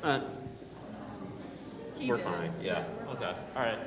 Uh, He we're did. fine. Yeah. Okay. All right.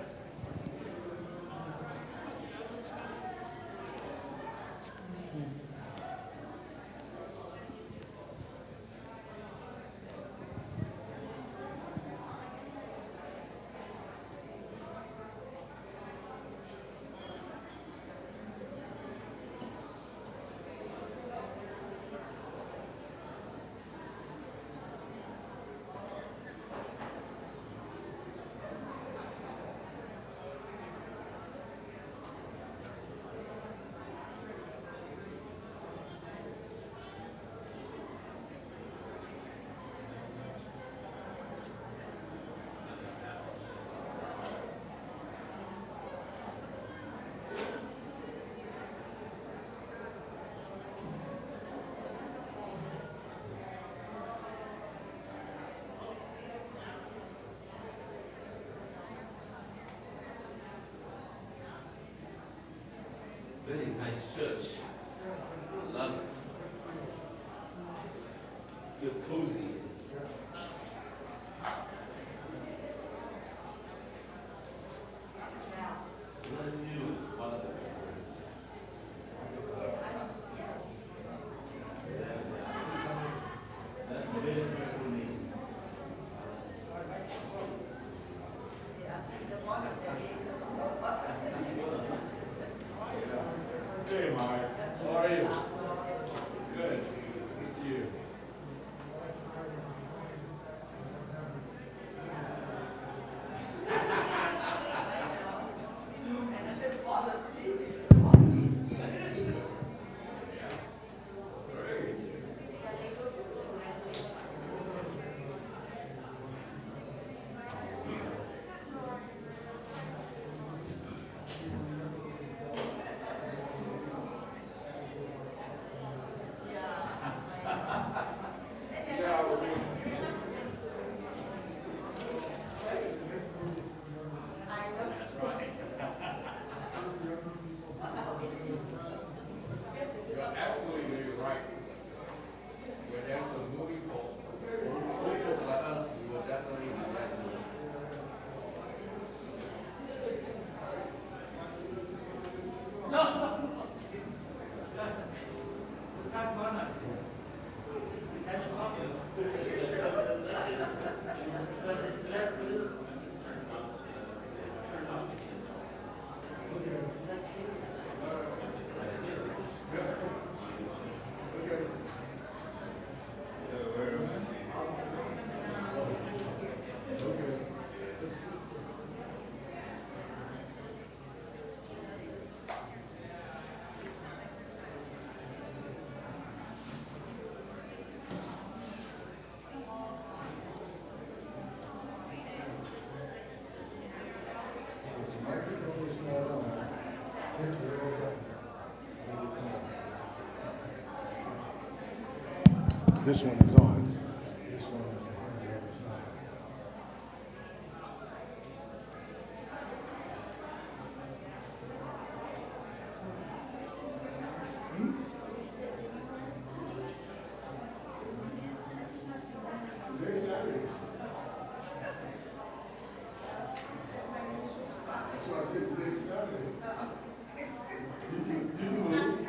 Very nice church. Love it. Feel cozy. Bless you, Father. That's very beautiful name. Hey, Mike. How are you? Good. Good to see you. You're absolutely right. When there's a movie for folks like us, we will definitely do that movie. No, no, no. Have fun. Have fun. This one is on. This one is on the other side. Today's Saturday. That's why I said today's Saturday. You can move.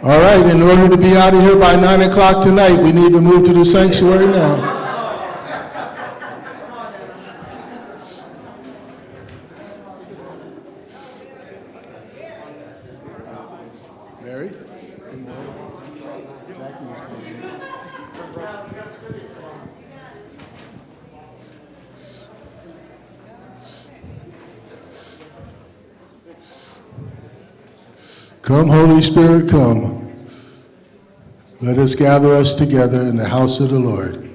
All right, in order to be out of here by 9 o'clock tonight, we need to move to the sanctuary now. Mary? Come, Holy Spirit, come. Let us gather us together in the house of the Lord.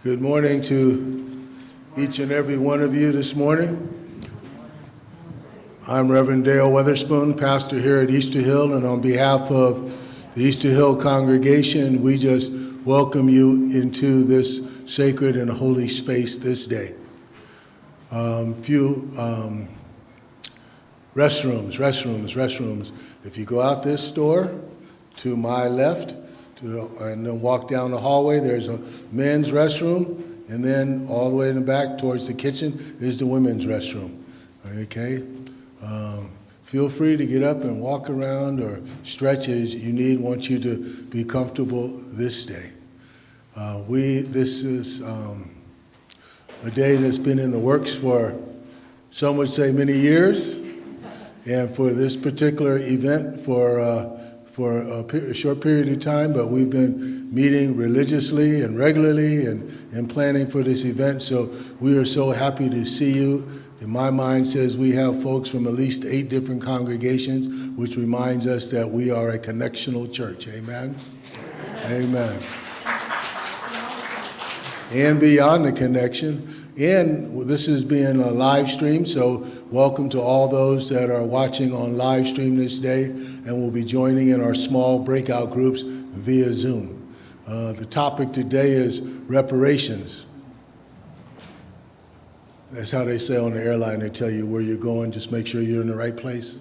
Good morning to each and every one of you this morning. I'm Reverend Dale Weatherspoon, pastor here at Easter Hill, and on behalf of the Easter Hill congregation, we just welcome you into this sacred and holy space this day. Restrooms. If you go out this door to my left, and then walk down the hallway, there's a men's restroom, and then all the way in the back towards the kitchen is the women's restroom. Okay? Feel free to get up and walk around or stretch as you need. Want you to be comfortable this day. This is a day that's been in the works for, some would say, many years, and for this particular event for a short period of time, but we've been meeting religiously and regularly and planning for this event, so we are so happy to see you. In my mind says we have folks from at least 8 different congregations, which reminds us that we are a connectional church. Amen? Amen. And beyond the connection, and this is being a live stream, so welcome to all those that are watching on live stream this day and will be joining in our small breakout groups via Zoom. The topic today is reparations. That's how they say on the airline. They tell you where you're going, just make sure you're in the right place.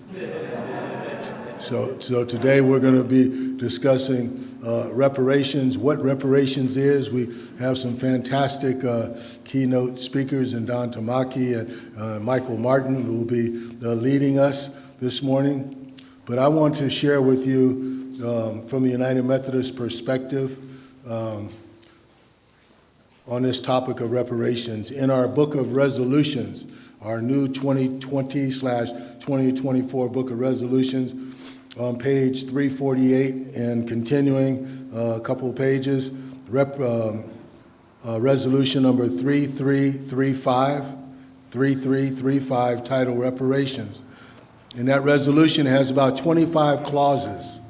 So today we're going to be discussing reparations, what reparations is. We have some fantastic keynote speakers in Don Tamaki and Michael Martin who will be leading us this morning. But I want to share with you from the United Methodist perspective on this topic of reparations. In our book of resolutions, our new 2020/2024 book of resolutions, on page 348 and continuing a couple of pages, resolution number 3335, titled Reparations. And that resolution has about 25 clauses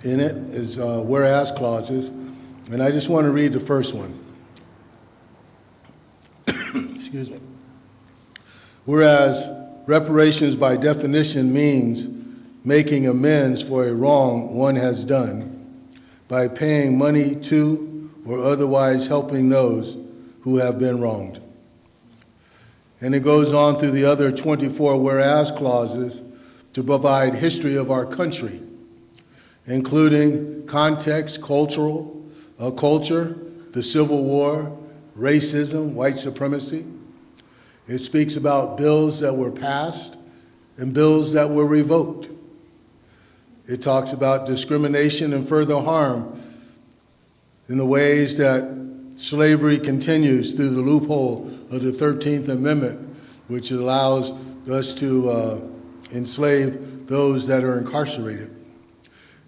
in it, is whereas clauses, and I just want to read the first one. Excuse me. Whereas reparations by definition means making amends for a wrong one has done by paying money to or otherwise helping those who have been wronged. And it goes on through the other 24 whereas clauses to provide history of our country, including context, culture, the Civil War, racism, white supremacy. It speaks about bills that were passed and bills that were revoked. It talks about discrimination and further harm in the ways that slavery continues through the loophole of the 13th Amendment, which allows us to enslave those that are incarcerated.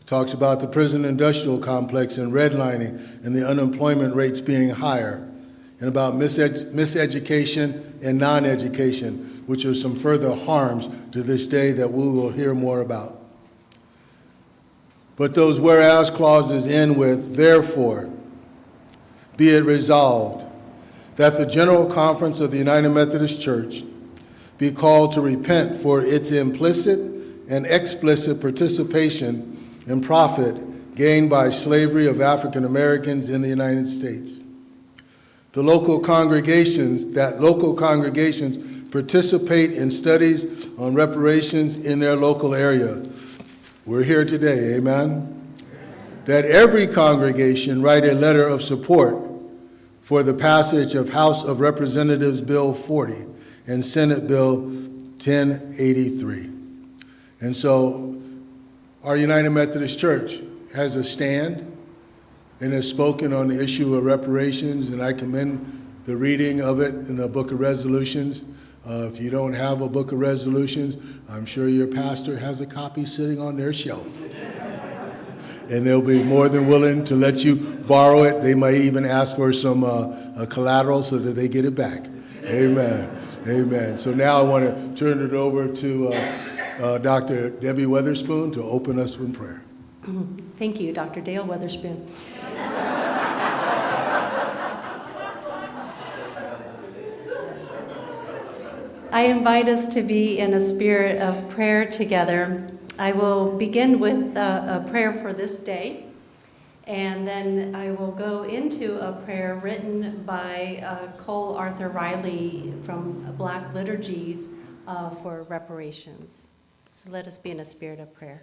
It talks about the prison industrial complex and redlining and the unemployment rates being higher, and about miseducation and non-education, which are some further harms to this day that we will hear more about. But those whereas clauses end with, therefore, be it resolved that the General Conference of the United Methodist Church be called to repent for its implicit and explicit participation in profit gained by slavery of African Americans in the United States. The local congregations participate in studies on reparations in their local area. We're here today, amen? That every congregation write a letter of support for the passage of House of Representatives Bill 40 and Senate Bill 1083. And so our United Methodist Church has a stand and has spoken on the issue of reparations, and I commend the reading of it in the Book of Resolutions. If you don't have a Book of Resolutions, I'm sure your pastor has a copy sitting on their shelf. And they'll be more than willing to let you borrow it. They might even ask for some collateral so that they get it back. Amen. Amen. So now I want to turn it over to Dr. Debbie Weatherspoon to open us in prayer. Thank you, Dr. Dale Weatherspoon. I invite us to be in a spirit of prayer together. I will begin with a prayer for this day, and then I will go into a prayer written by Cole Arthur Riley from Black Liturgies for reparations. So let us be in a spirit of prayer.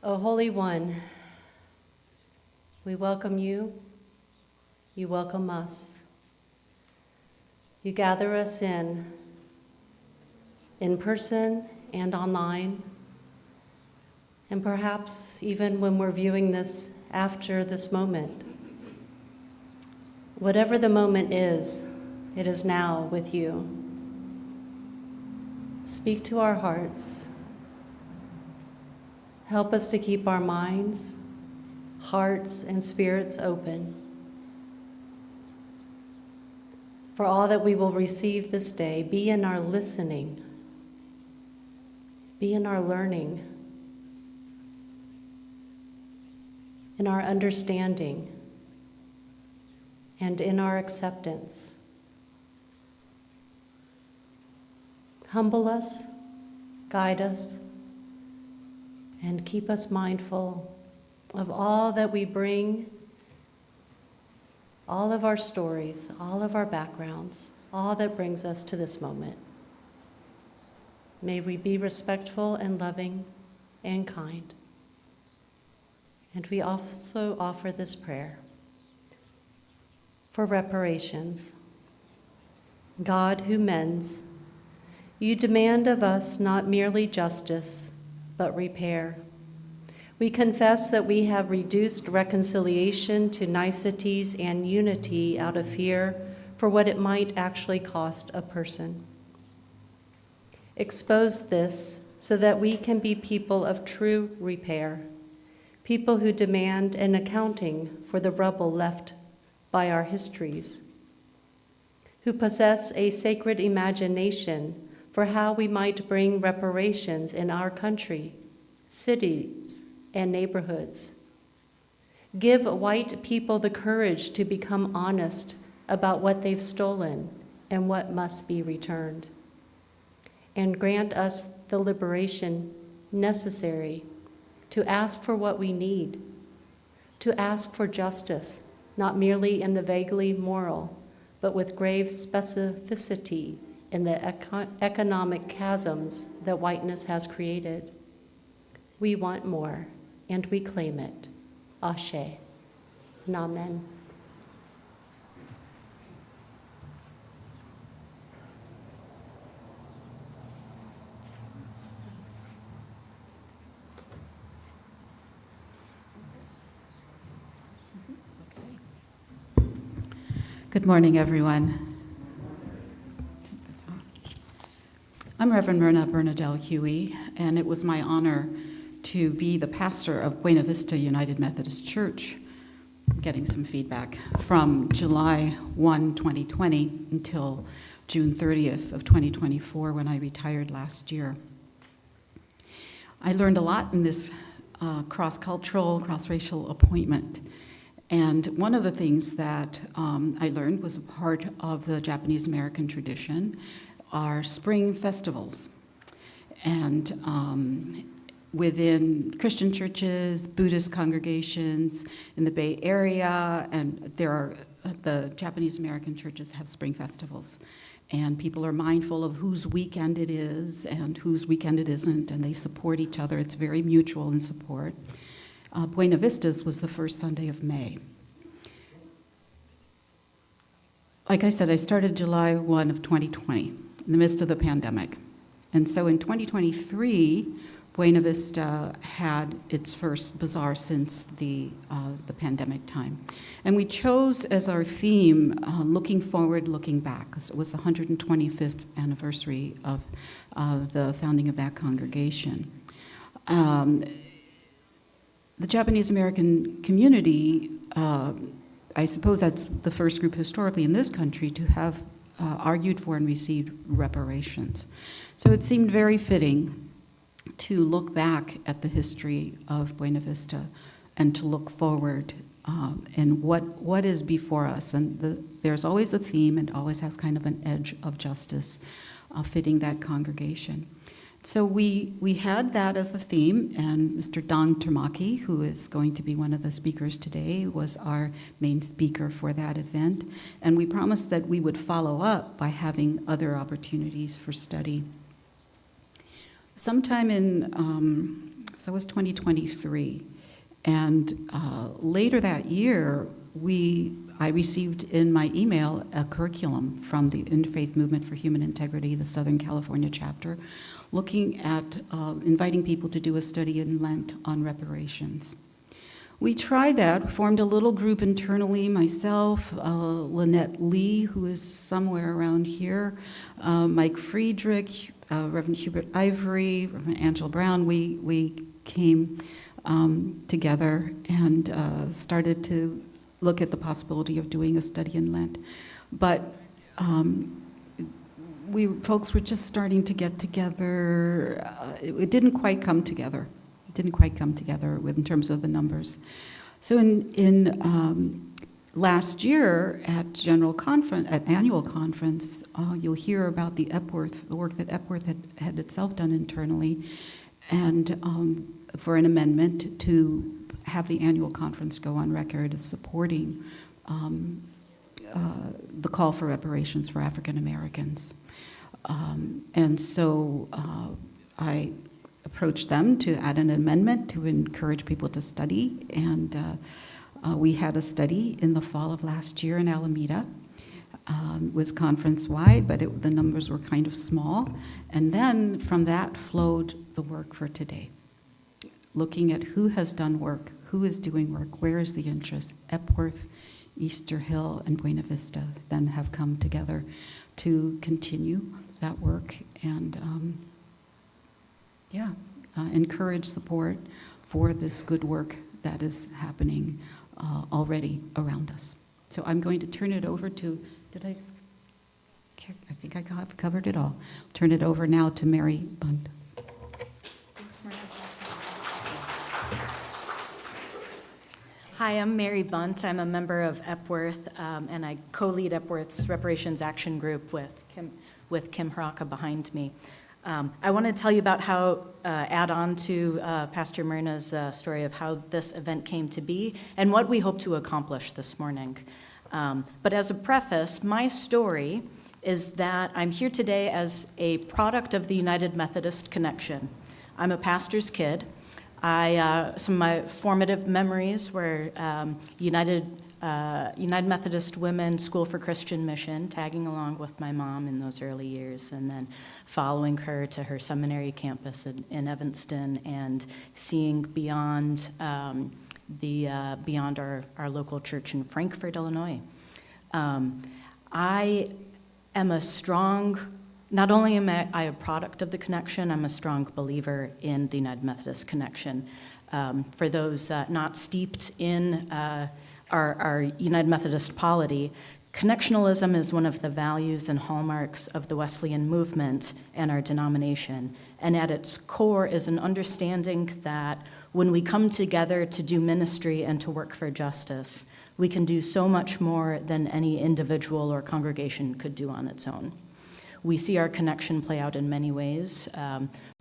O Holy One, we welcome you. You welcome us. You gather us in person and online, and perhaps even when we're viewing this after this moment. Whatever the moment is, it is now with you. Speak to our hearts. Help us to keep our minds, hearts, and spirits open for all that we will receive this day. Be in our listening, be in our learning, in our understanding, and in our acceptance. Humble us, guide us, and keep us mindful of all that we bring, all of our stories, all of our backgrounds, all that brings us to this moment. May we be respectful and loving and kind. And we also offer this prayer for reparations. God who mends, you demand of us not merely justice, but repair. We confess that we have reduced reconciliation to niceties and unity out of fear for what it might actually cost a person. Expose this so that we can be people of true repair, people who demand an accounting for the rubble left by our histories, who possess a sacred imagination for how we might bring reparations in our country, cities, and neighborhoods. Give white people the courage to become honest about what they've stolen and what must be returned. And grant us the liberation necessary to ask for what we need, to ask for justice, not merely in the vaguely moral, but with grave specificity in the economic chasms that whiteness has created. We want more, and we claim it. Ashe. And amen. Good morning, everyone. I'm Reverend Myrna Bernadelle Huey, and it was my honor to be the pastor of Buena Vista United Methodist Church, getting some feedback, from July 1, 2020 until June 30th of 2024 when I retired last year. I learned a lot in this cross-cultural, cross-racial appointment. And one of the things that I learned was a part of the Japanese American tradition are spring festivals. And within Christian churches, Buddhist congregations in the Bay Area, and the Japanese American churches have spring festivals. And people are mindful of whose weekend it is and whose weekend it isn't, and they support each other. It's very mutual in support. Buena Vista's was the first Sunday of May. Like I said, I started July 1 of 2020, in the midst of the pandemic. And so in 2023, Buena Vista had its first bazaar since the pandemic time. And we chose as our theme, looking forward, looking back, because it was the 125th anniversary of the founding of that congregation. The Japanese American community, I suppose that's the first group historically in this country to have argued for and received reparations. So it seemed very fitting to look back at the history of Buena Vista and to look forward and what is before us. And there's always a theme and always has kind of an edge of justice fitting that congregation. So we had that as the theme, and Mr. Don Tamaki, who is going to be one of the speakers today, was our main speaker for that event. And we promised that we would follow up by having other opportunities for study. Sometime so it was 2023, and later that year, I received in my email a curriculum from the Interfaith Movement for Human Integrity, the Southern California chapter, looking at inviting people to do a study in Lent on reparations. We tried that, formed a little group internally, myself, Lynette Lee, who is somewhere around here, Mike Friedrich, Reverend Hubert Ivory, Reverend Angela Brown. We came together and started to look at the possibility of doing a study in Lent. But folks were just starting to get together. It didn't quite come together. It didn't quite come together in terms of the numbers. So in last year at annual conference, you'll hear about the work that Epworth had itself done internally, and for an amendment to have the annual conference go on record as supporting the call for reparations for African Americans. And so I approached them to add an amendment to encourage people to study, and we had a study in the fall of last year in Alameda. It was conference-wide, but the numbers were kind of small. And then from that flowed the work for today, looking at who has done work, who is doing work, where is the interest. Epworth, Easter Hill, and Buena Vista then have come together to continue that work and encourage support for this good work that is happening already around us. So I'm going to turn it over to, I think I have covered it all. Turn it over now to Mary Bunt. Thanks, Martha. Hi, I'm Mary Bunt. I'm a member of Epworth, and I co-lead Epworth's Reparations Action Group with Kim Haraka behind me. I want to tell you about how, add on to Pastor Myrna's story of how this event came to be and what we hope to accomplish this morning. But as a preface, my story is that I'm here today as a product of the United Methodist Connection. I'm a pastor's kid. Some of my formative memories were United Methodist Women School for Christian Mission, tagging along with my mom in those early years, and then following her to her seminary campus in Evanston and seeing beyond beyond our local church in Frankfort, Illinois. I am a strong, not only am I a product of the Connection, I'm a strong believer in the United Methodist Connection. For those not steeped in our United Methodist polity, connectionalism is one of the values and hallmarks of the Wesleyan movement and our denomination. And at its core is an understanding that when we come together to do ministry and to work for justice, we can do so much more than any individual or congregation could do on its own. We see our connection play out in many ways,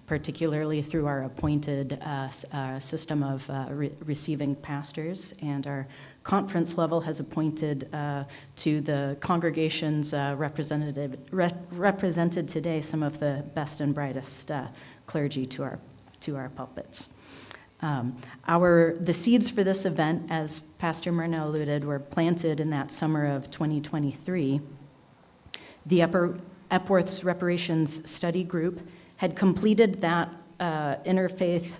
particularly through our appointed system of receiving pastors, and our conference level has appointed to the congregations represented today some of the best and brightest clergy to our pulpits. The seeds for this event, as Pastor Myrna alluded, were planted in that summer of 2023. The Epworth's Reparations Study Group had completed that Interfaith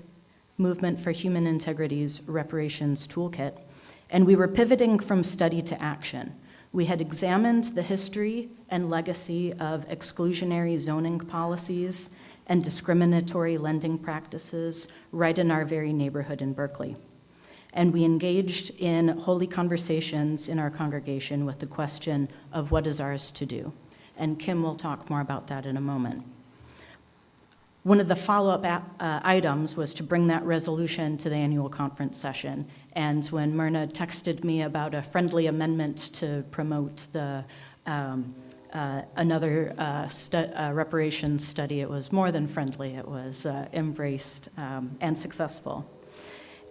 Movement for Human Integrity's Reparations Toolkit, and we were pivoting from study to action. We had examined the history and legacy of exclusionary zoning policies and discriminatory lending practices right in our very neighborhood in Berkeley. And we engaged in holy conversations in our congregation with the question of what is ours to do. And Kim will talk more about that in a moment. One of the follow-up items was to bring that resolution to the annual conference session. And when Myrna texted me about a friendly amendment to promote the another reparations study, it was more than friendly. It was embraced and successful.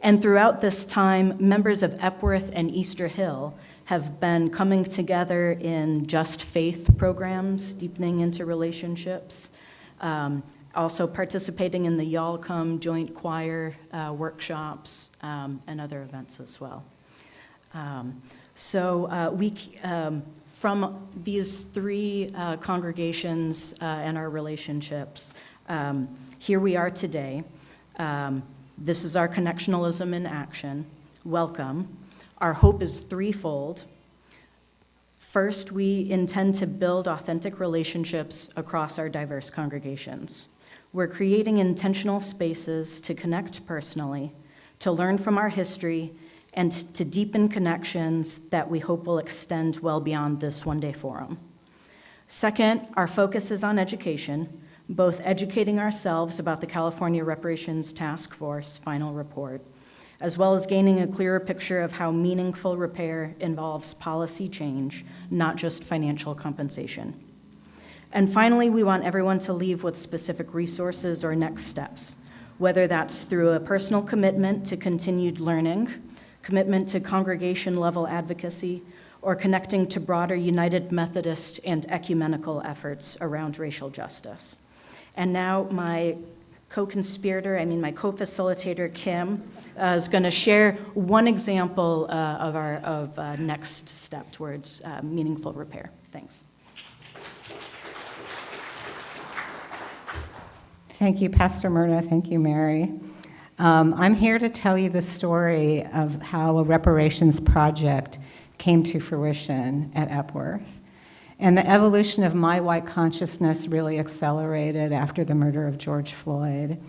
And throughout this time, members of Epworth and Easter Hill have been coming together in Just Faith programs, deepening into relationships, also participating in the Y'all Come joint choir workshops and other events as well. From these three congregations and our relationships, here we are today. This is our connectionalism in action. Welcome. Our hope is threefold. First, we intend to build authentic relationships across our diverse congregations. We're creating intentional spaces to connect personally, to learn from our history, and to deepen connections that we hope will extend well beyond this one-day forum. Second, our focus is on education, both educating ourselves about the California Reparations Task Force final report, as well as gaining a clearer picture of how meaningful repair involves policy change, not just financial compensation. And finally, we want everyone to leave with specific resources or next steps, whether that's through a personal commitment to continued learning, commitment to congregation-level advocacy, or connecting to broader United Methodist and ecumenical efforts around racial justice. And now my co-facilitator, Kim, is going to share one example of our next step towards meaningful repair. Thanks. Thank you, Pastor Myrna. Thank you, Mary. I'm here to tell you the story of how a reparations project came to fruition at Epworth. And the evolution of my white consciousness really accelerated after the murder of George Floyd.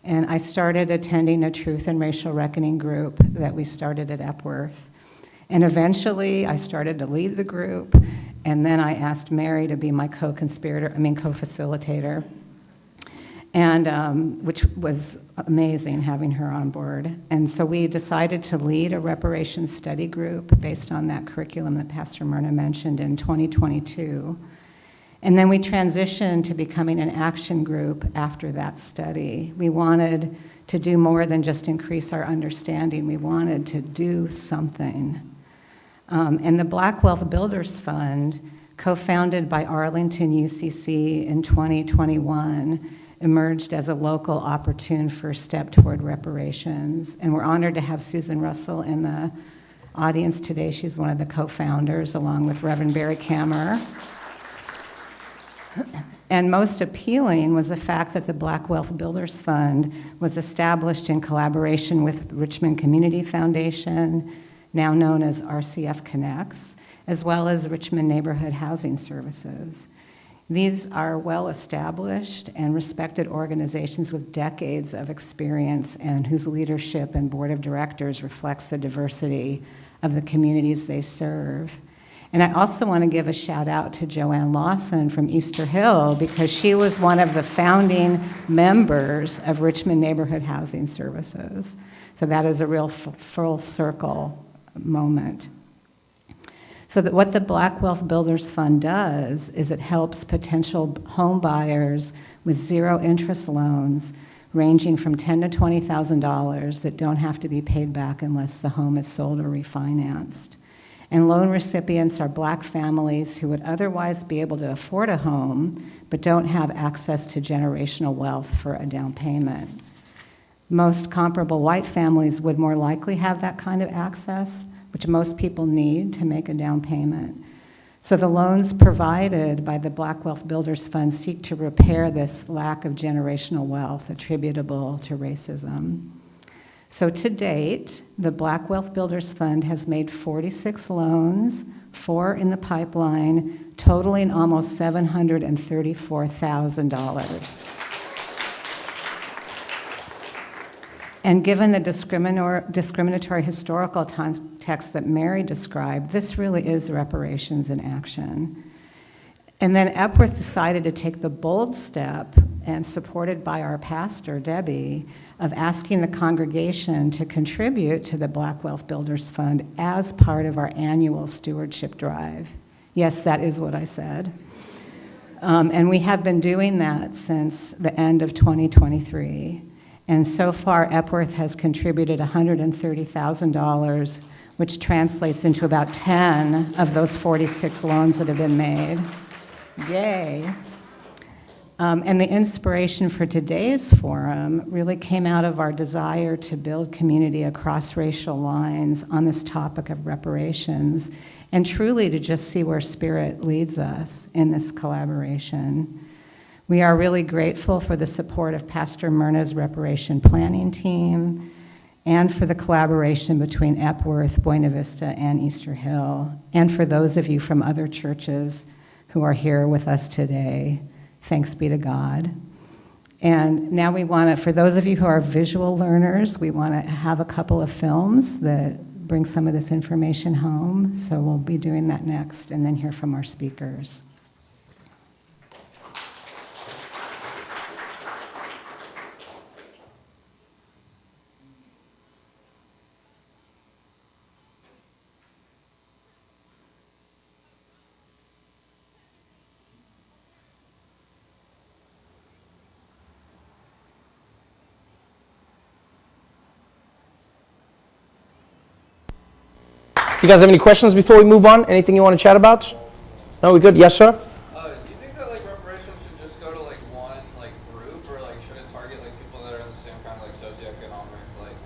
And I started attending a truth and racial reckoning group that we started at Epworth. And eventually I started to lead the group, and then I asked Mary to be my co-facilitator. And which was amazing having her on board. And so we decided to lead a reparations study group based on that curriculum that Pastor Myrna mentioned in 2022. And then we transitioned to becoming an action group after that study. We wanted to do more than just increase our understanding. We wanted to do something. And the Black Wealth Builders Fund, co-founded by Arlington UCC in 2021, emerged as a local opportune first step toward reparations. And we're honored to have Susan Russell in the audience today. She's one of the co-founders, along with Reverend Barry Kammer. And most appealing was the fact that the Black Wealth Builders Fund was established in collaboration with Richmond Community Foundation, now known as RCF Connects, as well as Richmond Neighborhood Housing Services. These are well-established and respected organizations with decades of experience and whose leadership and board of directors reflects the diversity of the communities they serve. And I also want to give a shout out to Joanne Lawson from Easter Hill, because she was one of the founding members of Richmond Neighborhood Housing Services. So that is a real full circle moment. So that what the Black Wealth Builders Fund does is it helps potential home buyers with zero interest loans ranging from $10,000 to $20,000 that don't have to be paid back unless the home is sold or refinanced. And loan recipients are Black families who would otherwise be able to afford a home but don't have access to generational wealth for a down payment. Most comparable white families would more likely have that kind of access, which most people need to make a down payment. So the loans provided by the Black Wealth Builders Fund seek to repair this lack of generational wealth attributable to racism. So to date, the Black Wealth Builders Fund has made 46 loans, 4 in the pipeline, totaling almost $734,000. And given the discriminatory historical context that Mary described, this really is reparations in action. And then Epworth decided to take the bold step, and supported by our pastor, Debbie, of asking the congregation to contribute to the Black Wealth Builders Fund as part of our annual stewardship drive. Yes, that is what I said. And we have been doing that since the end of 2023. And so far, Epworth has contributed $130,000, which translates into about 10 of those 46 loans that have been made. Yay. And the inspiration for today's forum really came out of our desire to build community across racial lines on this topic of reparations, and truly to just see where Spirit leads us in this collaboration. We are really grateful for the support of Pastor Myrna's reparation planning team and for the collaboration between Epworth, Buena Vista, and Easter Hill, and for those of you from other churches who are here with us today. Thanks be to God. And now we want to, for those of you who are visual learners, we want to have a couple of films that bring some of this information home. So we'll be doing that next and then hear from our speakers. You guys have any questions before we move on? Anything you want to chat about? No, we good? Yes, sir? Do you think that like reparations should just go to like one like group, or like should it target like people that are in the same kind of like socioeconomic like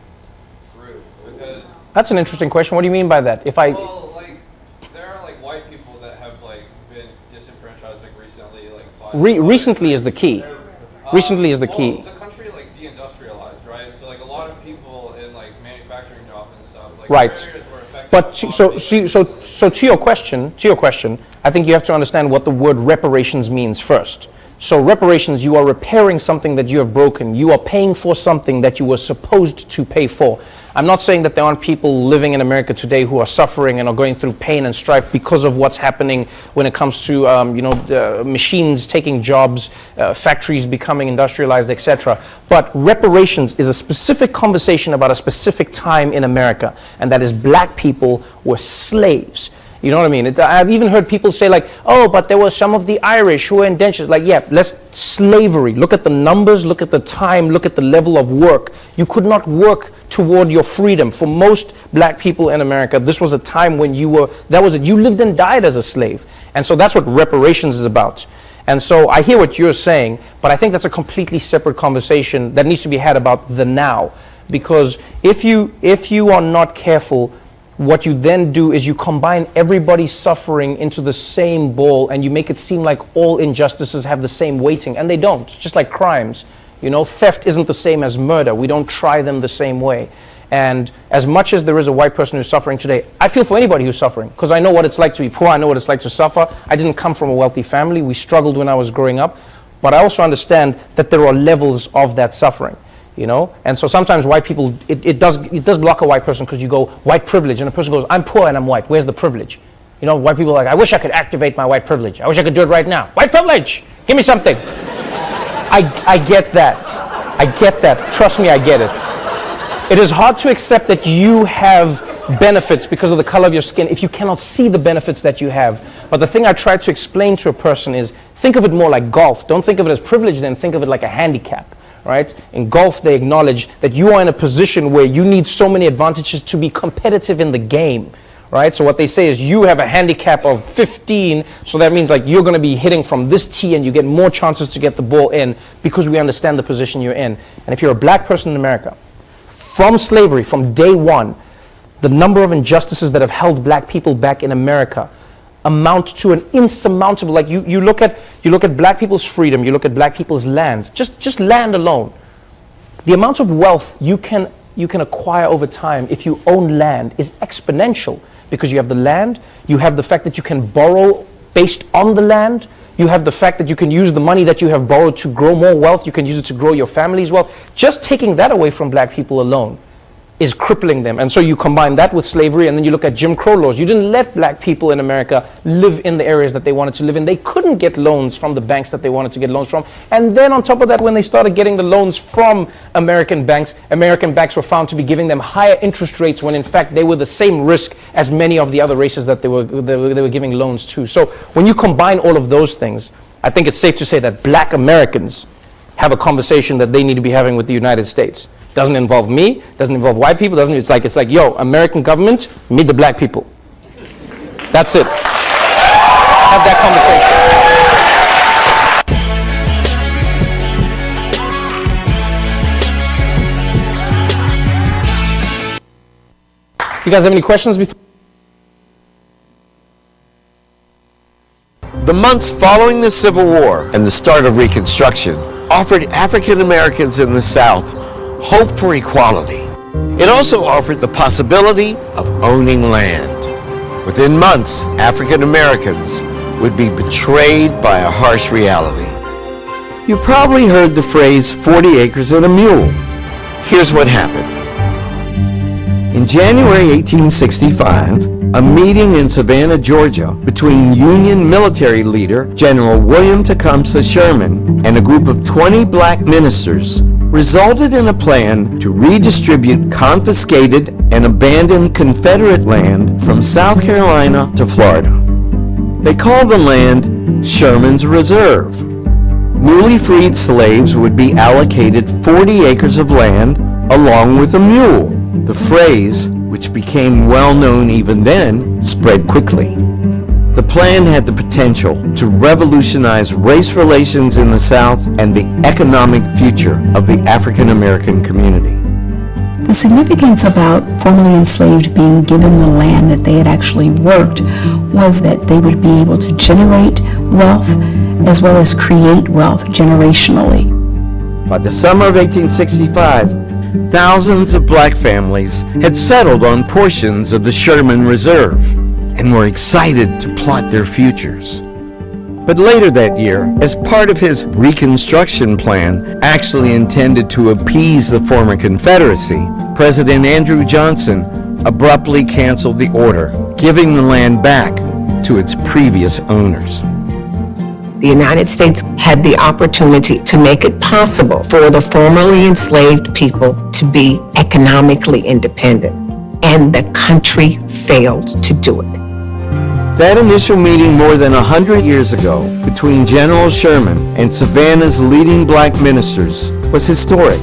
group? Because That's an interesting question. What do you mean by that? well, like there are like white people that have like been disenfranchised like recently, like recently is the key. Recently is the key. Well, the country like deindustrialized, right? So like a lot of people in like manufacturing jobs and stuff, like Right. barriers were affected. But so to your question, I think you have to understand what the word reparations means first. So reparations, you are repairing something that you have broken. You are paying for something that you were supposed to pay for. I'm not saying that there aren't people living in America today who are suffering and are going through pain and strife because of what's happening when it comes to the machines taking jobs, factories becoming industrialized, etc. But reparations is a specific conversation about a specific time in America, and that is black people were slaves. You know what I mean? I've even heard people say like, oh, but there were some of the Irish who were indentured. Like, yeah, slavery. Look at the numbers, look at the time, look at the level of work. You could not work toward your freedom. For most black people in America, this was a time when you lived and died as a slave. And so that's what reparations is about. And so I hear what you're saying, but I think that's a completely separate conversation that needs to be had about the now. Because if you are not careful, what you then do is you combine everybody's suffering into the same bowl, and you make it seem like all injustices have the same weighting, and they don't. Just like crimes, you know, theft isn't the same as murder. We don't try them the same way. And as much as there is a white person who's suffering today, I feel for anybody who's suffering, because I know what it's like to be poor. I know what it's like to suffer. I didn't come from a wealthy family. We struggled when I was growing up, but I also understand that there are levels of that suffering. You know, and so sometimes white people, it does block a white person, because you go white privilege, and a person goes, I'm poor and I'm white. Where's the privilege? You know, white people are like, I wish I could activate my white privilege. I wish I could do it right now. White privilege, give me something. I get that. I get that. Trust me, I get it. It is hard to accept that you have benefits because of the color of your skin if you cannot see the benefits that you have. But the thing I try to explain to a person is, think of it more like golf. Don't think of it as privilege, then think of it like a handicap. Right? In golf, they acknowledge that you are in a position where you need so many advantages to be competitive in the game. Right? So what they say is you have a handicap of 15, so that means like you're going to be hitting from this tee and you get more chances to get the ball in, because we understand the position you're in. And if you're a black person in America, from slavery, from day one, the number of injustices that have held black people back in America amount to an insurmountable, like you look at black people's freedom, you look at black people's land, just land alone. The amount of wealth you can acquire over time if you own land is exponential, because you have the land, you have the fact that you can borrow based on the land, you have the fact that you can use the money that you have borrowed to grow more wealth, you can use it to grow your family's wealth. Just taking that away from black people alone is crippling them. And so you combine that with slavery, and then you look at Jim Crow laws. You didn't let black people in America live in the areas that they wanted to live in. They couldn't get loans from the banks that they wanted to get loans from. And then on top of that, when they started getting the loans from American banks were found to be giving them higher interest rates, when in fact they were the same risk as many of the other races that they were giving loans to. So when you combine all of those things, I think it's safe to say that black Americans have a conversation that they need to be having with the United States. Doesn't involve me, doesn't involve white people, it's like, yo, American government, meet the black people. That's it. Have that conversation. You guys have any questions before? The months following the Civil War and the start of Reconstruction offered African Americans in the South hope for equality. It also offered the possibility of owning land. Within months, African Americans would be betrayed by a harsh reality. You probably heard the phrase 40 acres and a mule. Here's what happened. In January 1865, a meeting in Savannah, Georgia, between Union military leader General William Tecumseh Sherman and a group of 20 black ministers resulted in a plan to redistribute confiscated and abandoned Confederate land from South Carolina to Florida. They called the land Sherman's Reserve. Newly freed slaves would be allocated 40 acres of land along with a mule. The phrase, which became well known even then, spread quickly. The plan had the potential to revolutionize race relations in the South and the economic future of the African American community. The significance about formerly enslaved being given the land that they had actually worked was that they would be able to generate wealth as well as create wealth generationally. By the summer of 1865, thousands of black families had settled on portions of the Sherman Reserve and were excited to plot their futures. But later that year, as part of his Reconstruction plan, actually intended to appease the former Confederacy, President Andrew Johnson abruptly canceled the order, giving the land back to its previous owners. The United States had the opportunity to make it possible for the formerly enslaved people to be economically independent, and the country failed to do it. That initial meeting more than 100 years ago between General Sherman and Savannah's leading black ministers was historic.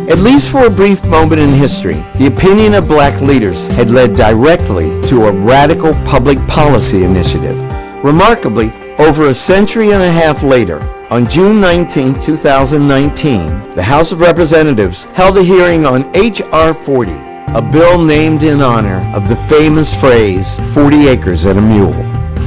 At least for a brief moment in history, the opinion of black leaders had led directly to a radical public policy initiative. Remarkably, over a century and a half later, on June 19, 2019, the House of Representatives held a hearing on H.R. 40, a bill named in honor of the famous phrase, 40 acres and a mule.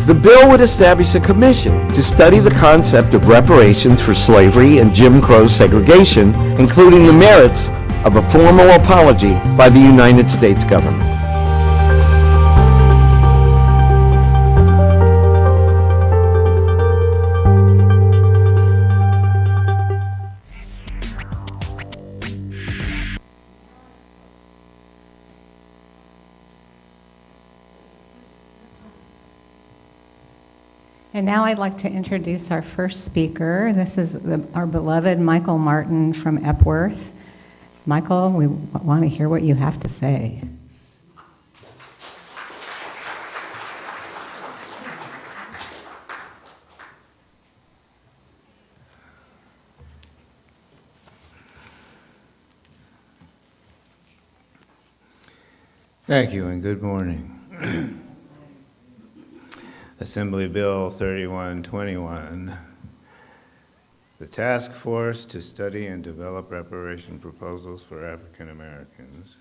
The bill would establish a commission to study the concept of reparations for slavery and Jim Crow segregation, including the merits of a formal apology by the United States government. And now I'd like to introduce our first speaker. This is our beloved Michael Martin from Epworth. Michael, we want to hear what you have to say. Thank you and good morning. Assembly Bill 3121, the task force to study and develop reparation proposals for African Americans,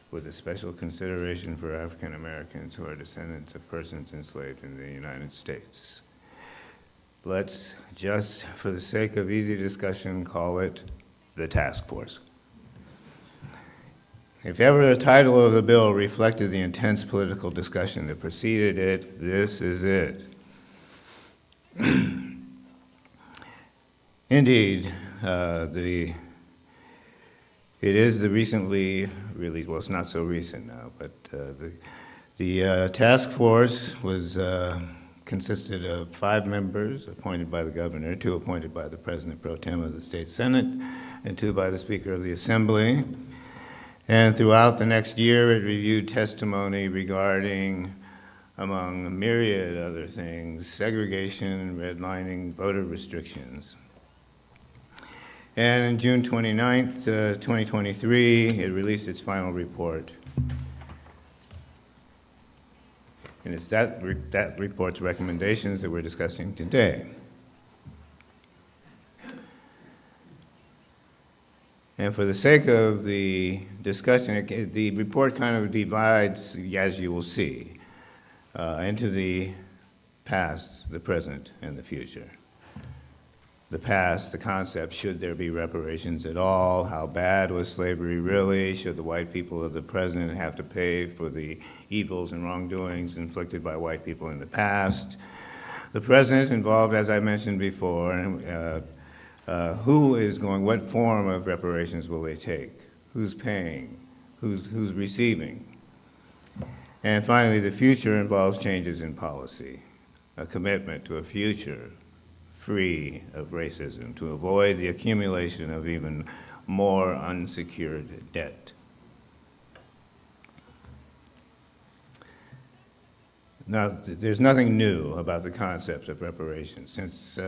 with a special consideration for African Americans who are descendants of persons enslaved in the United States. Let's just, for the sake of easy discussion, call it the task force. If ever the title of the bill reflected the intense political discussion that preceded it, this is it. Indeed, it is the recently released, well, it's not so recent now, but the task force was consisted of 5 members appointed by the governor, 2 appointed by the president pro tem of the state senate, and 2 by the speaker of the assembly. And throughout the next year, it reviewed testimony regarding, among a myriad other things, segregation, redlining, voter restrictions. And on June 29th, 2023, it released its final report. And it's that report's recommendations that we're discussing today. And for the sake of the discussion, the report kind of divides, as you will see, into the past, the present, and the future. The past, the concept, should there be reparations at all? How bad was slavery really? Should the white people of the present have to pay for the evils and wrongdoings inflicted by white people in the past? The present involved, as I mentioned before, who is going, what form of reparations will they take? Who's paying? Who's receiving? And finally, the future involves changes in policy, a commitment to a future free of racism, to avoid the accumulation of even more unsecured debt. Now, there's nothing new about the concept of reparations. Since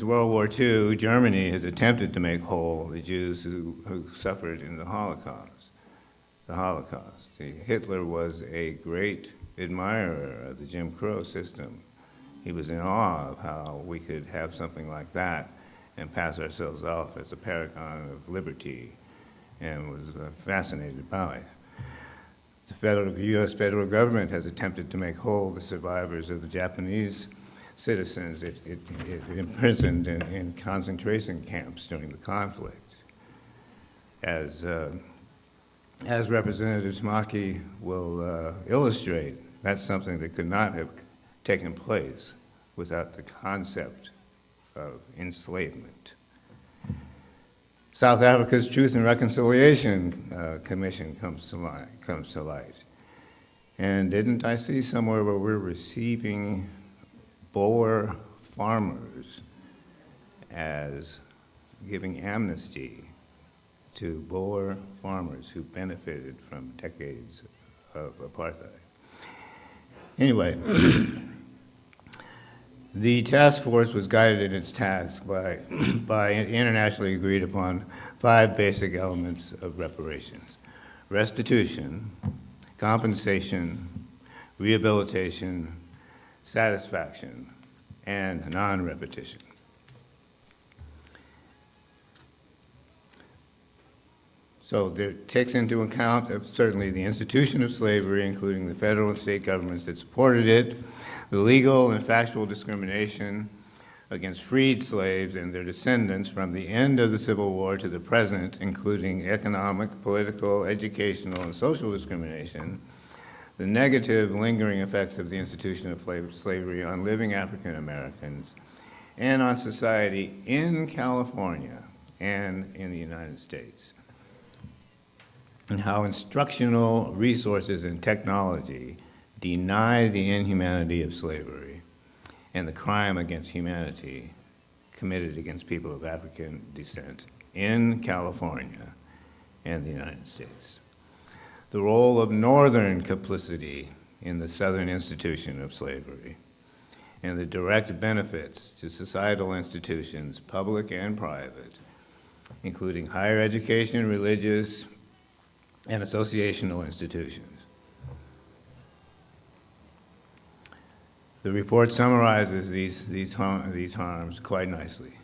World War II, Germany has attempted to make whole the Jews who suffered in the Holocaust. Hitler was a great admirer of the Jim Crow system. He was in awe of how we could have something like that and pass ourselves off as a paragon of liberty, and was fascinated by it. The U.S. federal government has attempted to make whole the survivors of the Japanese citizens it imprisoned in concentration camps during the conflict. As Representative Smaki will illustrate, that's something that could not have taken place without the concept of enslavement. South Africa's Truth and Reconciliation Commission comes to light. And didn't I see somewhere where we're receiving Boer farmers as giving amnesty to Boer farmers who benefited from decades of apartheid? Anyway, the task force was guided in its task by internationally agreed upon 5 basic elements of reparations: restitution, compensation, rehabilitation, satisfaction, and non-repetition. So it takes into account certainly the institution of slavery, including the federal and state governments that supported it, the legal and factual discrimination against freed slaves and their descendants from the end of the Civil War to the present, including economic, political, educational, and social discrimination, the negative lingering effects of the institution of slavery on living African Americans and on society in California and in the United States, and how instructional resources and technology deny the inhumanity of slavery and the crime against humanity committed against people of African descent in California and the United States. The role of Northern complicity in the Southern institution of slavery, and the direct benefits to societal institutions, public and private, including higher education, religious, and associational institutions. The report summarizes these harms quite nicely.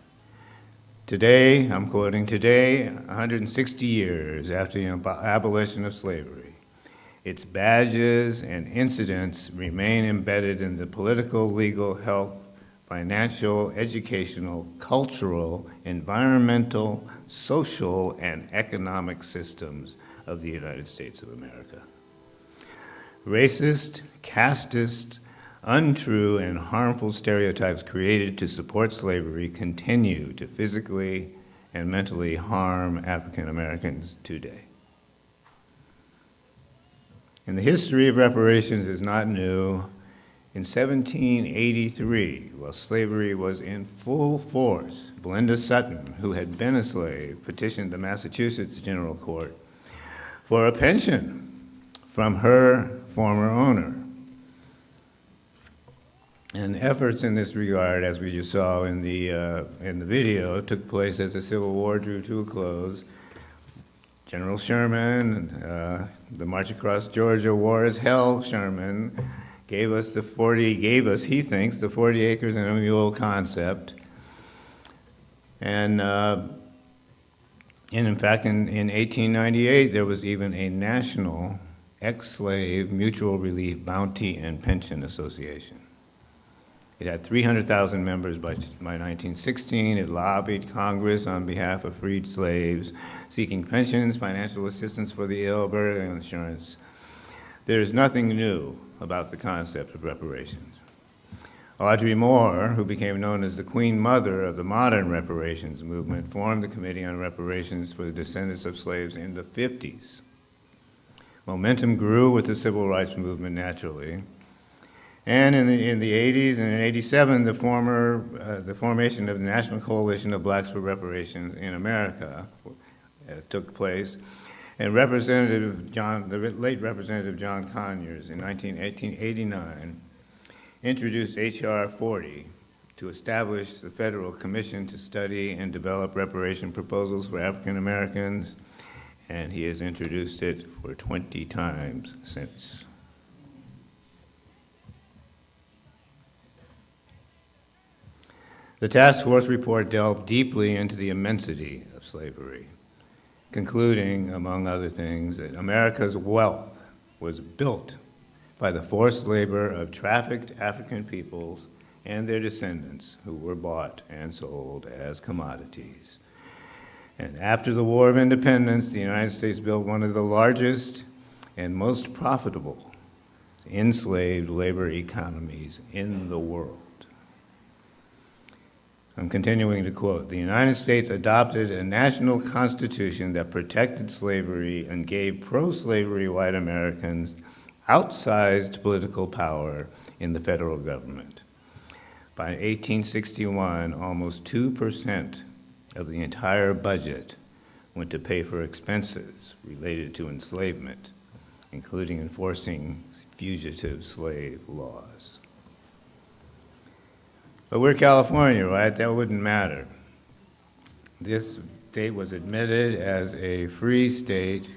Today, I'm quoting, today, 160 years after the abolition of slavery, its badges and incidents remain embedded in the political, legal, health, financial, educational, cultural, environmental, social, and economic systems of the United States of America. Racist, casteist, untrue, and harmful stereotypes created to support slavery continue to physically and mentally harm African Americans today. And the history of reparations is not new. In 1783, while slavery was in full force, Belinda Sutton, who had been a slave, petitioned the Massachusetts General Court for a pension from her former owner. And efforts in this regard, as we just saw in the video, took place as the Civil War drew to a close. General Sherman, the March Across Georgia War is Hell Sherman, gave us, he thinks, the 40 acres and a mule concept. And in fact, in 1898, there was even a national ex-slave mutual relief bounty and pension association. It had 300,000 members by 1916. It lobbied Congress on behalf of freed slaves, seeking pensions, financial assistance for the ill, burial insurance. There is nothing new about the concept of reparations. Audrey Moore, who became known as the Queen Mother of the modern reparations movement, formed the Committee on Reparations for the Descendants of Slaves in the 50s. Momentum grew with the Civil Rights Movement naturally. And in the 80s and in 87, the formation of the National Coalition of Blacks for Reparations in America took place. And the late Representative John Conyers in 1889 introduced H.R. 40 to establish the Federal Commission to study and develop reparation proposals for African Americans, and he has introduced it for 20 times since. The task force report delved deeply into the immensity of slavery, concluding, among other things, that America's wealth was built by the forced labor of trafficked African peoples and their descendants who were bought and sold as commodities. And after the War of Independence, the United States built one of the largest and most profitable enslaved labor economies in the world. I'm continuing to quote, "The United States adopted a national constitution that protected slavery and gave pro-slavery white Americans outsized political power in the federal government. By 1861, almost 2% of the entire budget went to pay for expenses related to enslavement, including enforcing fugitive slave laws. But we're California, right? That wouldn't matter. This state was admitted as a free state,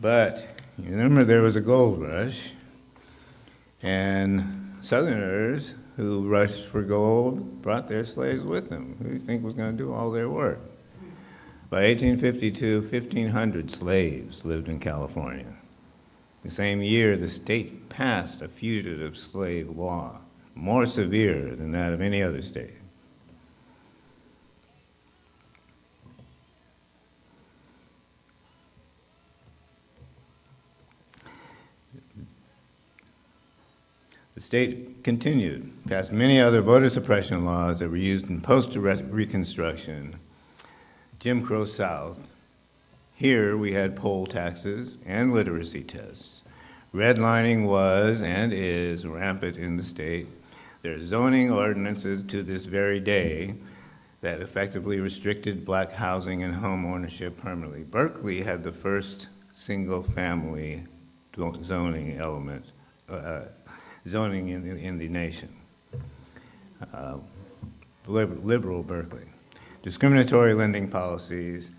but you remember there was a gold rush, and Southerners who rushed for gold brought their slaves with them. Who do you think was going to do all their work? By 1852, 1,500 slaves lived in California. The same year, the state passed a fugitive slave law, more severe than that of any other state. The state continued, passed many other voter suppression laws that were used in post-Reconstruction, Jim Crow South. Here we had poll taxes and literacy tests. Redlining was and is rampant in the state. There are zoning ordinances to this very day that effectively restricted black housing and home ownership permanently. Berkeley had the first single-family zoning element, zoning in the nation. Liberal Berkeley. Discriminatory lending policies,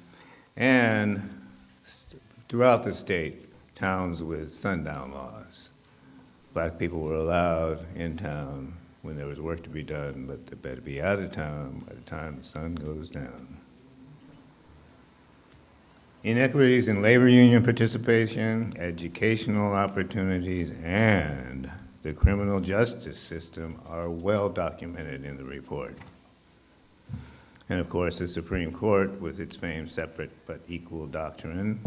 and throughout the state, towns with sundown laws. Black people were allowed in town when there was work to be done, but they better be out of town by the time the sun goes down. Inequities in labor union participation, educational opportunities, and the criminal justice system are well documented in the report. And of course, the Supreme Court with its famed separate but equal doctrine.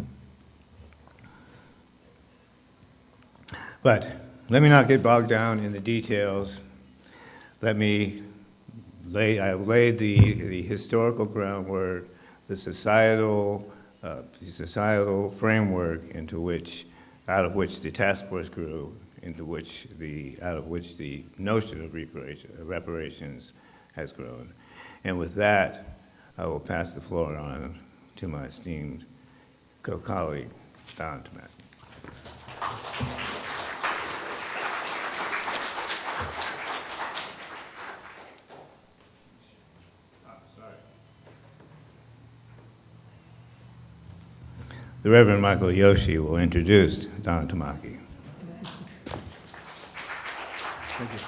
But let me not get bogged down in the details. I laid the historical groundwork, the societal framework out of which the task force grew, out of which the notion of reparations has grown. And with that, I will pass the floor on to my esteemed co-colleague, Don Tomac. The Reverend Michael Yoshi will introduce Don Tamaki. Thank you.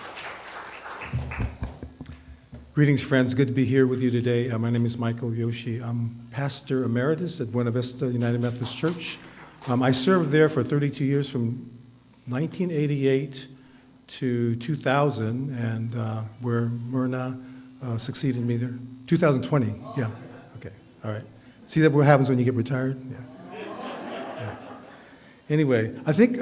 Greetings, friends. Good to be here with you today. My name is Michael Yoshi. I'm pastor emeritus at Buena Vista United Methodist Church. I served there for 32 years, from 1988 to 2000, and where Myrna succeeded me there. 2020, yeah. Okay, all right. See that what happens when you get retired? Yeah. Anyway, I think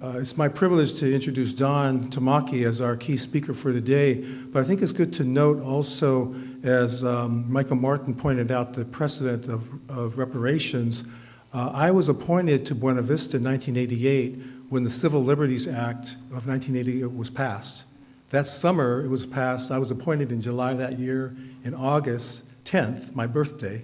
it's my privilege to introduce Don Tamaki as our key speaker for today, but I think it's good to note also, as Michael Martin pointed out, the precedent of reparations. I was appointed to Buena Vista in 1988 when the Civil Liberties Act of 1988 was passed. That summer it was passed. I was appointed in July of that year. In August 10th, my birthday,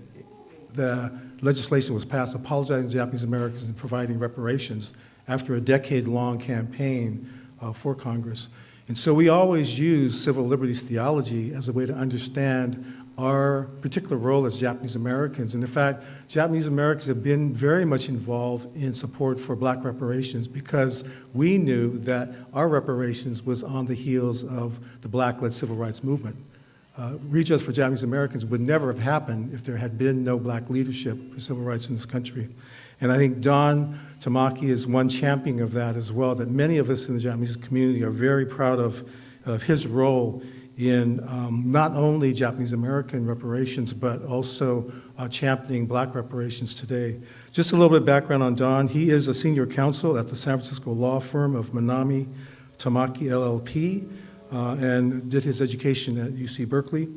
the legislation was passed apologizing to Japanese Americans and providing reparations after a decade-long campaign for Congress. And so we always use civil liberties theology as a way to understand our particular role as Japanese Americans. And in fact, Japanese Americans have been very much involved in support for black reparations because we knew that our reparations was on the heels of the black-led civil rights movement. Redress for Japanese Americans would never have happened if there had been no black leadership for civil rights in this country. And I think Don Tamaki is one champion of that as well, that many of us in the Japanese community are very proud of his role in not only Japanese American reparations, but also championing black reparations today. Just a little bit of background on Don. He is a senior counsel at the San Francisco law firm of Manami Tamaki LLP, and did his education at UC Berkeley.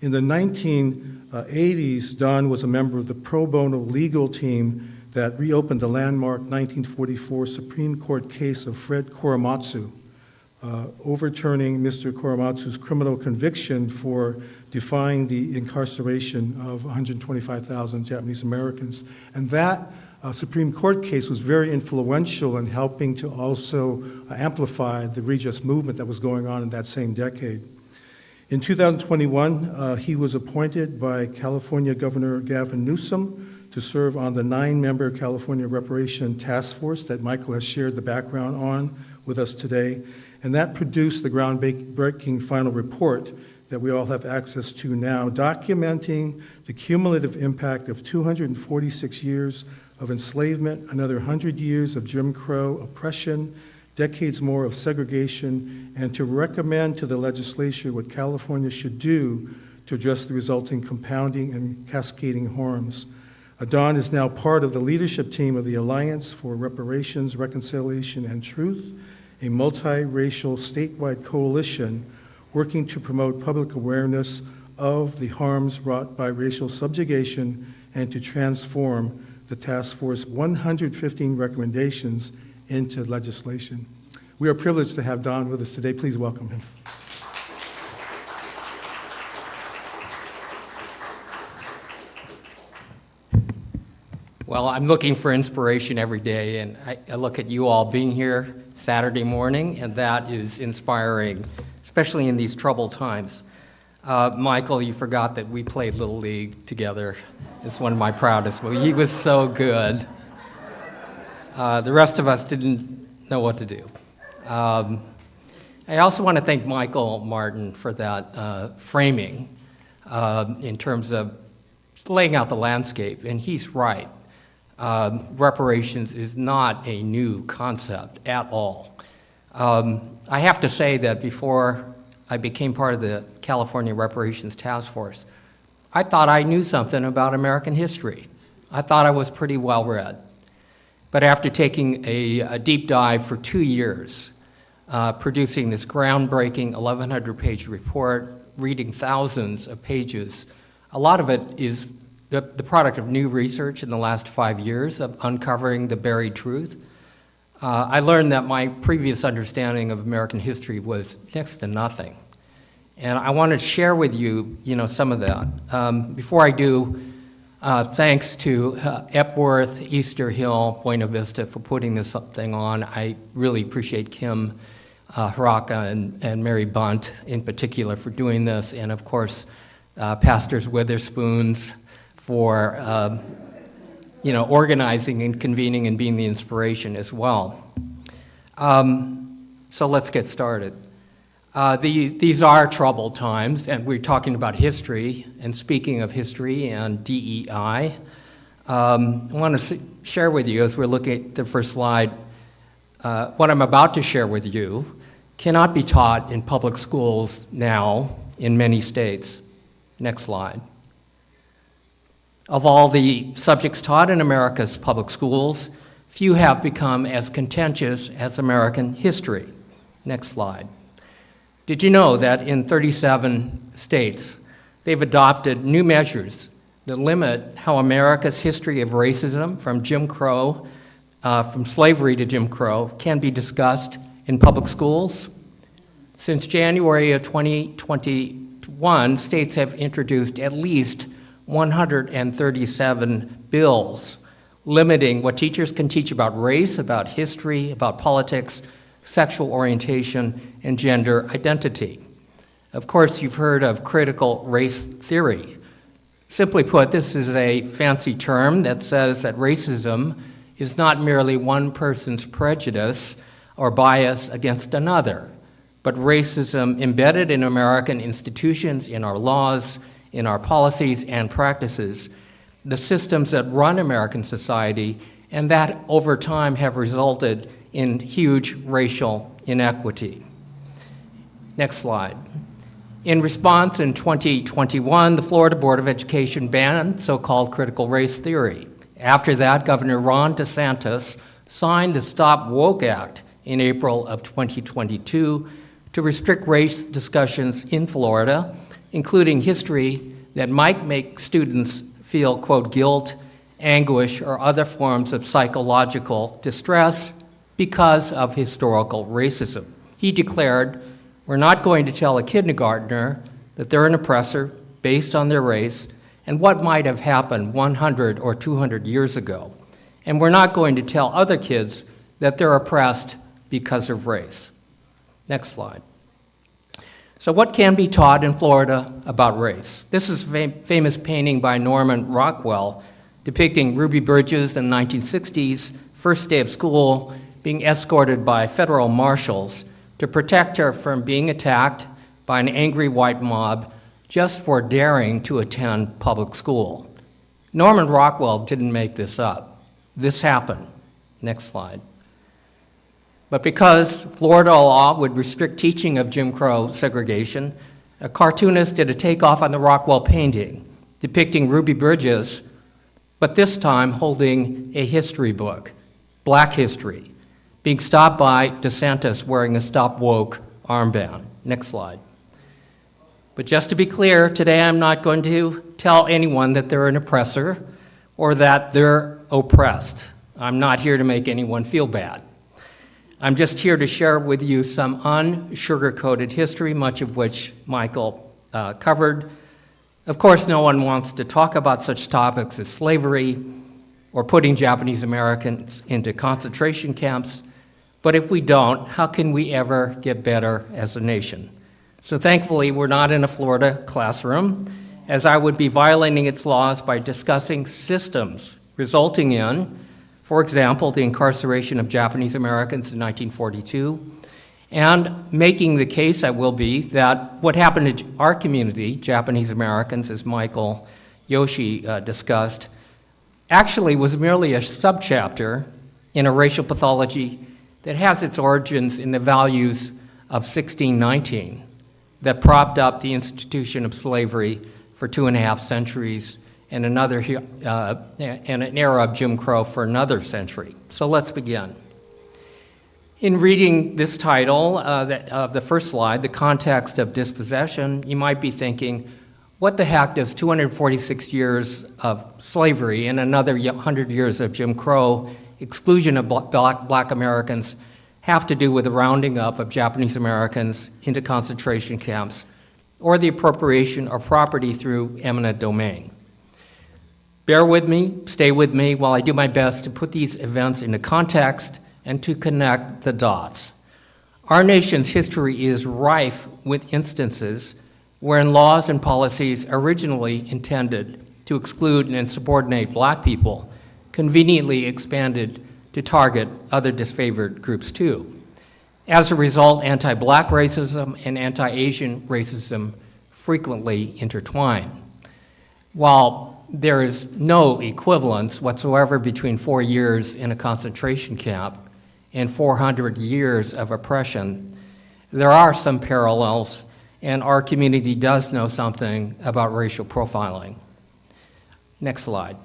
In the 1980s, Don was a member of the pro bono legal team that reopened the landmark 1944 Supreme Court case of Fred Korematsu, overturning Mr. Korematsu's criminal conviction for defying the incarceration of 125,000 Japanese Americans. And that Supreme Court case was very influential in helping to also amplify the redress movement that was going on in that same decade. In 2021, he was appointed by California Governor Gavin Newsom to serve on the 9-member California Reparation Task Force that Michael has shared the background on with us today, and that produced the groundbreaking final report that we all have access to now, documenting the cumulative impact of 246 years of enslavement, another 100 years of Jim Crow oppression, decades more of segregation, and to recommend to the legislature what California should do to address the resulting compounding and cascading harms. Don is now part of the leadership team of the Alliance for Reparations, Reconciliation, and Truth, a multiracial statewide coalition working to promote public awareness of the harms wrought by racial subjugation and to transform the task force 115 recommendations into legislation. We are privileged to have Don with us today. Please welcome him. Well, I'm looking for inspiration every day, and I look at you all being here Saturday morning, and that is inspiring, especially in these troubled times. Michael, you forgot that we played Little League together. It's one of my proudest. He was so good. The rest of us didn't know what to do. I also want to thank Michael Martin for that framing in terms of laying out the landscape, and he's right. Reparations is not a new concept at all. I have to say that before I became part of the California Reparations Task Force, I thought I knew something about American history. I thought I was pretty well read. But after taking a deep dive for 2 years, producing this groundbreaking 1,100-page report, reading thousands of pages, a lot of it is the product of new research in the last 5 years of uncovering the buried truth. I learned that my previous understanding of American history was next to nothing. And I want to share with you, some of that. Before I do, thanks to Epworth, Easter Hill, Buena Vista for putting this thing on. I really appreciate Kim Haraka and Mary Bunt in particular for doing this, and of course, Pastors Witherspoons for organizing and convening and being the inspiration as well. So let's get started. These are troubled times, and we're talking about history, and speaking of history and DEI, I want to share with you, as we're looking at the first slide, what I'm about to share with you cannot be taught in public schools now in many states. Next slide. Of all the subjects taught in America's public schools, few have become as contentious as American history. Next slide. Did you know that in 37 states, they've adopted new measures that limit how America's history of racism from Jim Crow, from slavery to Jim Crow, can be discussed in public schools? Since January of 2021, states have introduced at least 137 bills limiting what teachers can teach about race, about history, about politics, sexual orientation, and gender identity. Of course, you've heard of critical race theory. Simply put, this is a fancy term that says that racism is not merely one person's prejudice or bias against another, but racism embedded in American institutions, in our laws, in our policies and practices, the systems that run American society, and that over time have resulted in huge racial inequity. Next slide. In response, in 2021, the Florida Board of Education banned so-called critical race theory. After that, Governor Ron DeSantis signed the Stop Woke Act in April of 2022 to restrict race discussions in Florida, including history that might make students feel, quote, guilt, anguish, or other forms of psychological distress because of historical racism. He declared, "We're not going to tell a kindergartner that they're an oppressor based on their race and what might have happened 100 or 200 years ago. And we're not going to tell other kids that they're oppressed because of race. Next slide. So what can be taught in Florida about race? This is a famous painting by Norman Rockwell depicting Ruby Bridges in the 1960s, first day of school, being escorted by federal marshals to protect her from being attacked by an angry white mob just for daring to attend public school. Norman Rockwell didn't make this up. This happened. Next slide. But because Florida law would restrict teaching of Jim Crow segregation, a cartoonist did a takeoff on the Rockwell painting depicting Ruby Bridges, but this time holding a history book, Black History, being stopped by DeSantis wearing a Stop Woke armband. Next slide. But just to be clear, today I'm not going to tell anyone that they're an oppressor or that they're oppressed. I'm not here to make anyone feel bad. I'm just here to share with you some unsugar-coated history, much of which Michael covered. Of course, no one wants to talk about such topics as slavery or putting Japanese Americans into concentration camps, but if we don't, how can we ever get better as a nation? So thankfully, we're not in a Florida classroom, as I would be violating its laws by discussing systems resulting in, for example, the incarceration of Japanese Americans in 1942, and making the case, I will be, that what happened to our community, Japanese Americans, as Michael Yoshi discussed, actually was merely a subchapter in a racial pathology that has its origins in the values of 1619 that propped up the institution of slavery for 2.5 centuries and an era of Jim Crow for another century. So let's begin. In reading this title of the first slide, The Context of Dispossession, you might be thinking, what the heck does 246 years of slavery and another 100 years of Jim Crow exclusion of black Americans have to do with the rounding up of Japanese Americans into concentration camps or the appropriation of property through eminent domain? Bear with me, stay with me while I do my best to put these events into context and to connect the dots. Our nation's history is rife with instances wherein laws and policies originally intended to exclude and subordinate black people conveniently expanded to target other disfavored groups too. As a result, anti-black racism and anti-Asian racism frequently intertwine. While there is no equivalence whatsoever between 4 years in a concentration camp and 400 years of oppression, there are some parallels, and our community does know something about racial profiling. Next slide.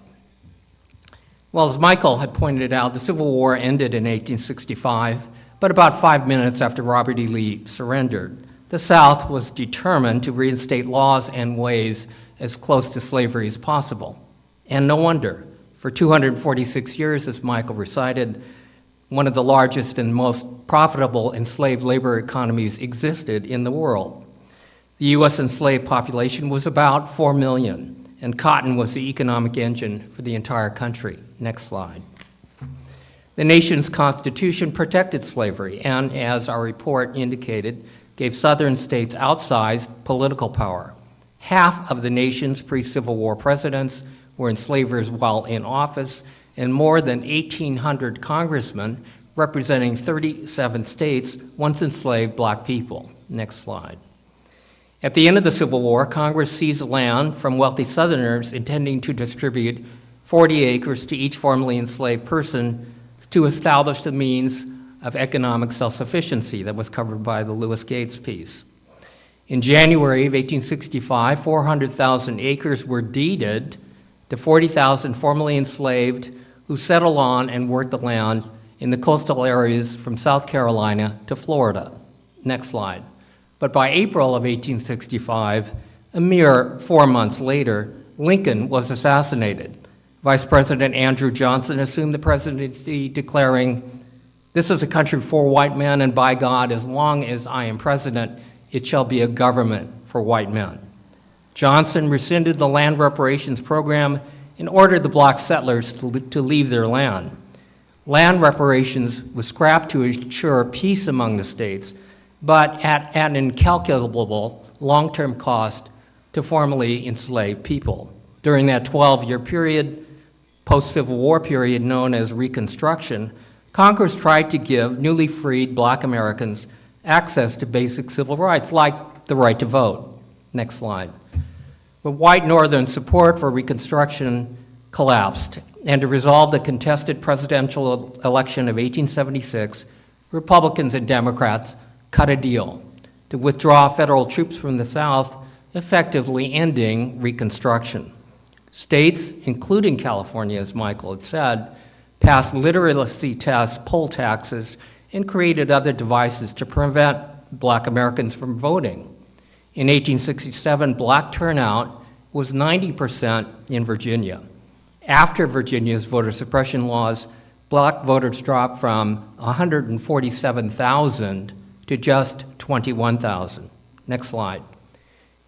Well, as Michael had pointed out, the Civil War ended in 1865, but about 5 minutes after Robert E. Lee surrendered. The South was determined to reinstate laws and ways as close to slavery as possible. And no wonder. For 246 years, as Michael recited, one of the largest and most profitable enslaved labor economies existed in the world. The U.S. enslaved population was about 4 million, and cotton was the economic engine for the entire country. Next slide. The nation's constitution protected slavery and, as our report indicated, gave southern states outsized political power. Half of the nation's pre-Civil War presidents were enslavers while in office, and more than 1,800 congressmen representing 37 states once enslaved black people. Next slide. At the end of the Civil War, Congress seized land from wealthy Southerners intending to distribute 40 acres to each formerly enslaved person to establish the means of economic self-sufficiency that was covered by the Lewis Gates piece. In January of 1865, 400,000 acres were deeded to 40,000 formerly enslaved who settled on and worked the land in the coastal areas from South Carolina to Florida. Next slide. But by April of 1865, a mere 4 months later, Lincoln was assassinated. Vice President Andrew Johnson assumed the presidency, declaring, "This is a country for white men, and by God, as long as I am president, it shall be a government for white men." Johnson rescinded the land reparations program and ordered the black settlers to leave their land. Land reparations was scrapped to ensure peace among the states, but at an incalculable long-term cost to formerly enslaved people. During that 12-year period, post-Civil War period known as Reconstruction, Congress tried to give newly freed black Americans access to basic civil rights, like the right to vote. Next slide. But white Northern support for Reconstruction collapsed, and to resolve the contested presidential election of 1876, Republicans and Democrats cut a deal to withdraw federal troops from the South, effectively ending Reconstruction. States, including California, as Michael had said, passed literacy tests, poll taxes, and created other devices to prevent black Americans from voting. In 1867, black turnout was 90% in Virginia. After Virginia's voter suppression laws, black voters dropped from 147,000 to just 21,000. Next slide.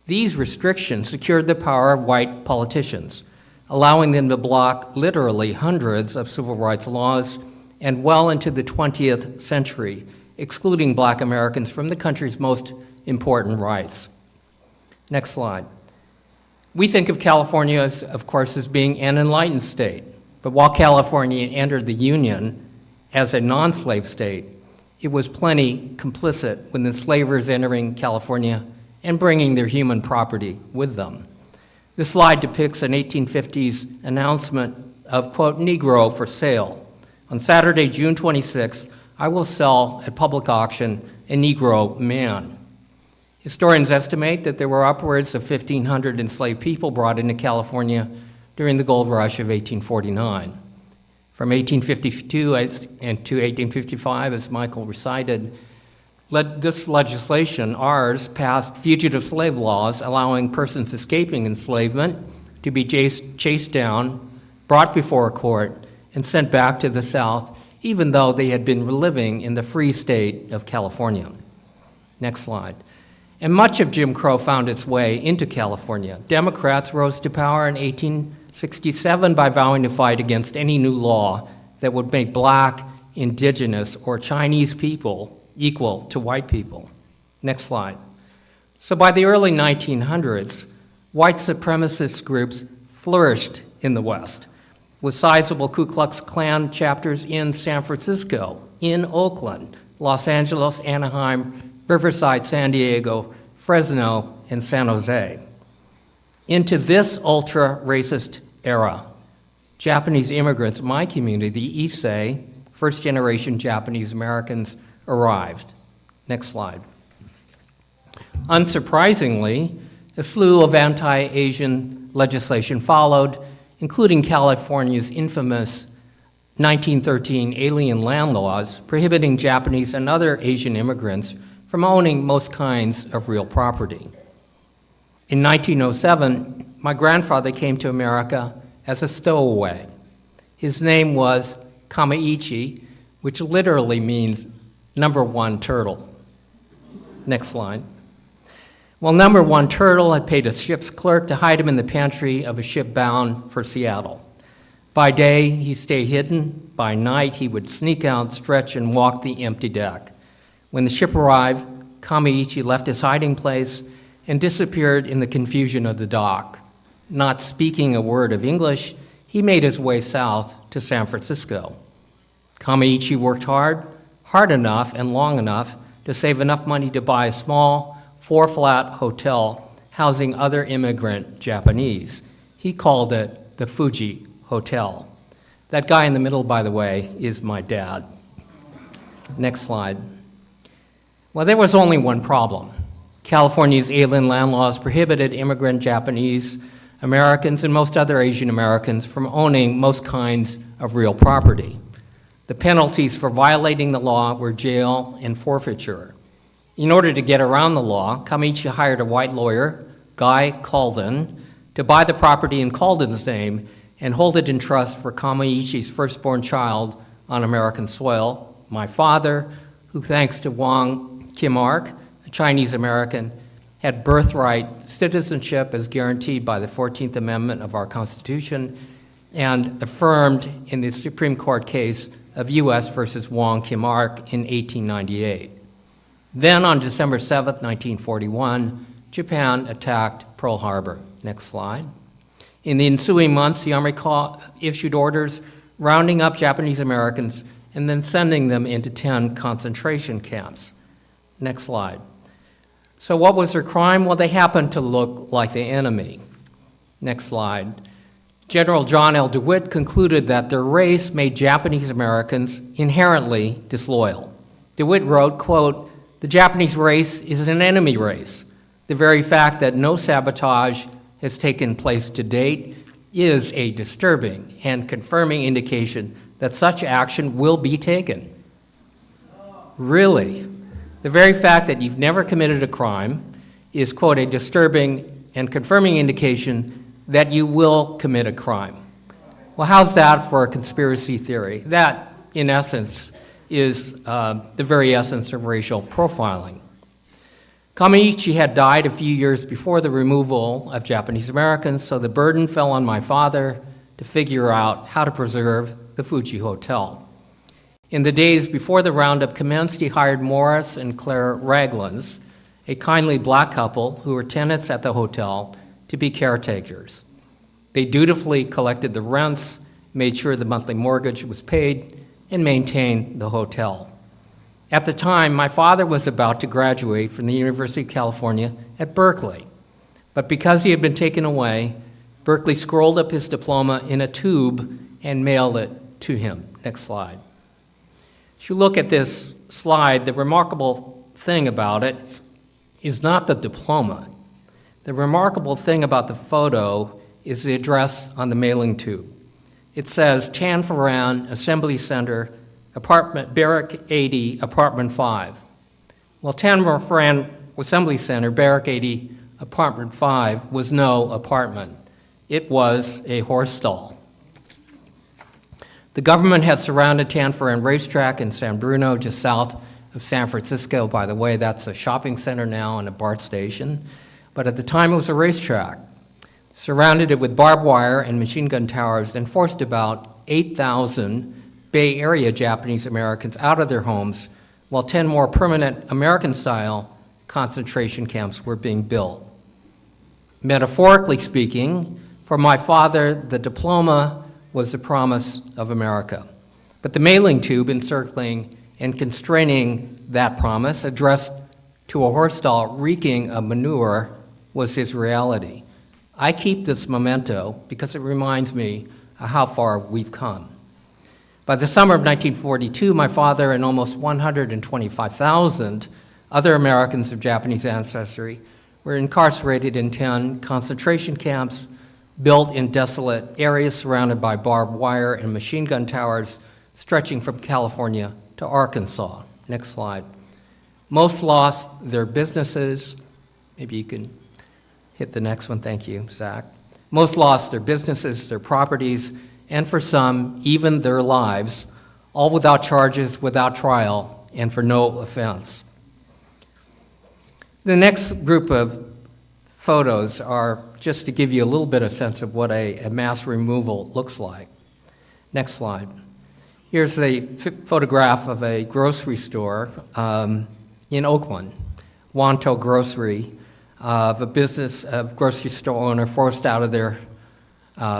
These restrictions secured the power of white politicians, allowing them to block literally hundreds of civil rights laws and well into the 20th century, excluding black Americans from the country's most important rights. Next slide. We think of California, of course, as being an enlightened state, but while California entered the Union as a non-slave state, it was plenty complicit with enslavers entering California and bringing their human property with them. This slide depicts an 1850s announcement of, quote, Negro for sale. On Saturday, June 26th, I will sell at public auction a Negro man. Historians estimate that there were upwards of 1,500 enslaved people brought into California during the gold rush of 1849. From 1852 and to 1855, as Michael recited, this legislation, ours, passed fugitive slave laws allowing persons escaping enslavement to be chased down, brought before a court, and sent back to the South, even though they had been living in the free state of California. Next slide. And much of Jim Crow found its way into California. Democrats rose to power in 1867 by vowing to fight against any new law that would make black, indigenous, or Chinese people equal to white people. Next slide. So by the early 1900s, white supremacist groups flourished in the West, with sizable Ku Klux Klan chapters in San Francisco, in Oakland, Los Angeles, Anaheim, Riverside, San Diego, Fresno, and San Jose. Into this ultra-racist era, Japanese immigrants in my community, the Issei, first-generation Japanese Americans, arrived. Next slide. Unsurprisingly, a slew of anti-Asian legislation followed, including California's infamous 1913 alien land laws prohibiting Japanese and other Asian immigrants from owning most kinds of real property. In 1907, my grandfather came to America as a stowaway. His name was Kamaichi, which literally means number one turtle. Next slide. Well, number one turtle had paid a ship's clerk to hide him in the pantry of a ship bound for Seattle. By day, he stayed hidden. By night, he would sneak out, stretch, and walk the empty deck. When the ship arrived, Kamaichi left his hiding place and disappeared in the confusion of the dock. Not speaking a word of English, he made his way south to San Francisco. Kamaichi worked hard enough and long enough to save enough money to buy a small, four-flat hotel housing other immigrant Japanese. He called it the Fuji Hotel. That guy in the middle, by the way, is my dad. Next slide. Well, there was only one problem. California's alien land laws prohibited immigrant Japanese Americans and most other Asian Americans from owning most kinds of real property. The penalties for violating the law were jail and forfeiture. In order to get around the law, Kamaichi hired a white lawyer, Guy Calden, to buy the property in Calden's name and hold it in trust for Kamaichi's firstborn child on American soil, my father, who, thanks to Wang Kim-ark, a Chinese American, had birthright citizenship as guaranteed by the 14th Amendment of our Constitution and affirmed in the Supreme Court case of U.S. versus Wong Kim Ark in 1898. Then on December 7, 1941, Japan attacked Pearl Harbor. Next slide. In the ensuing months, the Army issued orders rounding up Japanese Americans and then sending them into 10 concentration camps. Next slide. So what was their crime? Well, they happened to look like the enemy. Next slide. General John L. DeWitt concluded that their race made Japanese Americans inherently disloyal. DeWitt wrote, quote, "The Japanese race is an enemy race. The very fact that no sabotage has taken place to date is a disturbing and confirming indication that such action will be taken." Really? The very fact that you've never committed a crime is, quote, "a disturbing and confirming indication that you will commit a crime." Well, how's that for a conspiracy theory? That, in essence, is the very essence of racial profiling. Kamaichi had died a few years before the removal of Japanese Americans, so the burden fell on my father to figure out how to preserve the Fuji Hotel. In the days before the roundup commenced, he hired Morris and Claire Raglands, a kindly black couple who were tenants at the hotel, to be caretakers. They dutifully collected the rents, made sure the monthly mortgage was paid, and maintained the hotel. At the time, my father was about to graduate from the University of California at Berkeley. But because he had been taken away, Berkeley scrolled up his diploma in a tube and mailed it to him. Next slide. As you look at this slide, the remarkable thing about it is not the diploma. The remarkable thing about the photo is the address on the mailing tube. It says Tan Foran Assembly Center, Apartment Barrack 80, Apartment 5. Well, Tan Foran Assembly Center, Barrack 80, Apartment 5 was no apartment. It was a horse stall. The government had surrounded Tan Foran Racetrack in San Bruno, just south of San Francisco. By the way, that's a shopping center now and a BART station. But at the time, it was a racetrack. Surrounded it with barbed wire and machine gun towers, and forced about 8,000 Bay Area Japanese Americans out of their homes, while 10 more permanent American-style concentration camps were being built. Metaphorically speaking, for my father, the diploma was the promise of America. But the mailing tube encircling and constraining that promise, addressed to a horse stall reeking of manure, was his reality. I keep this memento because it reminds me of how far we've come. By the summer of 1942, my father and almost 125,000 other Americans of Japanese ancestry were incarcerated in 10 concentration camps built in desolate areas surrounded by barbed wire and machine gun towers stretching from California to Arkansas. Next slide. Most lost their businesses. Maybe you can hit the next one. Thank you, Zach. Most lost their businesses, their properties, and for some, even their lives, all without charges, without trial, and for no offense. The next group of photos are just to give you a little bit of sense of what a mass removal looks like. Next slide. Here's a photograph of a grocery store in Oakland, Wanto Grocery, of a grocery store owner forced out of their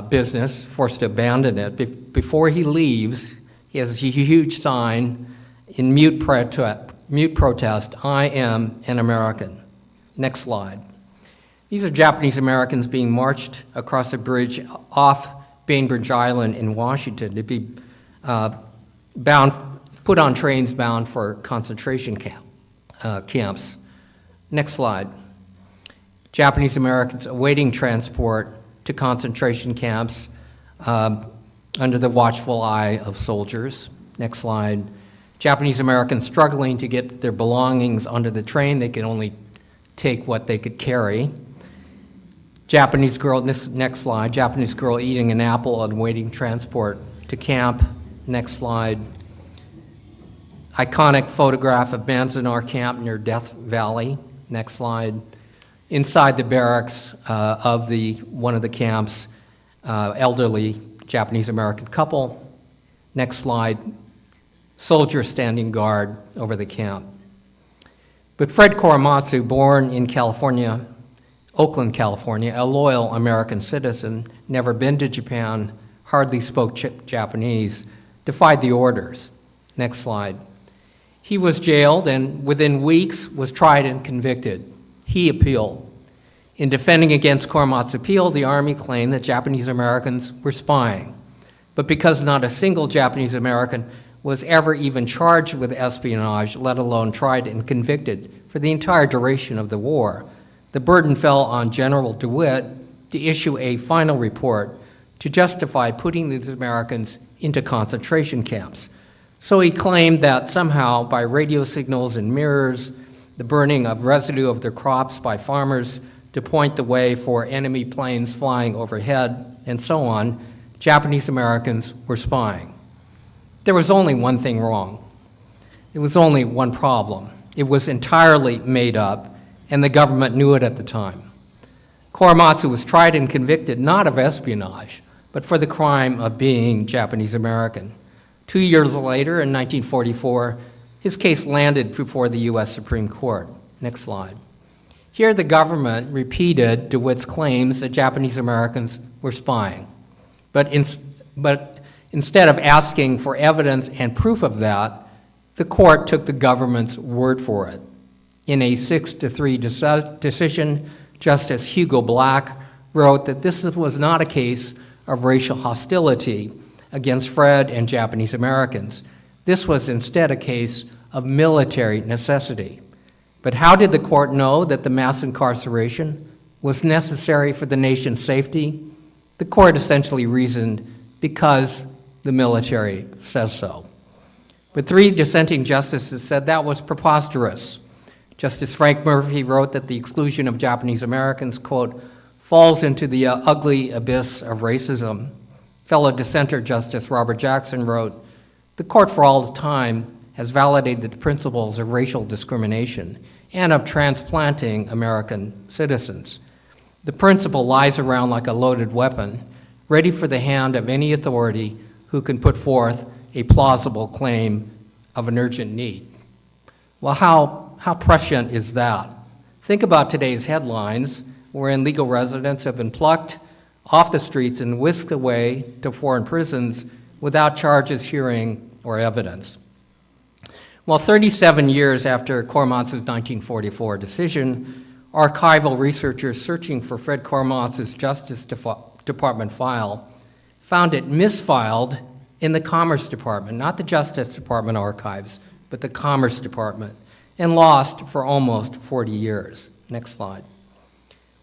business, forced to abandon it. Before he leaves, he has a huge sign in mute protest, "I am an American." Next slide. These are Japanese Americans being marched across a bridge off Bainbridge Island in Washington to be put on trains bound for concentration camps. Next slide. Japanese Americans awaiting transport to concentration camps under the watchful eye of soldiers. Next slide. Japanese Americans struggling to get their belongings onto the train. They could only take what they could carry. Japanese girl, next slide, Japanese girl eating an apple and waiting transport to camp. Next slide. Iconic photograph of Manzanar Camp near Death Valley. Next slide. Inside the barracks of one of the camps, elderly Japanese-American couple. Next slide. Soldier standing guard over the camp. But Fred Korematsu, born in California, Oakland, California, a loyal American citizen, never been to Japan, hardly spoke Japanese, defied the orders. Next slide. He was jailed and within weeks was tried and convicted. He appealed. In defending against Korematsu's appeal, the Army claimed that Japanese Americans were spying. But because not a single Japanese American was ever even charged with espionage, let alone tried and convicted for the entire duration of the war, the burden fell on General DeWitt to issue a final report to justify putting these Americans into concentration camps. So he claimed that somehow by radio signals and mirrors, the burning of residue of their crops by farmers to point the way for enemy planes flying overhead, and so on, Japanese Americans were spying. There was only one thing wrong. It was only one problem. It was entirely made up, and the government knew it at the time. Korematsu was tried and convicted not of espionage, but for the crime of being Japanese American. 2 years later, in 1944, his case landed before the U.S. Supreme Court. Next slide. Here, the government repeated DeWitt's claims that Japanese Americans were spying. But instead of asking for evidence and proof of that, the court took the government's word for it. In a 6-3 decision, Justice Hugo Black wrote that this was not a case of racial hostility against Fred and Japanese Americans. This was instead a case of military necessity. But how did the court know that the mass incarceration was necessary for the nation's safety? The court essentially reasoned because the military says so. But 3 dissenting justices said that was preposterous. Justice Frank Murphy wrote that the exclusion of Japanese Americans, quote, falls into the ugly abyss of racism. Fellow dissenter Justice Robert Jackson wrote, the court for all time has validated the principles of racial discrimination and of transplanting American citizens. The principle lies around like a loaded weapon, ready for the hand of any authority who can put forth a plausible claim of an urgent need. Well, how prescient is that? Think about today's headlines, wherein legal residents have been plucked off the streets and whisked away to foreign prisons without charges, hearing, or evidence. Well, 37 years after Korematsu's 1944 decision, archival researchers searching for Fred Korematsu's Justice Department file found it misfiled in the Commerce Department, not the Justice Department archives, but the Commerce Department, and lost for almost 40 years. Next slide.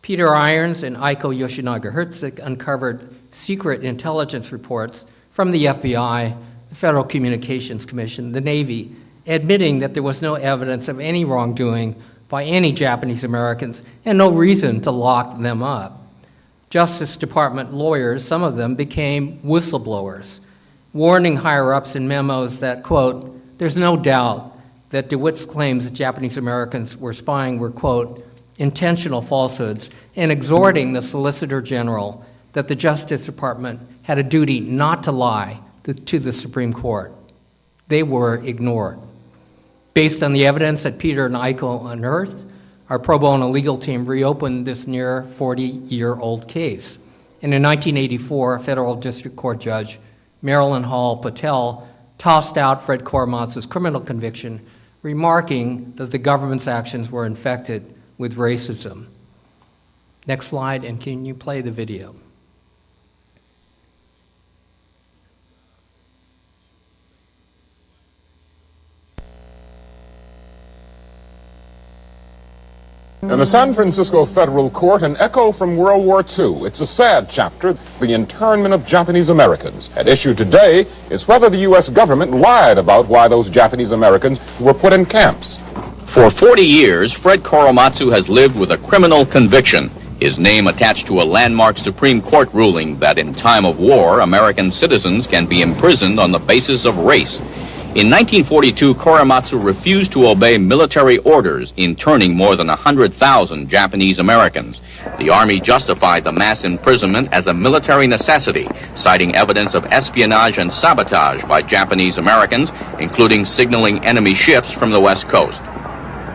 Peter Irons and Aiko Yoshinaga-Hertzik uncovered secret intelligence reports from the FBI, the Federal Communications Commission, the Navy, admitting that there was no evidence of any wrongdoing by any Japanese Americans and no reason to lock them up. Justice Department lawyers, some of them, became whistleblowers, warning higher-ups in memos that, quote, there's no doubt that DeWitt's claims that Japanese Americans were spying were, quote, intentional falsehoods, and exhorting the Solicitor General that the Justice Department had a duty not to lie to the Supreme Court. They were ignored. Based on the evidence that Peter and Aiko unearthed, our pro bono legal team reopened this near 40-year-old case. And in 1984, a federal district court judge, Marilyn Hall Patel, tossed out Fred Korematsu's criminal conviction, remarking that the government's actions were infected with racism. Next slide, and can you play the video? In the San Francisco federal court, an echo from World War II. It's a sad chapter, the internment of Japanese Americans. At issue today is whether the U.S. government lied about why those Japanese Americans were put in camps. For 40 years, Fred Korematsu has lived with a criminal conviction, his name attached to a landmark Supreme Court ruling that in time of war, American citizens can be imprisoned on the basis of race. In 1942, Korematsu refused to obey military orders interning more than 100,000 Japanese Americans. The Army justified the mass imprisonment as a military necessity, citing evidence of espionage and sabotage by Japanese Americans, including signaling enemy ships from the West Coast.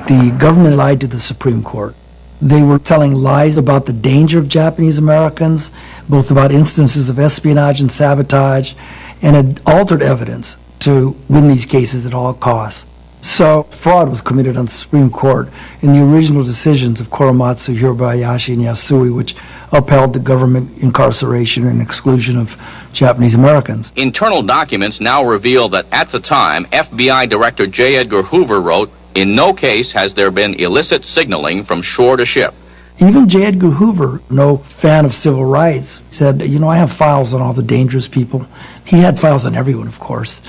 The government lied to the Supreme Court. They were telling lies about the danger of Japanese Americans, both about instances of espionage and sabotage, and had altered evidence to win these cases at all costs. So fraud was committed on the Supreme Court in the original decisions of Korematsu, Hirabayashi, and Yasui, which upheld the government incarceration and exclusion of Japanese Americans. Internal documents now reveal that at the time, FBI Director J. Edgar Hoover wrote, "In no case has there been illicit signaling from shore to ship." Even J. Edgar Hoover, no fan of civil rights, said, you know, I have files on all the dangerous people. He had files on everyone, of course.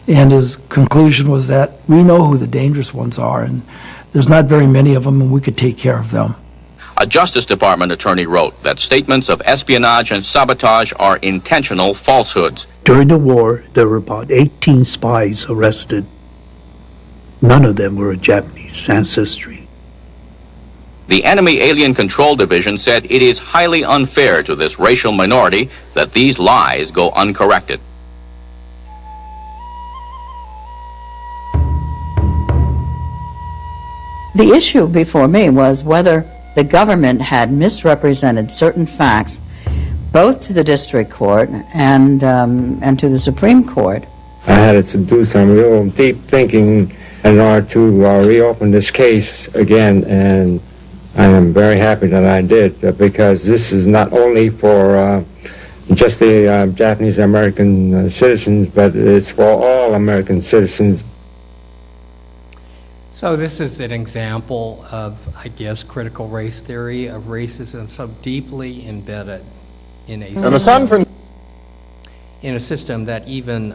And his conclusion was that we know who the dangerous ones are, and there's not very many of them, and we could take care of them. A Justice Department attorney wrote that statements of espionage and sabotage are intentional falsehoods. During the war, there were about 18 spies arrested. None of them were of Japanese ancestry. The Enemy Alien Control Division said it is highly unfair to this racial minority that these lies go uncorrected. The issue before me was whether the government had misrepresented certain facts, both to the district court and to the Supreme Court. I had to do some real deep thinking in order to reopen this case again, and I am very happy that I did, because this is not only for just the Japanese American citizens, but it's for all American citizens. So this is an example of, I guess, critical race theory, of racism so deeply embedded in a system that even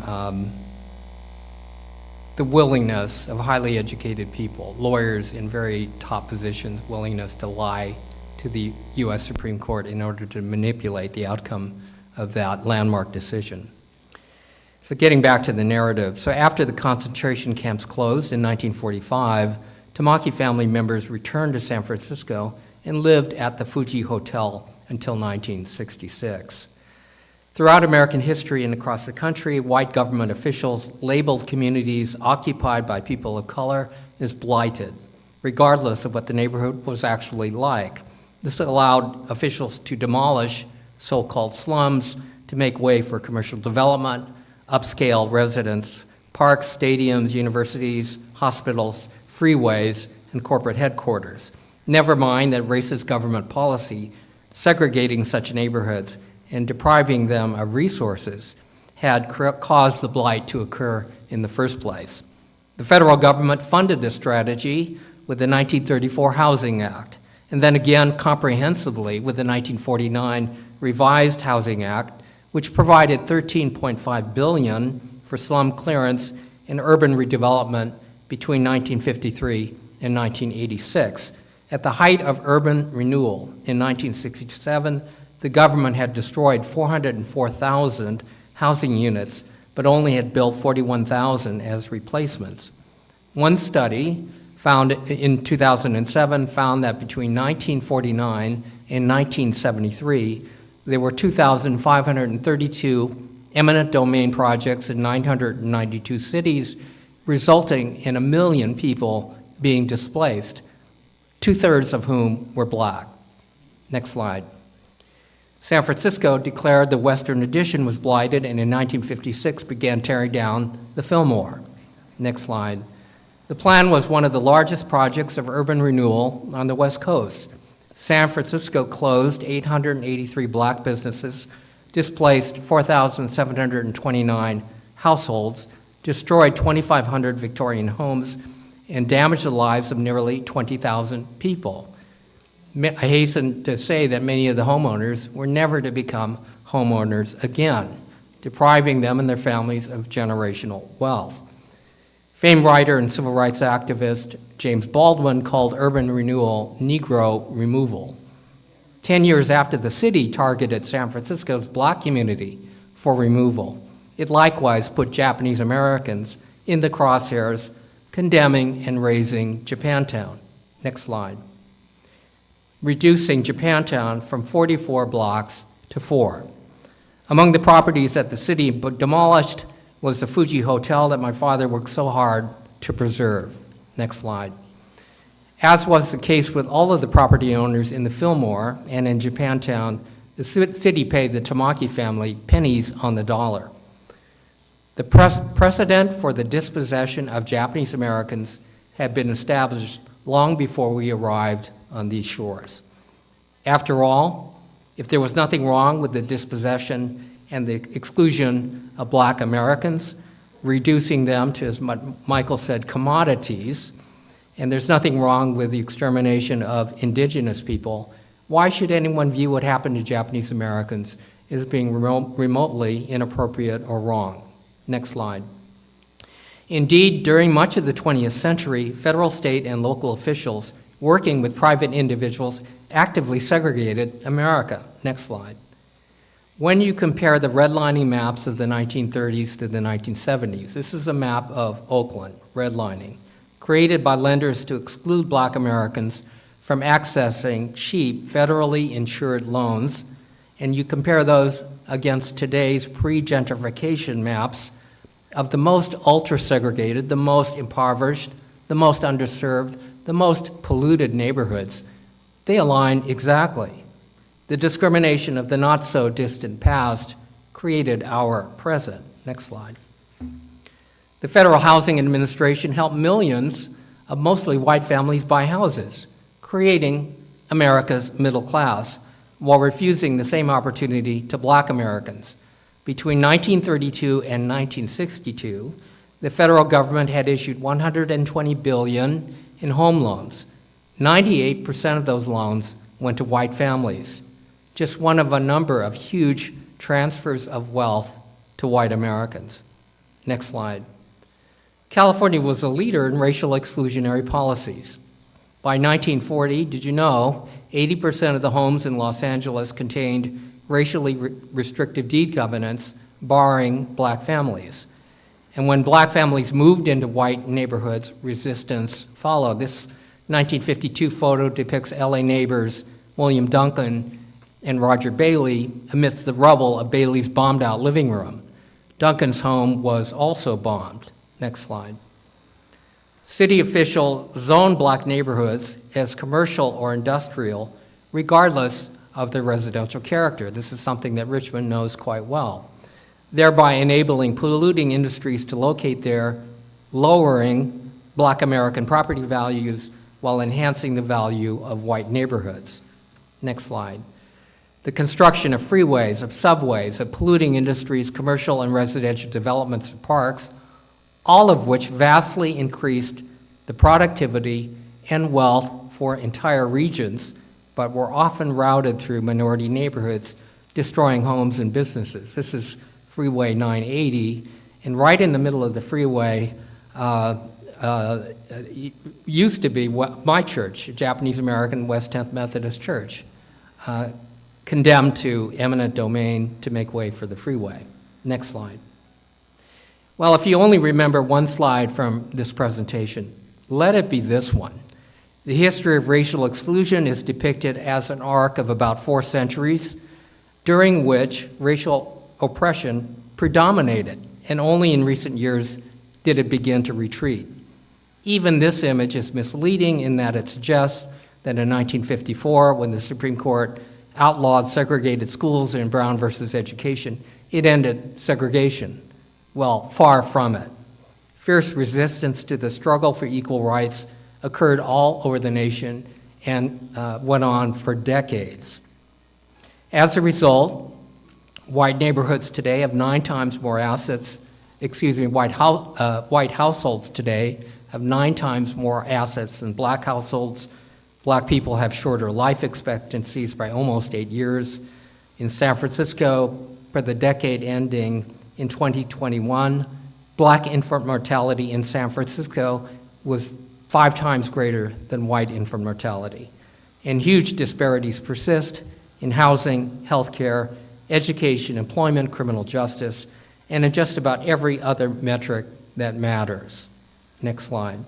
the willingness of highly educated people, lawyers in very top positions, willingness to lie to the U.S. Supreme Court in order to manipulate the outcome of that landmark decision. So getting back to the narrative, so after the concentration camps closed in 1945, Tamaki family members returned to San Francisco and lived at the Fuji Hotel until 1966. Throughout American history and across the country, white government officials labeled communities occupied by people of color as blighted, regardless of what the neighborhood was actually like. This allowed officials to demolish so-called slums to make way for commercial development, upscale residents, parks, stadiums, universities, hospitals, freeways, and corporate headquarters. Never mind that racist government policy segregating such neighborhoods and depriving them of resources had caused the blight to occur in the first place. The federal government funded this strategy with the 1934 Housing Act, and then again comprehensively with the 1949 Revised Housing Act, which provided $13.5 billion for slum clearance and urban redevelopment between 1953 and 1986. At the height of urban renewal in 1967, the government had destroyed 404,000 housing units, but only had built 41,000 as replacements. One study found in 2007 found that between 1949 and 1973, there were 2,532 eminent domain projects in 992 cities, resulting in 1 million people being displaced, 2/3 of whom were black. Next slide. San Francisco declared the Western Addition was blighted and in 1956 began tearing down the Fillmore. Next slide. The plan was one of the largest projects of urban renewal on the West Coast. San Francisco closed 883 black businesses, displaced 4,729 households, destroyed 2,500 Victorian homes, and damaged the lives of nearly 20,000 people. I hasten to say that many of the homeowners were never to become homeowners again, depriving them and their families of generational wealth. Famed writer and civil rights activist James Baldwin called urban renewal Negro removal. 10 years after the city targeted San Francisco's black community for removal, it likewise put Japanese Americans in the crosshairs, condemning and razing Japantown. Next slide. Reducing Japantown from 44 blocks to 4. Among the properties that the city demolished was the Fuji Hotel that my father worked so hard to preserve. Next slide. As was the case with all of the property owners in the Fillmore and in Japantown, the city paid the Tamaki family pennies on the dollar. The precedent for the dispossession of Japanese Americans had been established long before we arrived on these shores. After all, if there was nothing wrong with the dispossession and the exclusion of black Americans, reducing them to, as Michael said, commodities, and there's nothing wrong with the extermination of indigenous people, why should anyone view what happened to Japanese Americans as being remotely inappropriate or wrong? Next slide. Indeed, during much of the 20th century, federal, state, and local officials working with private individuals actively segregated America. Next slide. When you compare the redlining maps of the 1930s to the 1970s, this is a map of Oakland, redlining, created by lenders to exclude black Americans from accessing cheap, federally insured loans, and you compare those against today's pre-gentrification maps of the most ultra-segregated, the most impoverished, the most underserved, the most polluted neighborhoods, they align exactly. The discrimination of the not-so-distant past created our present. Next slide. The Federal Housing Administration helped millions of mostly white families buy houses, creating America's middle class, while refusing the same opportunity to black Americans. Between 1932 and 1962, the federal government had issued $120 billion in home loans. 98% of those loans went to white families, just one of a number of huge transfers of wealth to white Americans. Next slide. California was a leader in racial exclusionary policies. By 1940, did you know, 80% of the homes in Los Angeles contained racially restrictive deed covenants barring black families. And when black families moved into white neighborhoods, resistance followed. This 1952 photo depicts LA neighbors William Duncan and Roger Bailey amidst the rubble of Bailey's bombed-out living room. Duncan's home was also bombed. Next slide. City officials zoned black neighborhoods as commercial or industrial, regardless of their residential character. This is something that Richmond knows quite well, thereby enabling polluting industries to locate there, lowering black American property values while enhancing the value of white neighborhoods. Next slide. The construction of freeways, of subways, of polluting industries, commercial and residential developments and parks, all of which vastly increased the productivity and wealth for entire regions, but were often routed through minority neighborhoods, destroying homes and businesses. This is Freeway 980, and right in the middle of the freeway used to be my church, Japanese American West 10th Methodist Church, condemned to eminent domain to make way for the freeway. Next slide. Well, if you only remember one slide from this presentation, let it be this one. The history of racial exclusion is depicted as an arc of about 4 centuries, during which racial oppression predominated, and only in recent years did it begin to retreat. Even this image is misleading in that it suggests that in 1954, when the Supreme Court outlawed segregated schools in Brown versus Education, it ended segregation. Well, far from it. Fierce resistance to the struggle for equal rights occurred all over the nation and went on for decades. As a result, white neighborhoods today have 9 times more assets, white households today have 9 times more assets than black households. Black people have shorter life expectancies by almost 8 years. In San Francisco, for the decade ending in 2021, black infant mortality in San Francisco was 5 times greater than white infant mortality. And huge disparities persist in housing, healthcare, education, employment, criminal justice, and in just about every other metric that matters. Next slide.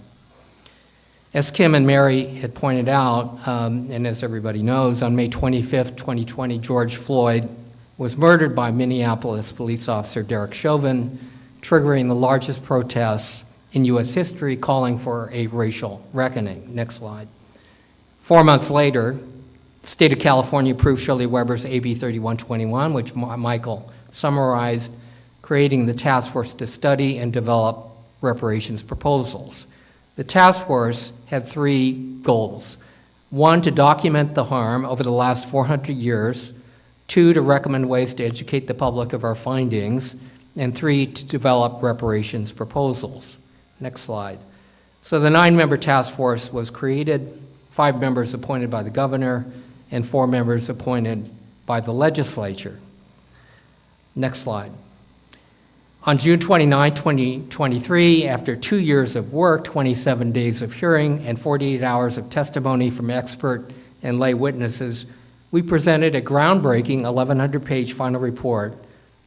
As Kim and Mary had pointed out, and as everybody knows, on May 25th, 2020, George Floyd was murdered by Minneapolis police officer Derek Chauvin, triggering the largest protests in U.S. history, calling for a racial reckoning. Next slide. 4 months later, the state of California approved Shirley Weber's AB 3121, which Michael summarized, creating the task force to study and develop reparations proposals. The task force had 3 goals. 1, to document the harm over the last 400 years. 2, to recommend ways to educate the public of our findings. And 3, to develop reparations proposals. Next slide. So the 9-member task force was created, 5 members appointed by the governor, and 4 members appointed by the legislature. Next slide. On June 29, 2023, after 2 years of work, 27 days of hearing, and 48 hours of testimony from expert and lay witnesses, we presented a groundbreaking 1,100-page final report,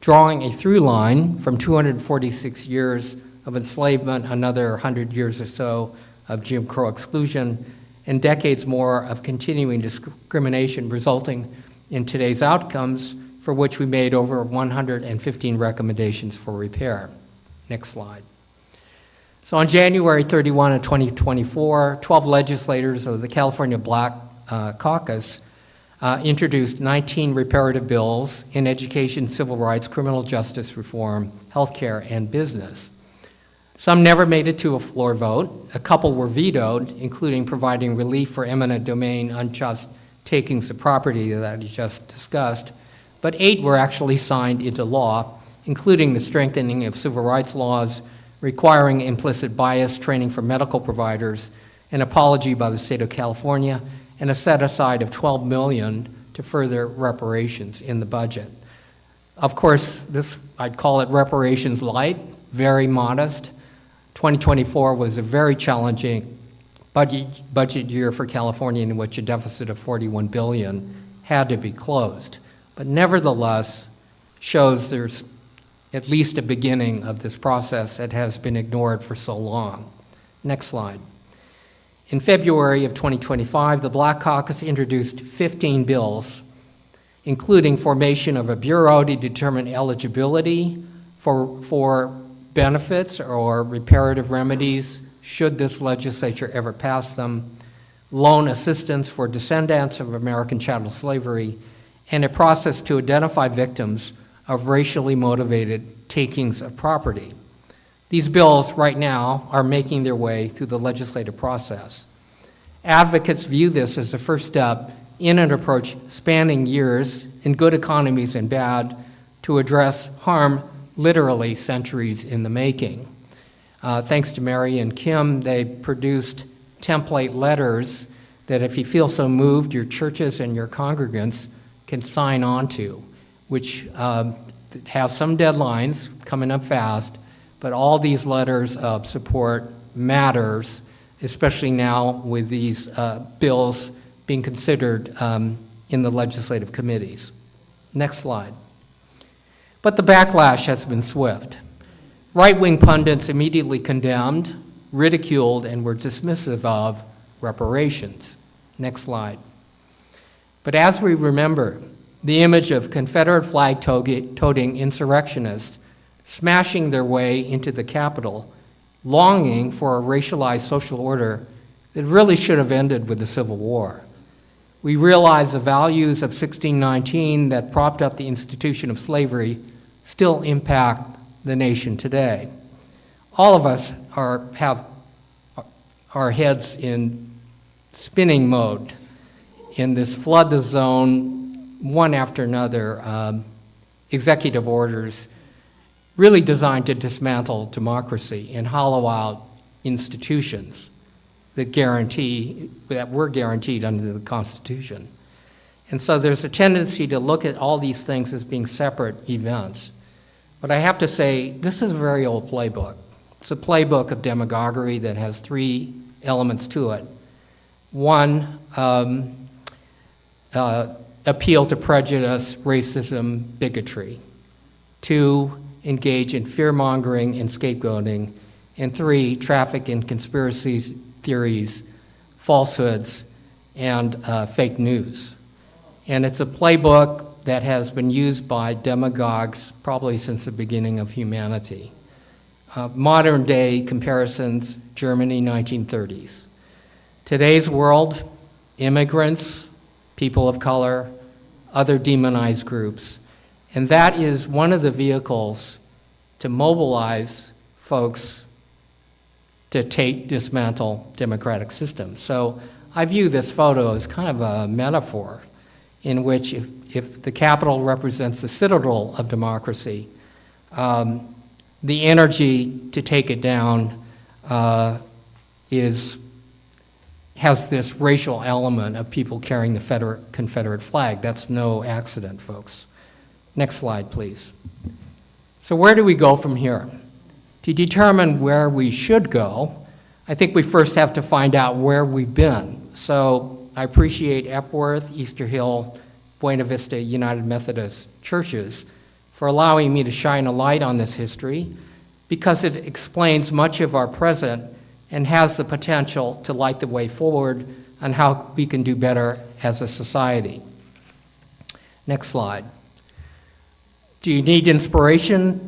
drawing a through line from 246 years of enslavement, another 100 years or so of Jim Crow exclusion, and decades more of continuing discrimination, resulting in today's outcomes, for which we made over 115 recommendations for repair. Next slide. So on January 31 of 2024, 12 legislators of the California Black Caucus introduced 19 reparative bills in education, civil rights, criminal justice reform, healthcare, and business. Some never made it to a floor vote. A couple were vetoed, including providing relief for eminent domain unjust takings of property that I just discussed. But 8 were actually signed into law, including the strengthening of civil rights laws, requiring implicit bias training for medical providers, an apology by the state of California, and a set-aside of $12 million to further reparations in the budget. Of course, this, I'd call it reparations light, very modest. 2024 was a very challenging budget year for California, in which a deficit of $41 billion had to be closed. But nevertheless, shows there's at least a beginning of this process that has been ignored for so long. Next slide. In February of 2025, the Black Caucus introduced 15 bills, including formation of a bureau to determine eligibility for benefits or reparative remedies, should this legislature ever pass them, loan assistance for descendants of American chattel slavery, and a process to identify victims of racially motivated takings of property. These bills right now are making their way through the legislative process. Advocates view this as a first step in an approach spanning years in good economies and bad to address harm literally centuries in the making. Thanks to Mary and Kim, they've produced template letters that if you feel so moved, your churches and your congregants can sign on to, which have some deadlines coming up fast, but all these letters of support matters, especially now with these bills being considered in the legislative committees. Next slide. But the backlash has been swift. Right-wing pundits immediately condemned, ridiculed, and were dismissive of reparations. Next slide. But as we remember, the image of Confederate flag-toting insurrectionists smashing their way into the Capitol, longing for a racialized social order that really should have ended with the Civil War. We realize the values of 1619 that propped up the institution of slavery still impact the nation today. All of us have our heads in spinning mode in this flood the zone, one after another, executive orders really designed to dismantle democracy and hollow out institutions that were guaranteed under the Constitution. And so there's a tendency to look at all these things as being separate events. But I have to say, this is a very old playbook. It's a playbook of demagoguery that has 3 elements to it. 1, appeal to prejudice, racism, bigotry. 2, engage in fear-mongering and scapegoating. And 3, traffic in conspiracies, theories, falsehoods, and fake news. And it's a playbook that has been used by demagogues probably since the beginning of humanity. Modern day comparisons, Germany, 1930s. Today's world, immigrants, people of color, other demonized groups. And that is one of the vehicles to mobilize folks to dismantle democratic systems. So I view this photo as kind of a metaphor in which if the Capitol represents the citadel of democracy, the energy to take it down has this racial element of people carrying the Confederate flag. That's no accident, folks. Next slide, please. So where do we go from here? To determine where we should go, I think we first have to find out where we've been. So I appreciate Epworth, Easter Hill, Buena Vista United Methodist churches for allowing me to shine a light on this history, because it explains much of our present and has the potential to light the way forward on how we can do better as a society. Next slide. Do you need inspiration?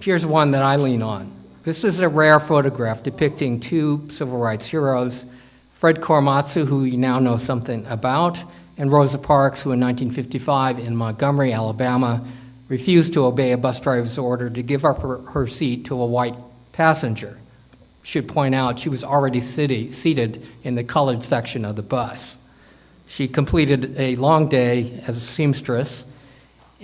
Here's one that I lean on. This is a rare photograph depicting 2 civil rights heroes, Fred Korematsu, who you now know something about, and Rosa Parks, who in 1955 in Montgomery, Alabama, refused to obey a bus driver's order to give up her seat to a white passenger. Should point out she was already seated in the colored section of the bus. She completed a long day as a seamstress,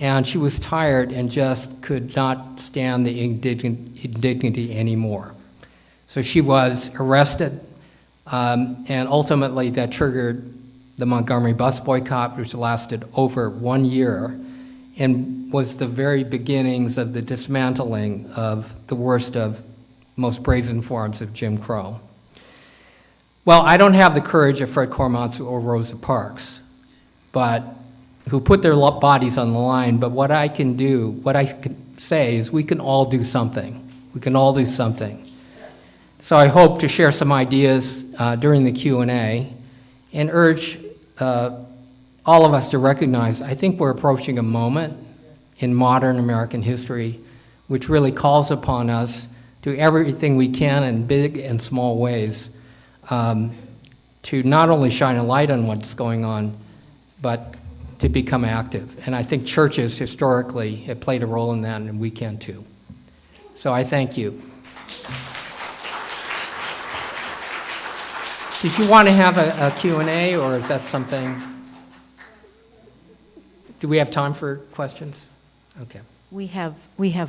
and she was tired and just could not stand the indignity anymore. So she was arrested, and ultimately that triggered the Montgomery bus boycott, which lasted over 1 year and was the very beginnings of the dismantling of the worst of most brazen forms of Jim Crow. Well, I don't have the courage of Fred Korematsu or Rosa Parks, who put their bodies on the line, but what I can say is we can all do something. We can all do something. So I hope to share some ideas during the Q&A and urge all of us to recognize, I think we're approaching a moment in modern American history which really calls upon us to do everything we can in big and small ways to not only shine a light on what's going on, but to become active. And I think churches historically have played a role in that, and we can too. So I thank you. Did you want to have a Q&A, or is that something? Do we have time for questions? Okay. We have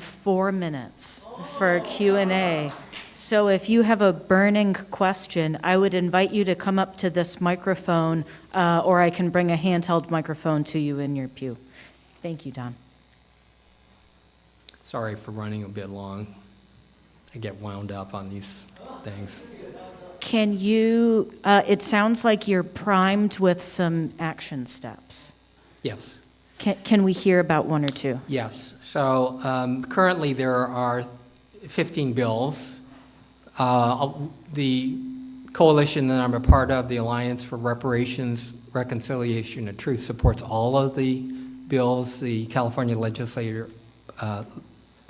4 minutes for Q&A. So if you have a burning question, I would invite you to come up to this microphone, or I can bring a handheld microphone to you in your pew. Thank you, Don. Sorry for running a bit long. I get wound up on these things. Can you, it sounds like you're primed with some action steps. Yes. Can we hear about 1 or 2? Yes. So currently there are 15 bills. The coalition that I'm a part of, the Alliance for Reparations, Reconciliation, and Truth, supports all of the bills the California Legislature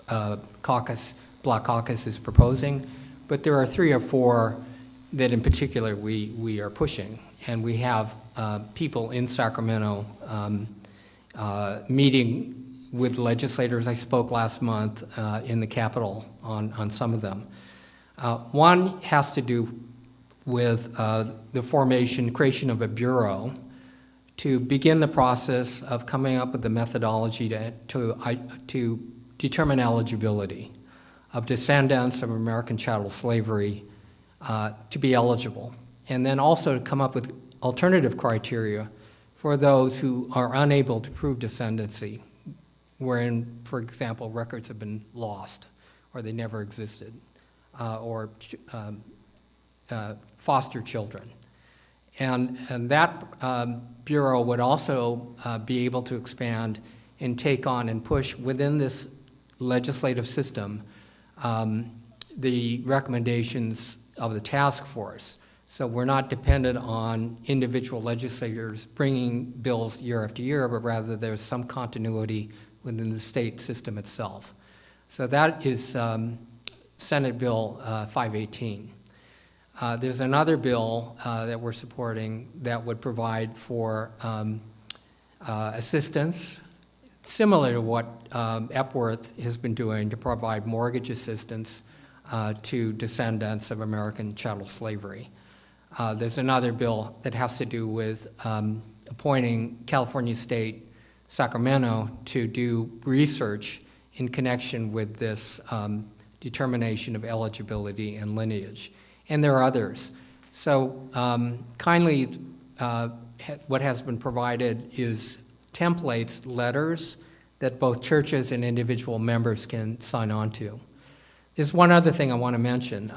Black Caucus is proposing. But there are 3 or 4 that in particular we are pushing. And we have people in Sacramento meeting with legislators. I spoke last month in the Capitol on some of them. One has to do with the creation of a bureau to begin the process of coming up with the methodology to determine eligibility of descendants of American chattel slavery to be eligible, and then also to come up with alternative criteria for those who are unable to prove descendancy, wherein, for example, records have been lost or they never existed, or foster children. And that bureau would also be able to expand and take on and push within this legislative system the recommendations of the task force. So we're not dependent on individual legislators bringing bills year after year, but rather there's some continuity within the state system itself. So that is Senate Bill 518. There's another bill that we're supporting that would provide for assistance, similar to what Epworth has been doing to provide mortgage assistance to descendants of American chattel slavery. There's another bill that has to do with appointing California State Sacramento to do research in connection with this determination of eligibility and lineage. And there are others. So kindly, what has been provided is templates, letters, that both churches and individual members can sign on to. There's one other thing I want to mention.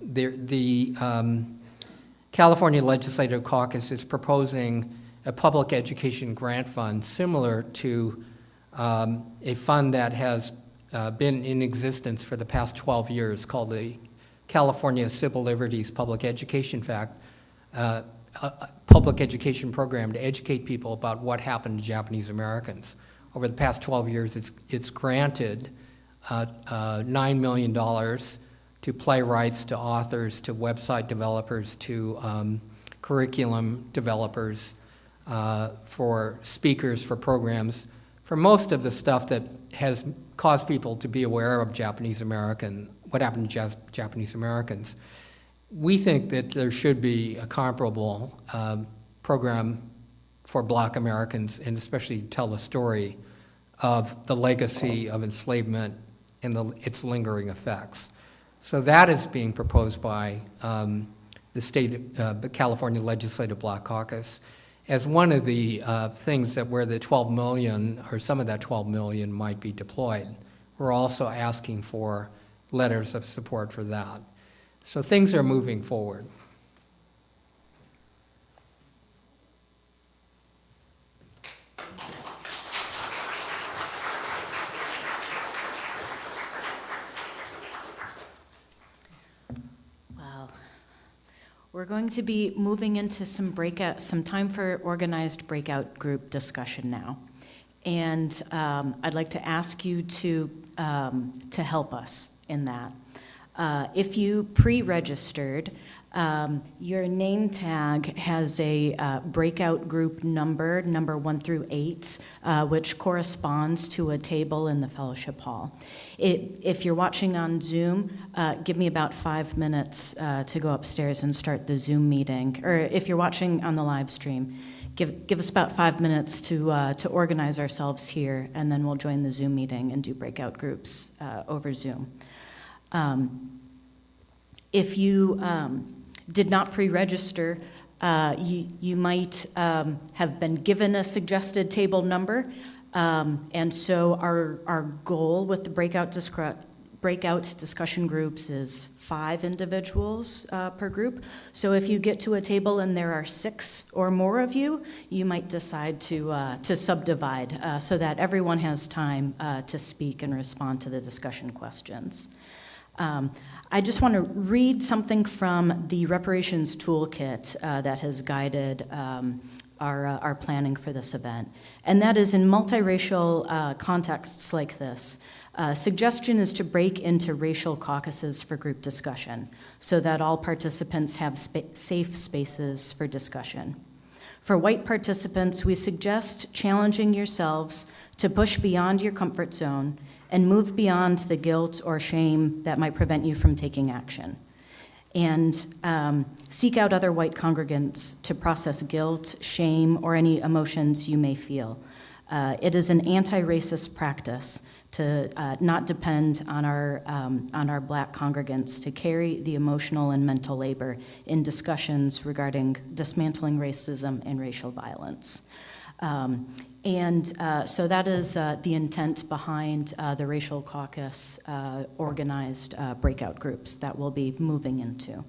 The California Legislative Caucus is proposing a public education grant fund similar to a fund that has been in existence for the past 12 years called the California Civil Liberties Public Education Public Education Program to educate people about what happened to Japanese Americans. Over the past 12 years, it's granted $9 million to playwrights, to authors, to website developers, to curriculum developers, for speakers, for programs, for most of the stuff that has caused people to be aware of what happened to Japanese Americans. We think that there should be a comparable program for Black Americans, and especially tell the story of the legacy of enslavement and its lingering effects. So that is being proposed by the California Legislative Black Caucus as one of the things that where the 12 million, or some of that 12 million, might be deployed. We're also asking for letters of support for that. So things are moving forward. Well, we're going to be moving into some time for organized breakout group discussion now. And I'd like to ask you to help us in that. If you pre-registered, your name tag has a breakout group number 1 through 8, which corresponds to a table in the fellowship hall. If you're watching on Zoom, give me about 5 minutes to go upstairs and start the Zoom meeting. Or if you're watching on the live stream, give us about 5 minutes to organize ourselves here, and then we'll join the Zoom meeting and do breakout groups over Zoom. If you did not pre-register, you might have been given a suggested table number, and so our goal with the breakout discussion groups is 5 individuals per group. So if you get to a table and there are 6 or more of you, you might decide to subdivide so that everyone has time to speak and respond to the discussion questions. I just want to read something from the Reparations Toolkit that has guided our planning for this event. And that is, in multiracial contexts like this, suggestion is to break into racial caucuses for group discussion so that all participants have safe spaces for discussion. For white participants, we suggest challenging yourselves to push beyond your comfort zone and move beyond the guilt or shame that might prevent you from taking action. And seek out other white congregants to process guilt, shame, or any emotions you may feel. It is an anti-racist practice to not depend on our Black congregants to carry the emotional and mental labor in discussions regarding dismantling racism and racial violence. So that is the intent behind the Racial Caucus organized breakout groups that we'll be moving into.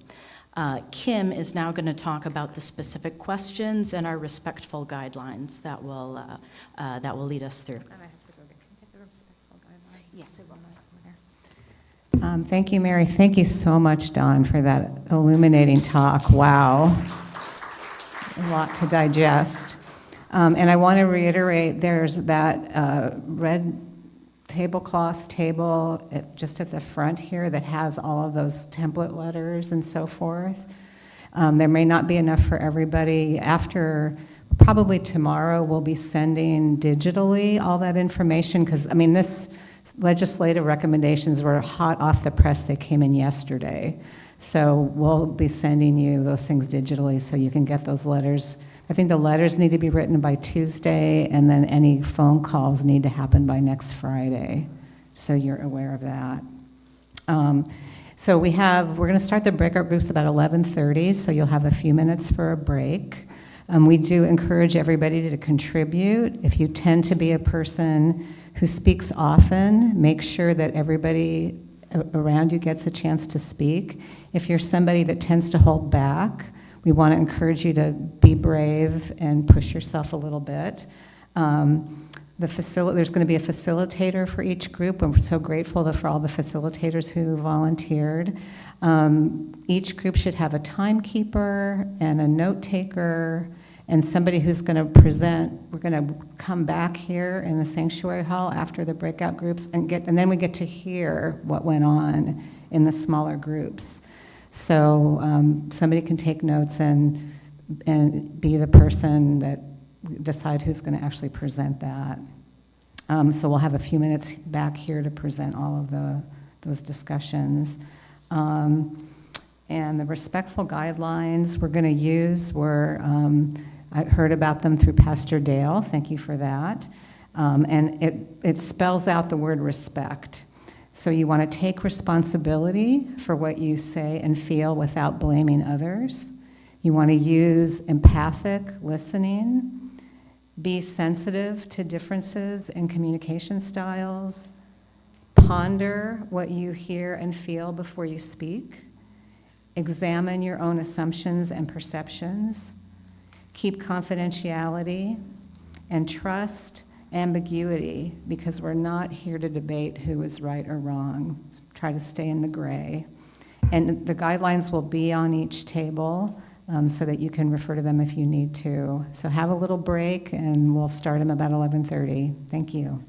Kim is now going to talk about the specific questions and our respectful guidelines that will lead us through. And I have to go get the respectful guidelines. Yes, it will. Thank you, Mary. Thank you so much, Don, for that illuminating talk. Wow. A lot to digest. And I want to reiterate, there's that red tablecloth table just at the front here that has all of those template letters and so forth. There may not be enough for everybody. After, probably tomorrow, we'll be sending digitally all that information, because, I mean, this legislative recommendations were hot off the press. They came in yesterday. So we'll be sending you those things digitally so you can get those letters. I think the letters need to be written by Tuesday, and then any phone calls need to happen by next Friday. So you're aware of that. So we're going to start the breakout groups about 11:30, so you'll have a few minutes for a break. We do encourage everybody to contribute. If you tend to be a person who speaks often, make sure that everybody around you gets a chance to speak. If you're somebody that tends to hold back, we want to encourage you to be brave and push yourself a little bit. There's going to be a facilitator for each group, and we're so grateful for all the facilitators who volunteered. Each group should have a timekeeper and a note taker and somebody who's going to present. We're going to come back here in the sanctuary hall after the breakout groups and then we get to hear what went on in the smaller groups. So somebody can take notes and be the person that decide who's going to actually present that. So we'll have a few minutes back here to present all of those discussions. And the respectful guidelines we're going to use were, I heard about them through Pastor Dale. Thank you for that. And it spells out the word respect. So you want to take responsibility for what you say and feel without blaming others. You want to use empathic listening, be sensitive to differences in communication styles, ponder what you hear and feel before you speak, examine your own assumptions and perceptions, keep confidentiality, and trust ambiguity, because we're not here to debate who is right or wrong. Try to stay in the gray. And the guidelines will be on each table so that you can refer to them if you need to. So have a little break, and we'll start them about 11:30. Thank you.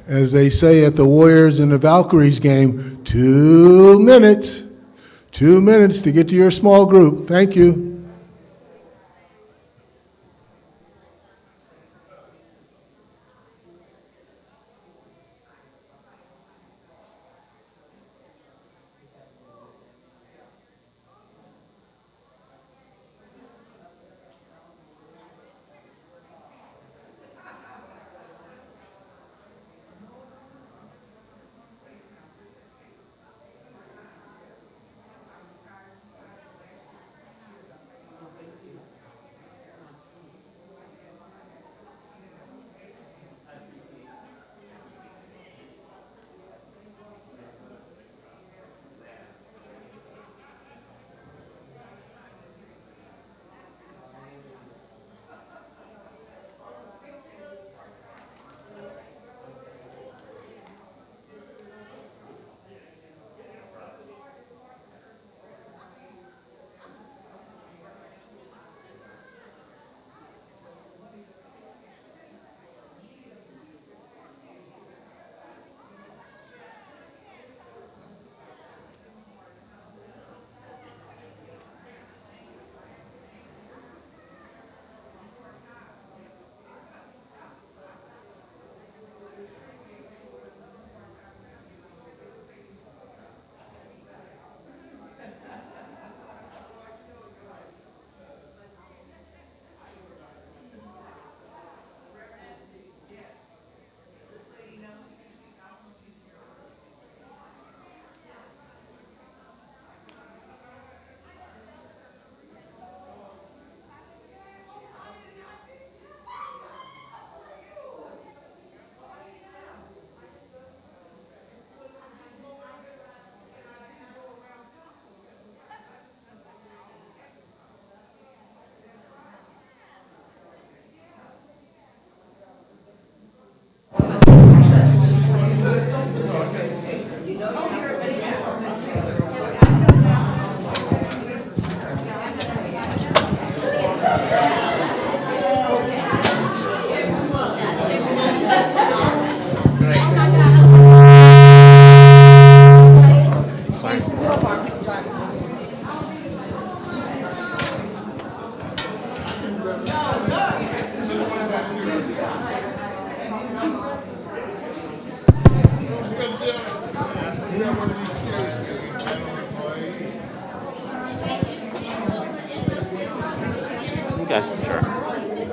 as they say at the Warriors and the Valkyries game, 2 minutes. 2 minutes to get to your small group. Thank you.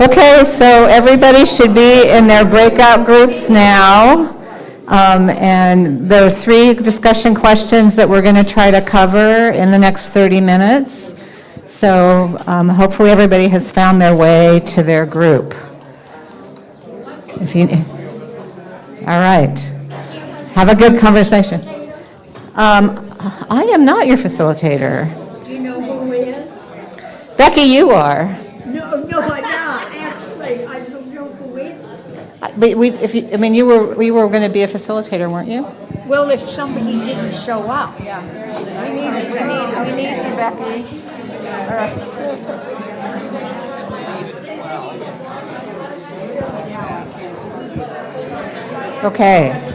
Okay, so everybody should be in their breakout groups now. And there are 3 discussion questions that we're going to try to cover in the next 30 minutes. So hopefully everybody has found their way to their group. All right. Have a good conversation. I am not your facilitator. Do you know who is? Becky, you are. No, I'm not. Actually, I don't know who is. But you were going to be a facilitator, weren't you? Well, if somebody didn't show up. Yeah. We need you, Becky. All right. Okay.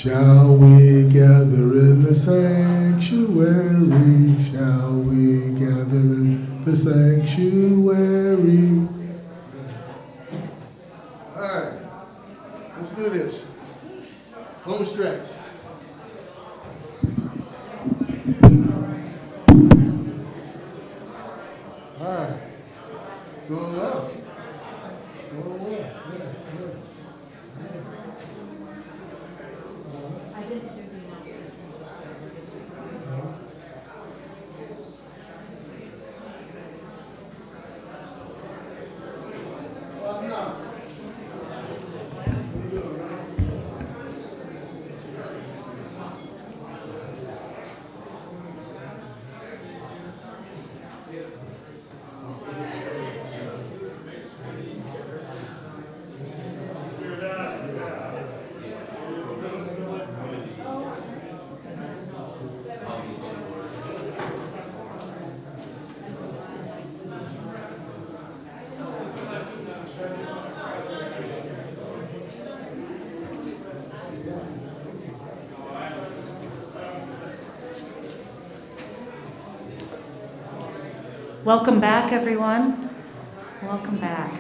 Shall we gather in the sanctuary? Shall we gather in the sanctuary? All right, let's do this. Home stretch. All right, going well. Going well. Yeah, good. I didn't hear the announcement. Welcome back, everyone. Welcome back.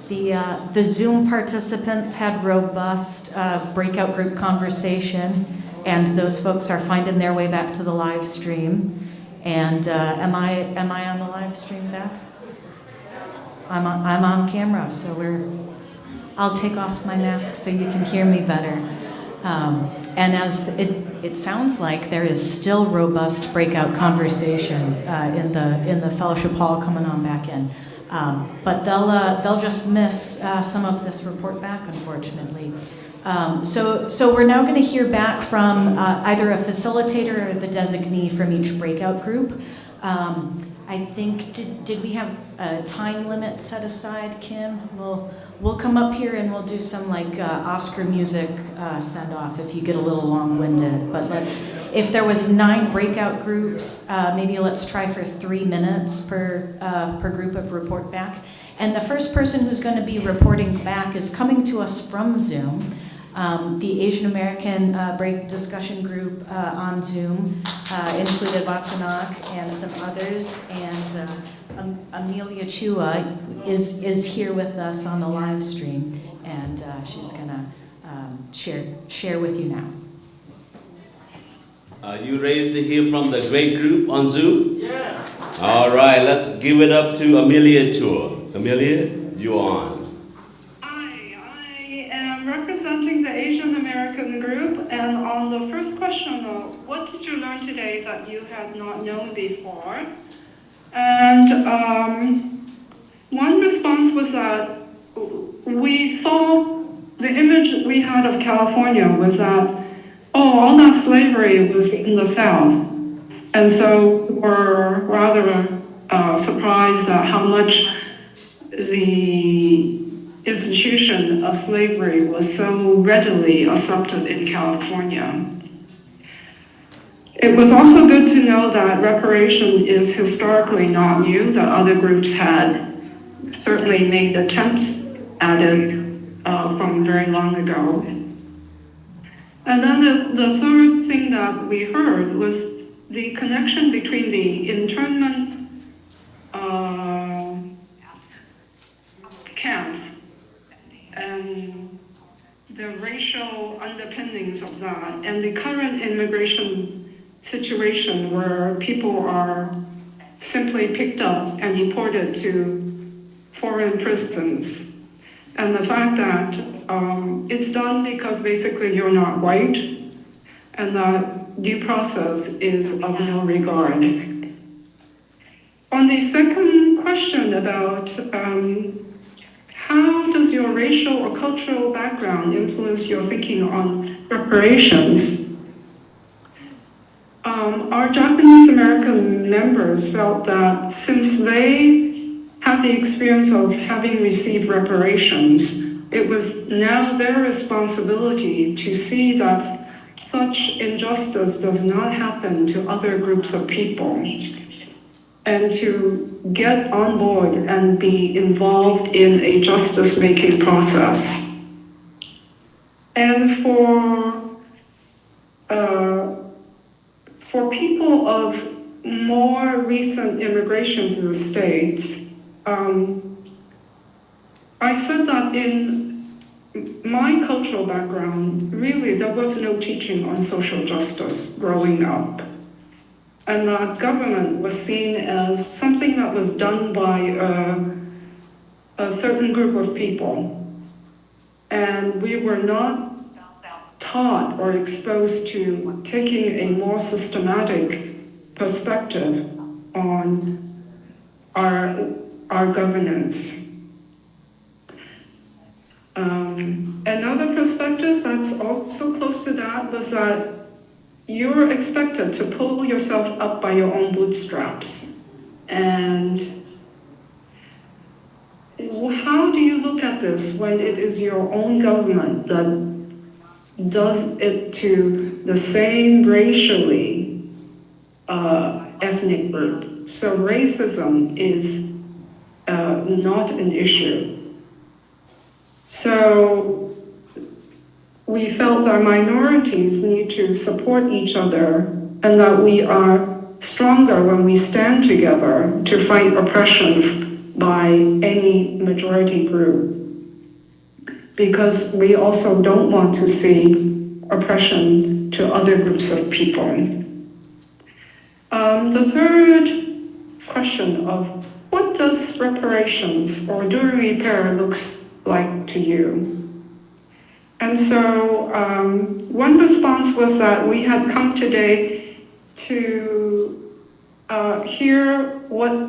The Zoom participants had robust breakout group conversation, and those folks are finding their way back to the live stream. And am I on the live stream, Zach? I'm on camera, so I'll take off my mask so you can hear me better. And as it sounds like there is still robust breakout conversation in the fellowship hall coming on back in. But they'll just miss some of this report back, unfortunately. So we're now going to hear back from either a facilitator or the designee from each breakout group. I think, did we have a time limit set aside, Kim? We'll come up here and we'll do some like Oscar music send off if you get a little long-winded. But if there was 9 breakout groups, maybe let's try for 3 minutes per group of report back. And the first person who's going to be reporting back is coming to us from Zoom. The Asian American break discussion group on Zoom included Watanak and some others, and Amelia Chua is here with us on the live stream, and she's gonna share with you now. Are you ready to hear from the great group on Zoom? Yes. All right, let's give it up to Amelia Chua. Amelia, you're on. I am representing the Asian American group, and on the first question of what did you learn today that you had not known before? And one response was that we saw the image we had of California was that, all that slavery was in the South. And so we're rather surprised at how much the institution of slavery was so readily accepted in California. It was also good to know that reparation is historically not new, that other groups had certainly made attempts at it from very long ago. And then the third thing that we heard was the connection between the internment camps and the racial underpinnings of that, and the current immigration situation where people are simply picked up and deported to foreign prisons. And the fact that it's done because basically you're not white, and that due process is of no regard. On the second question about how does your racial or cultural background influence your thinking on reparations? Our Japanese American members felt that since they had the experience of having received reparations, it was now their responsibility to see that such injustice does not happen to other groups of people, and to get on board and be involved in a justice-making process. And for people of more recent immigration to the States, I said that in my cultural background, really there was no teaching on social justice growing up. And that government was seen as something that was done by a certain group of people. And we were not taught or exposed to taking a more systematic perspective on our governance. Another perspective that's also close to that was that you're expected to pull yourself up by your own bootstraps. And how do you look at this when it is your own government that does it to the same racially ethnic group? So racism is not an issue. So we felt our minorities need to support each other and that we are stronger when we stand together to fight oppression by any majority group. Because we also don't want to see oppression to other groups of people. The third question of what does reparations or do repair looks like to you? And so one response was that we had come today to hear what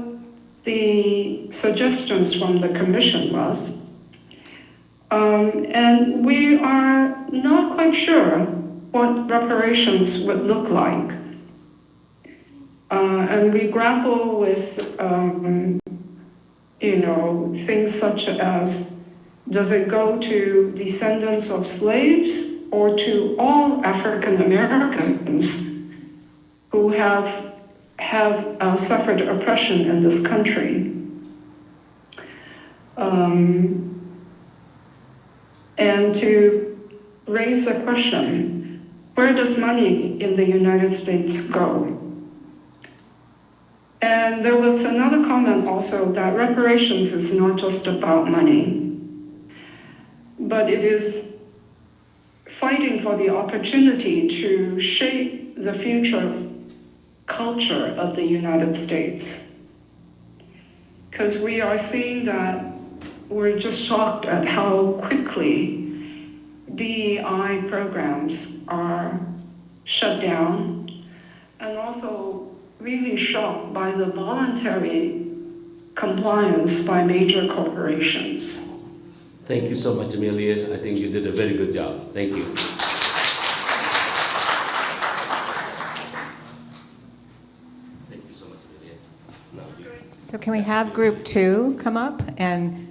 the suggestions from the commission was. And we are not quite sure what reparations would look like. And we grapple with, things such as, does it go to descendants of slaves or to all African Americans who have suffered oppression in this country? And to raise the question, where does money in the United States go? And there was another comment also that reparations is not just about money, but it is fighting for the opportunity to shape the future culture of the United States. Because we are seeing that we're just shocked at how quickly DEI programs are shut down, and also really shocked by the voluntary compliance by major corporations. Thank you so much, Amelia. I think you did a very good job. Thank you. Thank you so much, Amelia. So can we have group 2 come up? And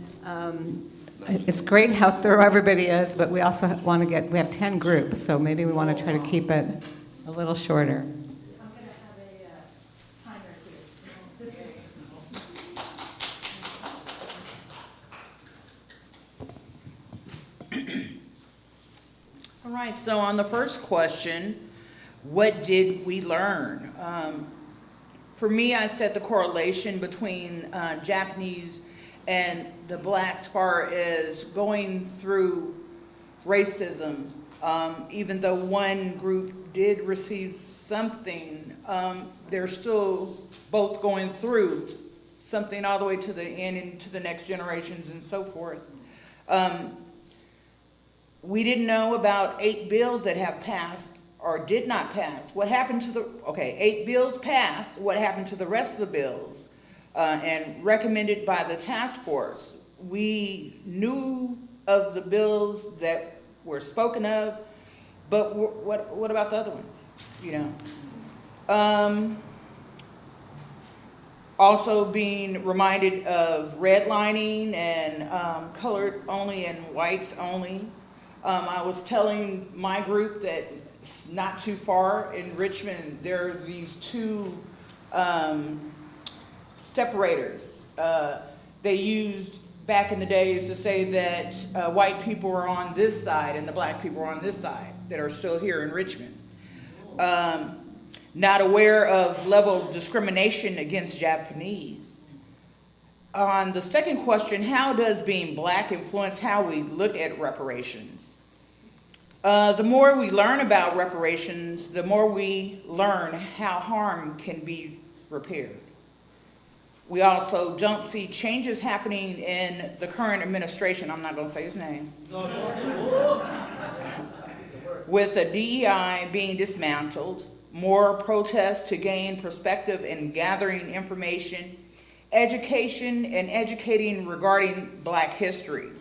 it's great how thorough everybody is, but we also want to we have 10 groups, so maybe we want to try to keep it a little shorter. All right, so on the first question, what did we learn? For me, I said the correlation between Japanese and the blacks as far as going through racism. Even though one group did receive something, they're still both going through something all the way to the end and to the next generations and so forth. We didn't know about 8 bills that have passed or did not pass. What happened to 8 bills passed, what happened to the rest of the bills? And recommended by the task force. We knew of the bills that were spoken of, but what about the other ones, Also being reminded of redlining and colored only and whites only. I was telling my group that not too far in Richmond, there are these 2 separators. They used back in the days to say that white people are on this side and the black people are on this side that are still here in Richmond. Not aware of level of discrimination against Japanese. On the second question, how does being black influence how we look at reparations? The more we learn about reparations, the more we learn how harm can be repaired. We also don't see changes happening in the current administration, I'm not going to say his name, with the DEI being dismantled, more protests to gain perspective and gathering information, education and educating regarding black history.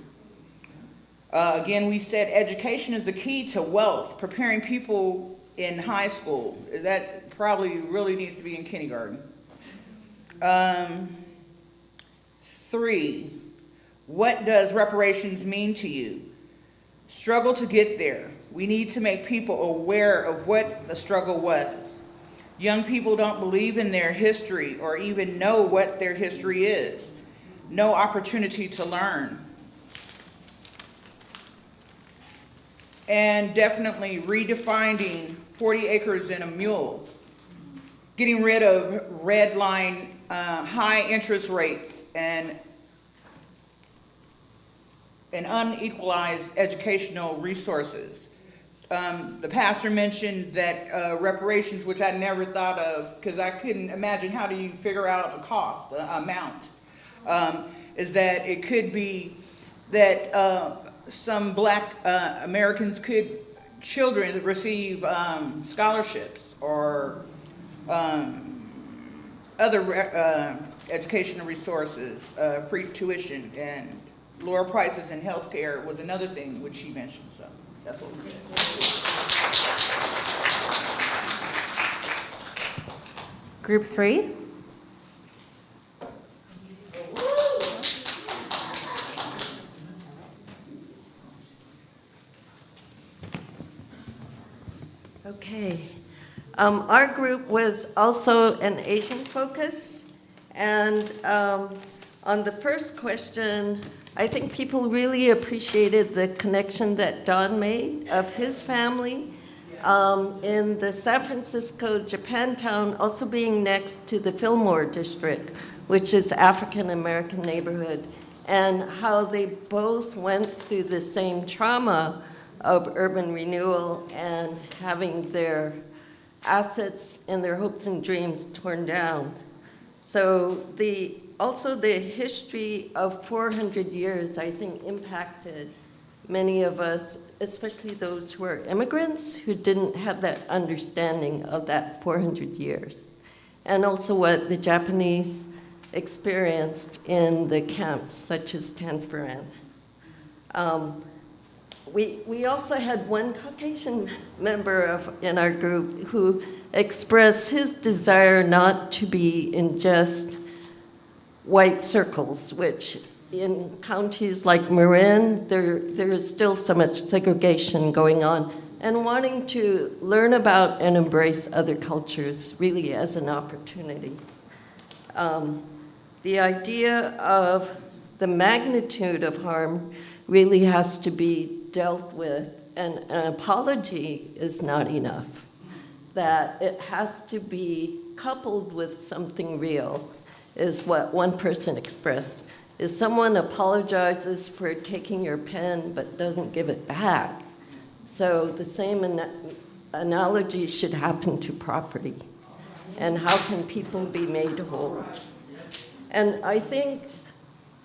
Again, we said education is the key to wealth, preparing people in high school. That probably really needs to be in kindergarten. 3, what does reparations mean to you? Struggle to get there. We need to make people aware of what the struggle was. Young people don't believe in their history or even know what their history is. No opportunity to learn. And definitely redefining 40 acres and a mule. Getting rid of red line, high interest rates and unequalized educational resources. The pastor mentioned that reparations, which I never thought of because I couldn't imagine how do you figure out a cost, amount, is that it could be that some black Americans children receive scholarships or other educational resources, free tuition, and lower prices in healthcare was another thing which she mentioned, so that's what we said. Group 3. Okay. Our group was also an Asian focus, and on the first question, I think people really appreciated the connection that Don made of his family in the San Francisco Japantown, also being next to the Fillmore district, which is African American neighborhood, and how they both went through the same trauma of urban renewal and having their assets and their hopes and dreams torn down. So also the history of 400 years, I think, impacted many of us, especially those who are immigrants who didn't have that understanding of that 400 years. And also what the Japanese experienced in the camps, such as Tanforan. We also had one Caucasian member in our group who expressed his desire not to be in just white circles, which in counties like Marin, there is still so much segregation going on, and wanting to learn about and embrace other cultures really as an opportunity. The idea of the magnitude of harm really has to be dealt with, and an apology is not enough. That it has to be coupled with something real, is what one person expressed. If someone apologizes for taking your pen but doesn't give it back, so the same analogy should happen to property. And how can people be made whole? And I think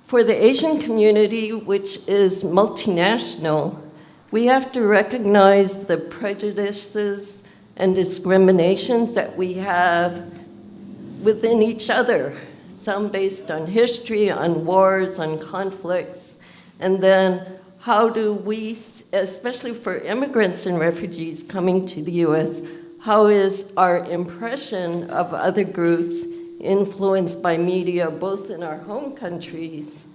for the Asian community, which is multinational, we have to recognize the prejudices and discriminations that we have within each other, some based on history, on wars, on conflicts, and then how do we, especially for immigrants and refugees coming to the US, how is our impression of other groups influenced by media, both in our home countries,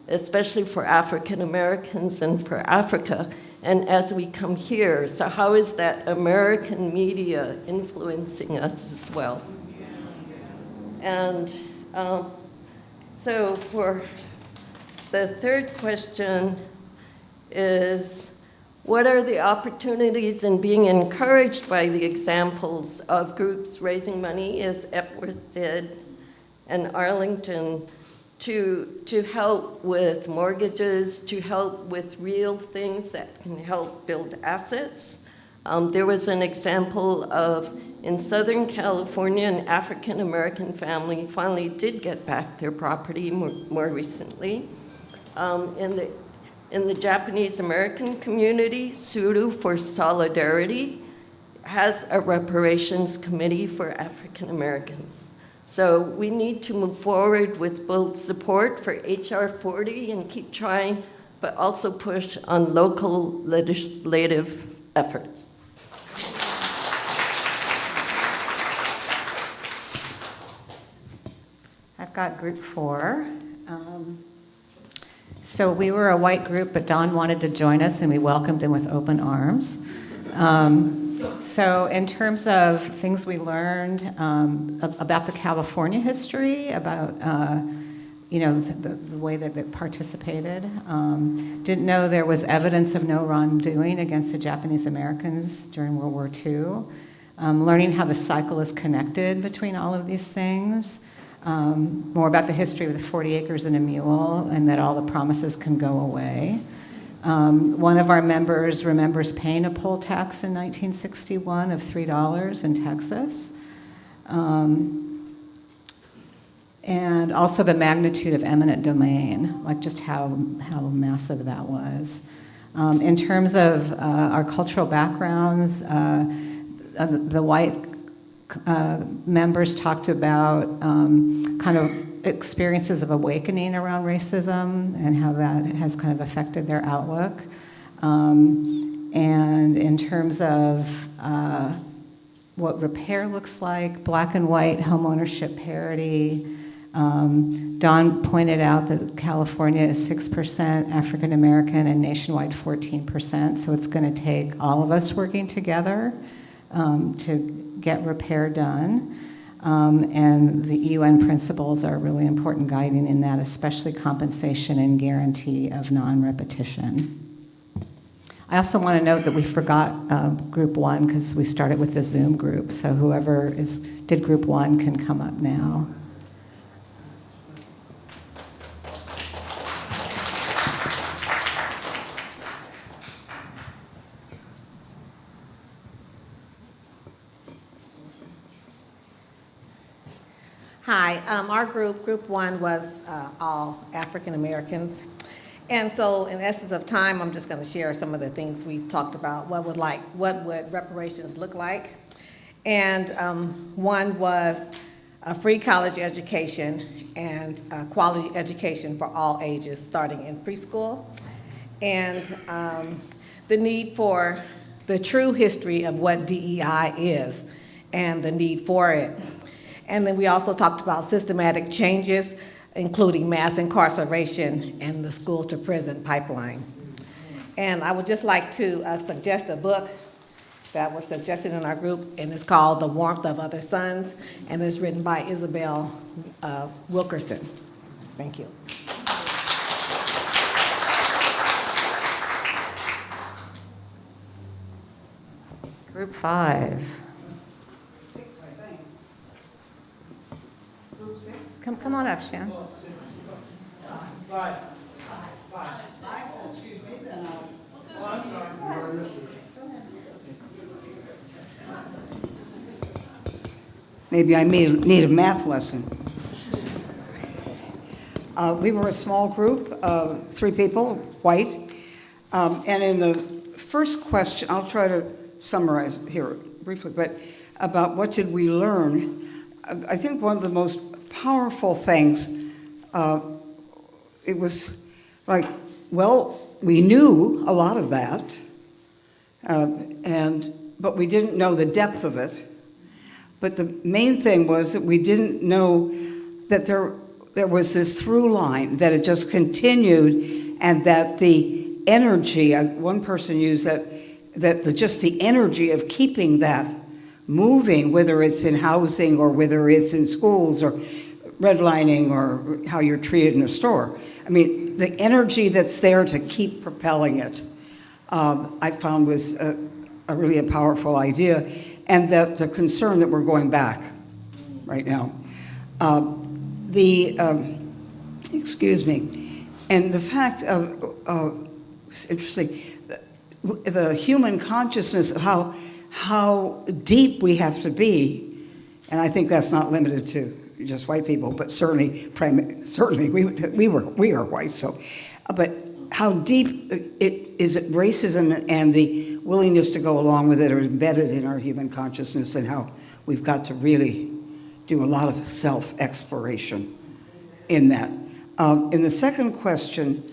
especially for African Americans and for Africa, and as we come here? So how is that American media influencing us as well? And so for The third question is, what are the opportunities in being encouraged by the examples of groups raising money, as Epworth did, and Arlington, to help with mortgages, to help with real things that can help build assets? There was an example of, in Southern California, an African-American family finally did get back their property more recently. In the Japanese-American community, Suru for Solidarity has a reparations committee for African-Americans. So we need to move forward with both support for HR 40 and keep trying, but also push on local legislative efforts. I've got group 4. So we were a white group, but Don wanted to join us, and we welcomed him with open arms. So in terms of things we learned about the California history, about the way that they participated, didn't know there was evidence of no wrongdoing against the Japanese Americans during World War II, learning how the cycle is connected between all of these things. More about the history of the 40 acres and a mule, and that all the promises can go away. One of our members remembers paying a poll tax in 1961 of $3 in Texas. And also the magnitude of eminent domain, like just how massive that was. In terms of our cultural backgrounds, the white members talked about kind of experiences of awakening around racism and how that has kind of affected their outlook. And in terms of what repair looks like, black and white homeownership parity, Don pointed out that California is 6% African American and nationwide 14%, so it's going to take all of us working together to get repair done. And the UN principles are really important guiding in that, especially compensation and guarantee of non-repetition. I also want to note that we forgot group 1 because we started with the Zoom group, so whoever did group 1 can come up now. Hi, our group 1 was all African Americans. And so in essence of time, I'm just going to share some of the things we talked about. What would reparations look like? And one was a free college education and quality education for all ages, starting in preschool. And the need for the true history of what DEI is and the need for it. And then we also talked about systematic changes, including mass incarceration and the school to prison pipeline. And I would just like to suggest a book that was suggested in our group, and it's called The Warmth of Other Suns, and it's written by Isabel Wilkerson. Thank you. Group 5. Come on up, Shan. Maybe I need a math lesson. We were a small group of 3 people, white. And in the first question, I'll try to summarize here briefly, but about what did we learn, I think one of the most powerful things, it was like, well, we knew a lot of that, but we didn't know the depth of it. But the main thing was that we didn't know that there was this through line, that it just continued, and that the energy, one person used just the energy of keeping that moving, whether it's in housing or whether it's in schools or redlining or how you're treated in a store. I mean, the energy that's there to keep propelling it, I found was really a powerful idea, and that the concern that we're going back right now. Excuse me, and the fact of, it's interesting, the human consciousness of how deep we have to be, and I think that's not limited to just white people, but certainly we are white, so, but how deep racism and the willingness to go along with it are embedded in our human consciousness, and how we've got to really do a lot of self-exploration in that. In the second question,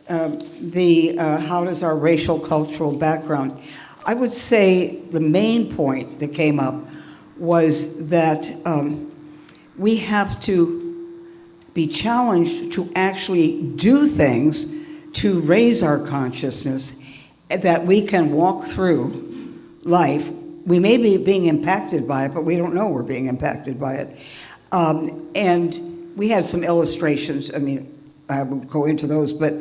how does our racial cultural background, I would say the main point that came up was that we have to be challenged to actually do things to raise our consciousness, that we can walk through life. We may be being impacted by it, but we don't know we're being impacted by it. And we had some illustrations. I mean, I won't go into those, but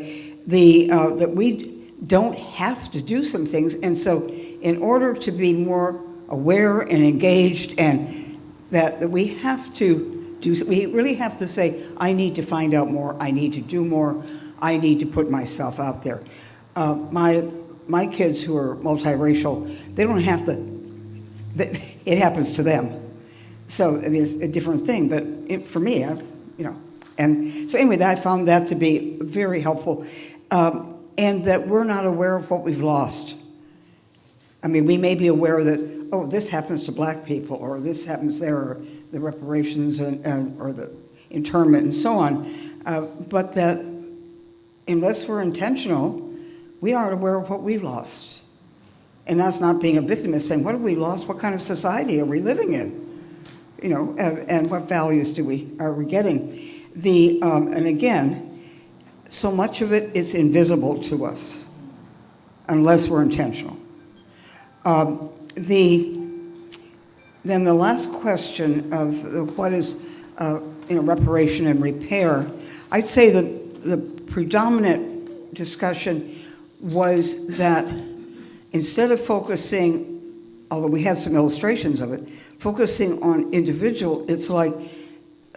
that we don't have to do some things. And so in order to be more aware and engaged, and that we have to do, we really have to say, I need to find out more, I need to do more, I need to put myself out there. My kids who are multiracial, they don't have to, it happens to them. So I mean, it's a different thing, but for me, and so anyway, I found that to be very helpful, and that we're not aware of what we've lost. I mean, we may be aware that, oh, this happens to black people, or this happens there, or the reparations, or the internment, and so on, but that unless we're intentional, we aren't aware of what we've lost. And that's not being a victim, it's saying, what have we lost? What kind of society are we living in? And what values are we getting? And again, so much of it is invisible to us unless we're intentional. Then the last question of what is reparation and repair, I'd say that the predominant discussion was that instead of focusing, although we had some illustrations of it, focusing on individual, it's like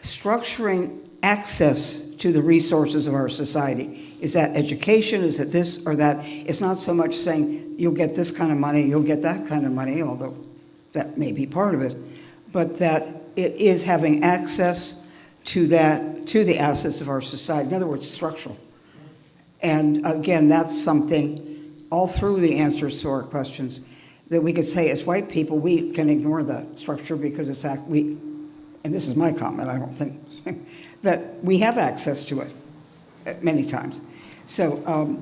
structuring access to the resources of our society. Is that education? Is it this or that? It's not so much saying you'll get this kind of money, you'll get that kind of money, although that may be part of it, but that it is having access to the assets of our society. In other words, structural. And again, that's something all through the answers to our questions that we could say as white people, we can ignore that structure because it's and this is my comment, I don't think, that we have access to it many times. So,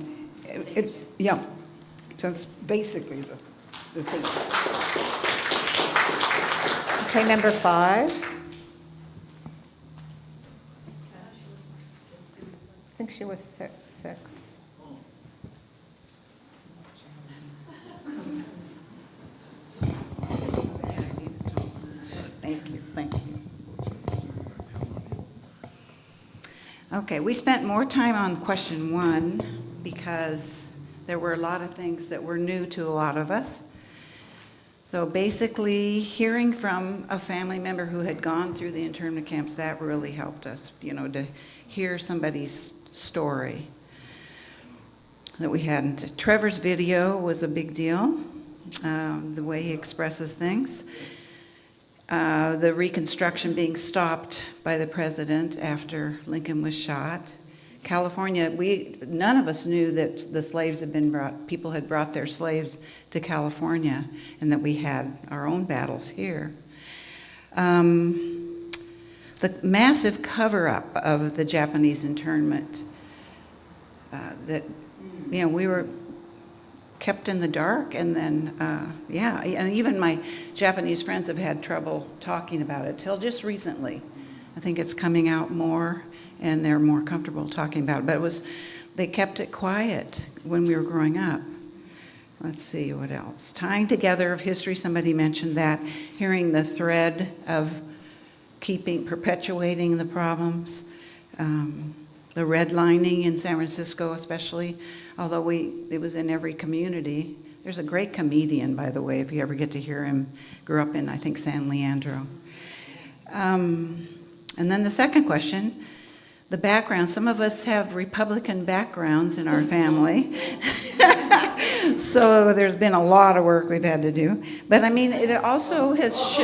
yeah, so that's basically the thing. Okay, number 5. I think she was 6. Thank you. Okay, we spent more time on question 1 because there were a lot of things that were new to a lot of us. So basically, hearing from a family member who had gone through the internment camps, that really helped us, to hear somebody's story that we hadn't. Trevor's video was a big deal, the way he expresses things. The Reconstruction being stopped by the president after Lincoln was shot. California, none of us knew that the slaves had been brought, people had brought their slaves to California, and that we had our own battles here. The massive cover-up of the Japanese internment, that, we were kept in the dark, and then, and even my Japanese friends have had trouble talking about it till just recently. I think it's coming out more, and they're more comfortable talking about it. But they kept it quiet when we were growing up. Let's see, what else? Tying together of history, somebody mentioned that. Hearing the thread of perpetuating the problems. redlining in San Francisco especially, although it was in every community. There's a great comedian, by the way, if you ever get to hear him. Grew up in, I think, San Leandro. And then the second question, the background. Some of us have Republican backgrounds in our family. So there's been a lot of work we've had to do. But I mean, it also has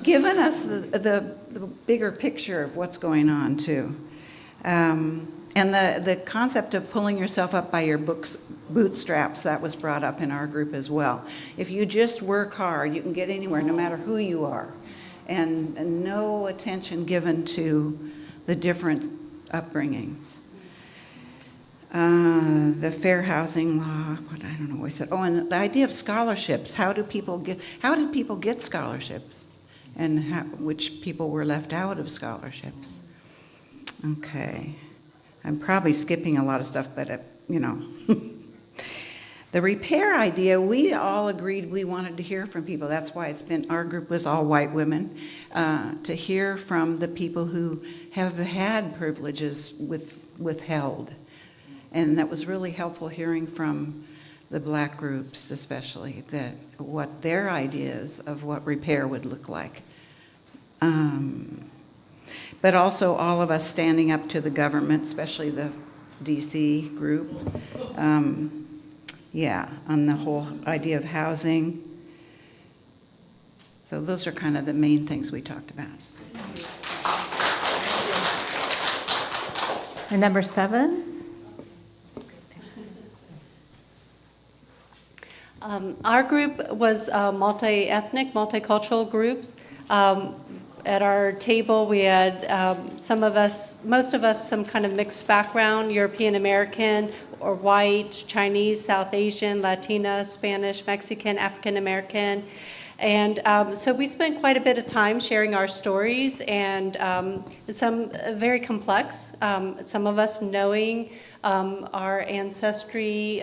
given us the bigger picture of what's going on, too. And the concept of pulling yourself up by your bootstraps, that was brought up in our group as well. If you just work hard, you can get anywhere, no matter who you are. And no attention given to the different upbringings. The fair housing law, I don't know what I said. Oh, and the idea of scholarships. How did people get scholarships? And which people were left out of scholarships? Okay. I'm probably skipping a lot of stuff, but you know. The repair idea, we all agreed we wanted to hear from people. That's why our group was all white women, to hear from the people who have had privileges withheld. And that was really helpful hearing from the black groups especially, that what their ideas of what repair would look like. But also all of us standing up to the government, especially the DC group, on the whole idea of housing. So those are kind of the main things we talked about. And number 7? Our group was multi-ethnic, multicultural groups. At our table, we had most of us, some kind of mixed background, European American or white, Chinese, South Asian, Latina, Spanish, Mexican, African American. And so we spent quite a bit of time sharing our stories, and some very complex. Some of us knowing our ancestry,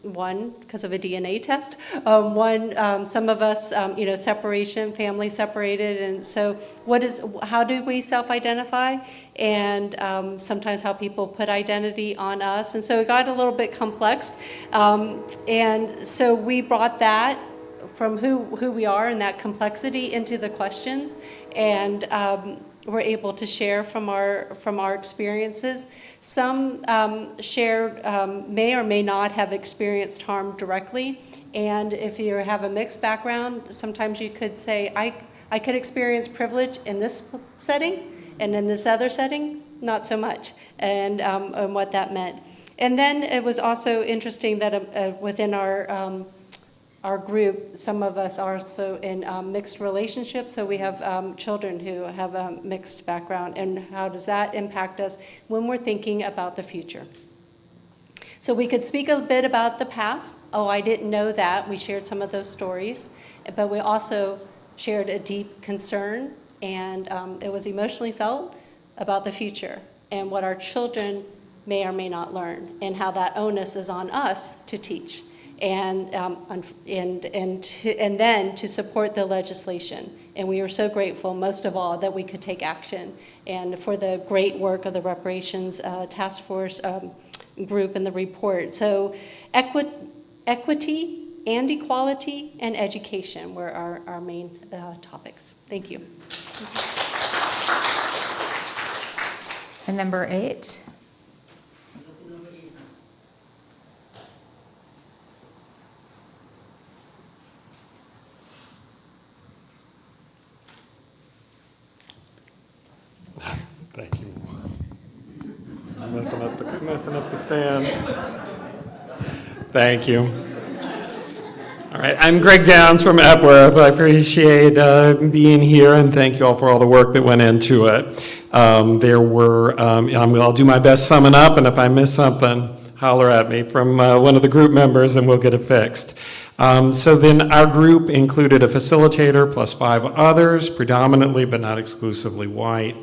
one because of a DNA test, some of us, separation, family separated, and so how do we self-identify, and sometimes how people put identity on us, and so it got a little bit complex, and so we brought that from who we are and that complexity into the questions, and we're able to share from our experiences. Some shared may or may not have experienced harm directly, and if you have a mixed background, sometimes you could say, I could experience privilege in this setting, and in this other setting, not so much, and what that meant. And then it was also interesting that within our group, some of us are also in mixed relationships, so we have children who have a mixed background, and how does that impact us when we're thinking about the future? So we could speak a bit about the past. Oh, I didn't know that. We shared some of those stories, but we also shared a deep concern, and it was emotionally felt about the future and what our children may or may not learn, and how that onus is on us to teach. And then to support the legislation. And we are so grateful, most of all, that we could take action, and for the great work of the Reparations Task Force group and the report. So equity and equality and education were our main topics. Thank you. And number 8? Thank you. I'm messing up the stand. Thank you. All right, I'm Greg Downs from Epworth. I appreciate being here, and thank you all for all the work that went into it. I'll do my best summing up, and if I miss something, holler at me from one of the group members, and we'll get it fixed. So then our group included a facilitator plus 5 others, predominantly but not exclusively white.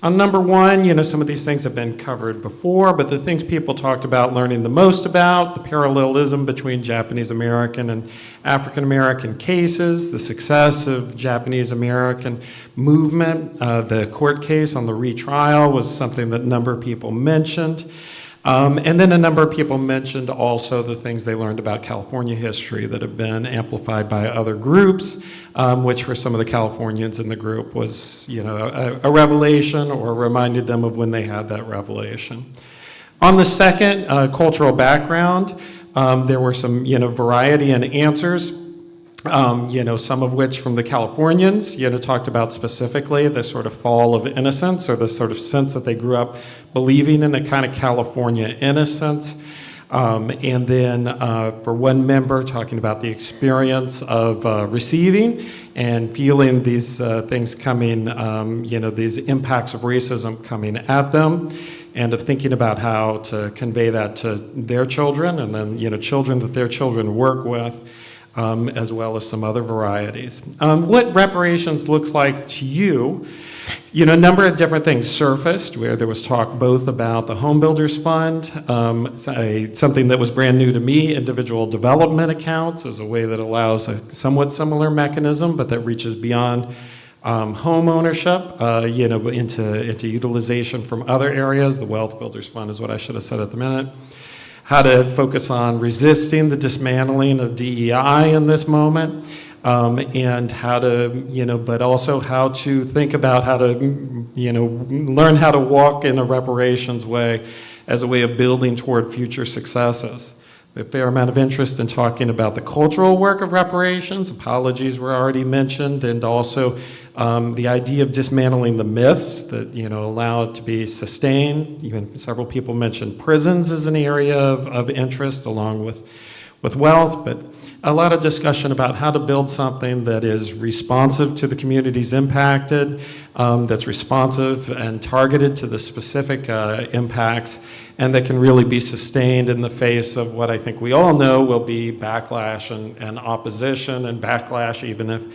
On number one, some of these things have been covered before, but the things people talked about learning the most about, the parallelism between Japanese American and African American cases, the success of Japanese American movement, the court case on the retrial was something that a number of people mentioned. And then a number of people mentioned also the things they learned about California history that have been amplified by other groups, which for some of the Californians in the group was, a revelation or reminded them of when they had that revelation. On the second, cultural background, there were some, variety in answers. Some of which from the Californians, talked about specifically the sort of fall of innocence or the sort of sense that they grew up believing in a kind of California innocence. And then for one member talking about the experience of receiving and feeling these things coming, these impacts of racism coming at them, and of thinking about how to convey that to their children and then, children that their children work with. As well as some other varieties. What reparations looks like to you, a number of different things surfaced where there was talk both about the Home Builders Fund, something that was brand new to me, individual development accounts as a way that allows a somewhat similar mechanism, but that reaches beyond home ownership, into utilization from other areas. The Wealth Builders Fund is what I should have said at the minute. How to focus on resisting the dismantling of DEI in this moment, and how to, but also how to think about how to, learn how to walk in a reparations way as a way of building toward future successes. A fair amount of interest in talking about the cultural work of reparations. Apologies were already mentioned, and also the idea of dismantling the myths that allow it to be sustained. Even several people mentioned prisons as an area of interest, along with wealth, but a lot of discussion about how to build something that is responsive to the communities impacted, that's responsive and targeted to the specific impacts, and that can really be sustained in the face of what I think we all know will be backlash and opposition and backlash even if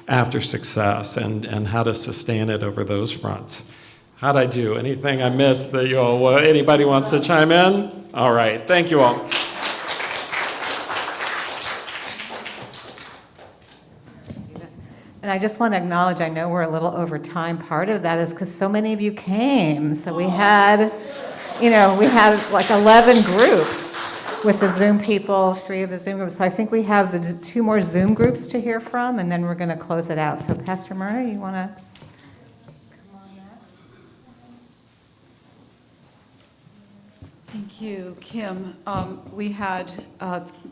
after success, and how to sustain it over those fronts. How'd I do? Anything I missed that anybody wants to chime in? All right, thank you all. And I just want to acknowledge, I know we're a little over time. Part of that is because so many of you came. So we had, we had like 11 groups with the Zoom people, 3 of the Zoom groups. So I think we have the 2 more Zoom groups to hear from, and then we're going to close it out. So Pastor Myrna, you want to come on next? Thank you, Kim. We had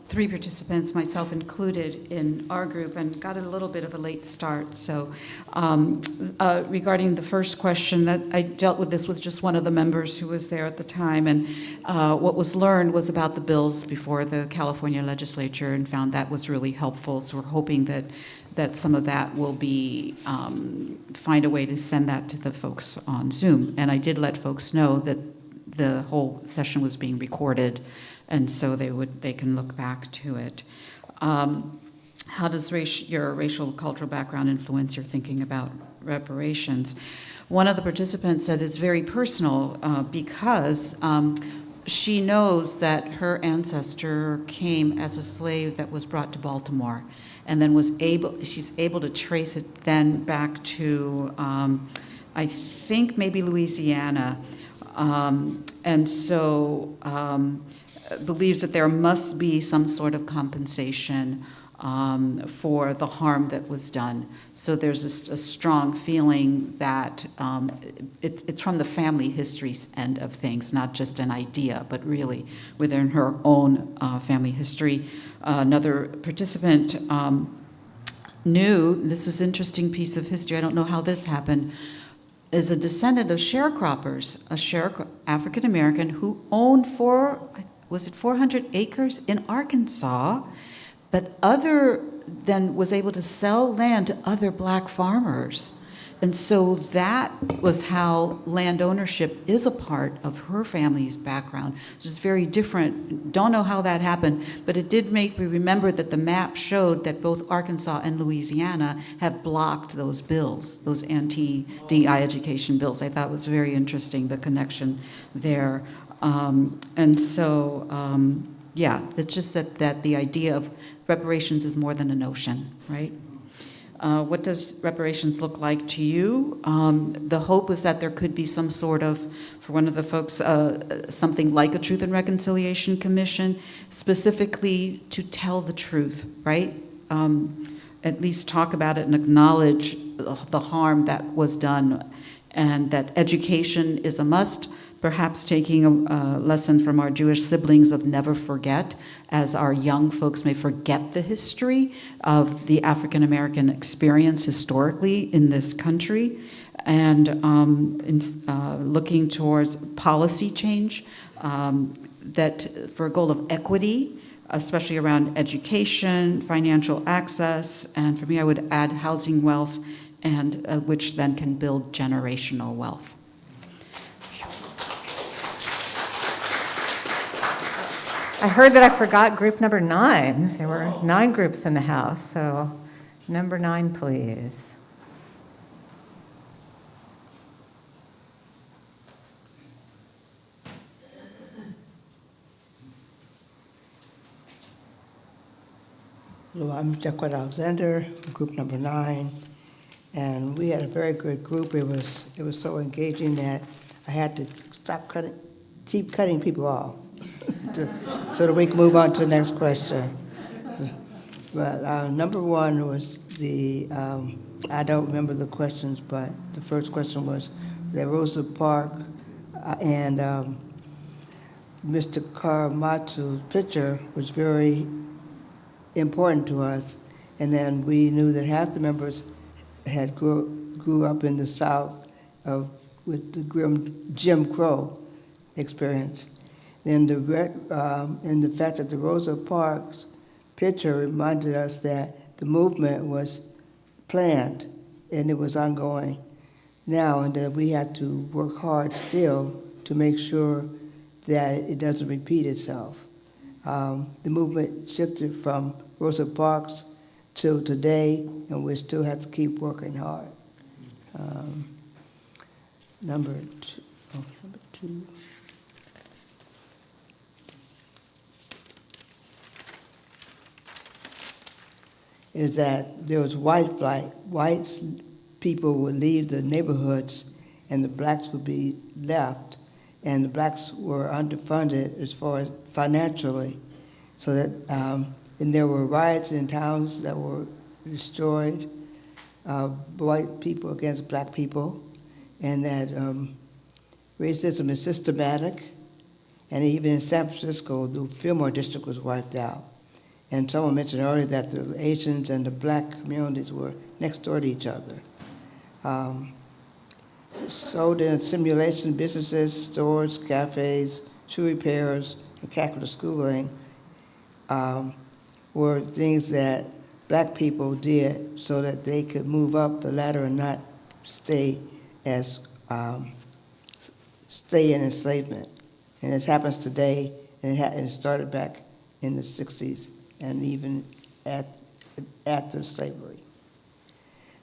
3 participants, myself included, in our group, and got a little bit of a late start. So regarding the first question, that I dealt with this with just one of the members who was there at the time, and what was learned was about the bills before the California legislature, and found that was really helpful. So we're hoping that some of that will be, find a way to send that to the folks on Zoom. And I did let folks know that the whole session was being recorded, and so they can look back to it. How does your racial cultural background influence your thinking about reparations? One of the participants said it's very personal because she knows that her ancestor came as a slave that was brought to Baltimore, and then she's able to trace it then back to I think maybe Louisiana. And so believes that there must be some sort of compensation for the harm that was done. So there's a strong feeling that it's from the family history end of things, not just an idea, but really within her own family history. Another participant knew, this was an interesting piece of history, I don't know how this happened, is a descendant of sharecroppers, African American, who owned 400 acres in Arkansas, but other than was able to sell land to other black farmers. And so that was how land ownership is a part of her family's background, which is very different. Don't know how that happened, but it did make me remember that the map showed that both Arkansas and Louisiana have blocked those bills, those anti-DI education bills. I thought was very interesting, the connection there. Yeah, it's just that the idea of reparations is more than a notion, right? What does reparations look like to you? The hope is that there could be some sort of, for one of the folks, something like a Truth and Reconciliation Commission, specifically to tell the truth, right? At least talk about it and acknowledge the harm that was done, and that education is a must. Perhaps taking a lesson from our Jewish siblings of never forget, as our young folks may forget the history of the African American experience historically in this country, and looking towards policy change that for a goal of equity, especially around education, financial access, and for me, I would add housing wealth, and which then can build generational wealth. I heard that I forgot group number 9. There were 9 groups in the house, so number 9, please. Hello, I'm Jacquette Alexander, group number 9, and we had a very good group. It was so engaging that I had to keep cutting people off. So that we can move on to the next question. But number 1 was I don't remember the questions, but the first question was that Rosa Park and Mr. Karamatu's picture was very important to us. And then we knew that half the members had grew up in the South with the grim Jim Crow experience. And the fact that the Rosa Parks picture reminded us that the movement was planned and it was ongoing now, and that we had to work hard still to make sure that it doesn't repeat itself. The movement shifted from Rosa Parks till today, and we still have to keep working hard. Number 2. Is that there was white flight. Whites people would leave the neighborhoods and the blacks would be left, and the blacks were underfunded as far as financially. So that, and there were riots in towns that were destroyed, white people against black people, and that racism is systematic, and even in San Francisco, the Fillmore district was wiped out. And someone mentioned earlier that the Asians and the black communities were next door to each other. Sold in simulation businesses, stores, cafes, shoe repairs, and Catholic schooling were things that black people did so that they could move up the ladder and not stay in enslavement. And it happens today, and it started back in the 60s. And even after slavery.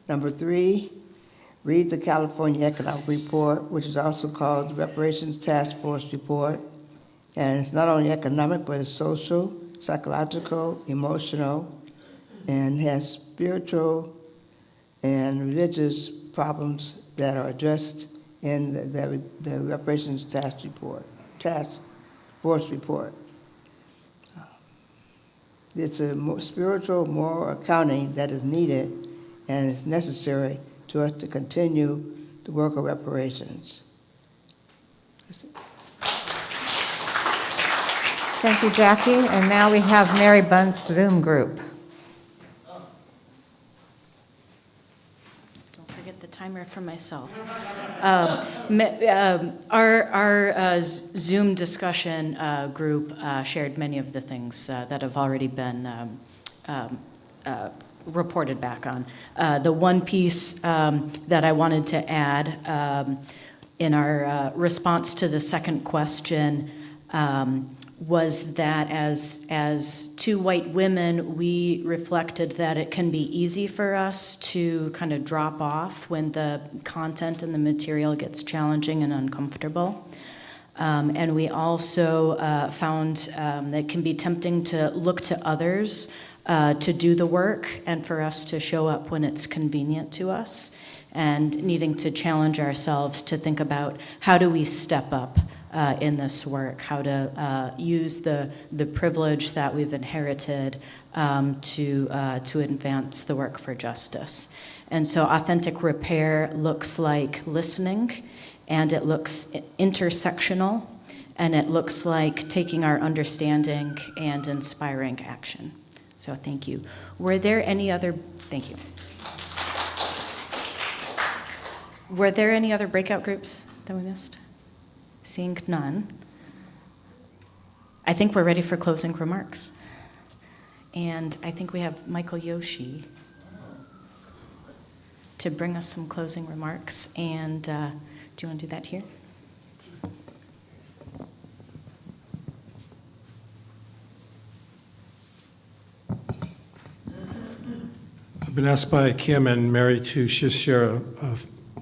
Number 3, read the California Economic Report, which is also called the Reparations Task Force Report. And it's not only economic, but it's social, psychological, emotional, and has spiritual and religious problems that are addressed in the Reparations Task Force Report. It's a spiritual, moral accounting that is needed and is necessary to us to continue the work of reparations. Thank you, Jackie. And now we have Mary Bunn's Zoom group. Don't forget the timer for myself. Our Zoom discussion group shared many of the things that have already been reported back on. The one piece that I wanted to add in our response to the second question was that as two white women, we reflected that it can be easy for us to kind of drop off when the content and the material gets challenging and uncomfortable. And we also found that it can be tempting to look to others to do the work and for us to show up when it's convenient to us, and needing to challenge ourselves to think about how do we step up in this work, how to use the privilege that we've inherited to advance the work for justice. And so authentic repair looks like listening, and it looks intersectional, and it looks like taking our understanding and inspiring action. So thank you. Were there any other, thank you. Were there any other breakout groups that we missed? Seeing none, I think we're ready for closing remarks. And I think we have Michael Yoshi to bring us some closing remarks. And do you want to do that here? I've been asked by Kim and Mary to just share a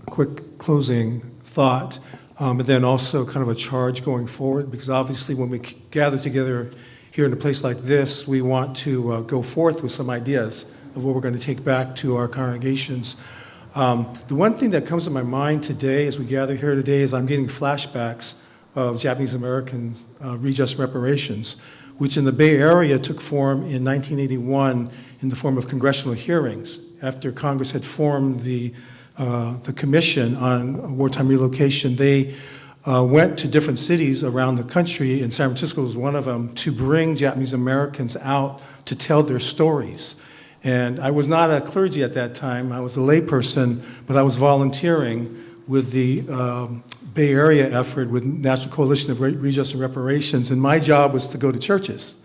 quick closing thought, but then also kind of a charge going forward, because obviously when we gather together here in a place like this, we want to go forth with some ideas of what we're going to take back to our congregations. The one thing that comes to my mind today as we gather here today is I'm getting flashbacks of Japanese Americans' Readjust Reparations, which in the Bay Area took form in 1981 in the form of congressional hearings. After Congress had formed the Commission on Wartime Relocation, they went to different cities around the country, and San Francisco was one of them, to bring Japanese Americans out to tell their stories. And I was not a clergy at that time, I was a layperson, but I was volunteering with the Bay Area effort with National Coalition of Readjust and Reparations, and my job was to go to churches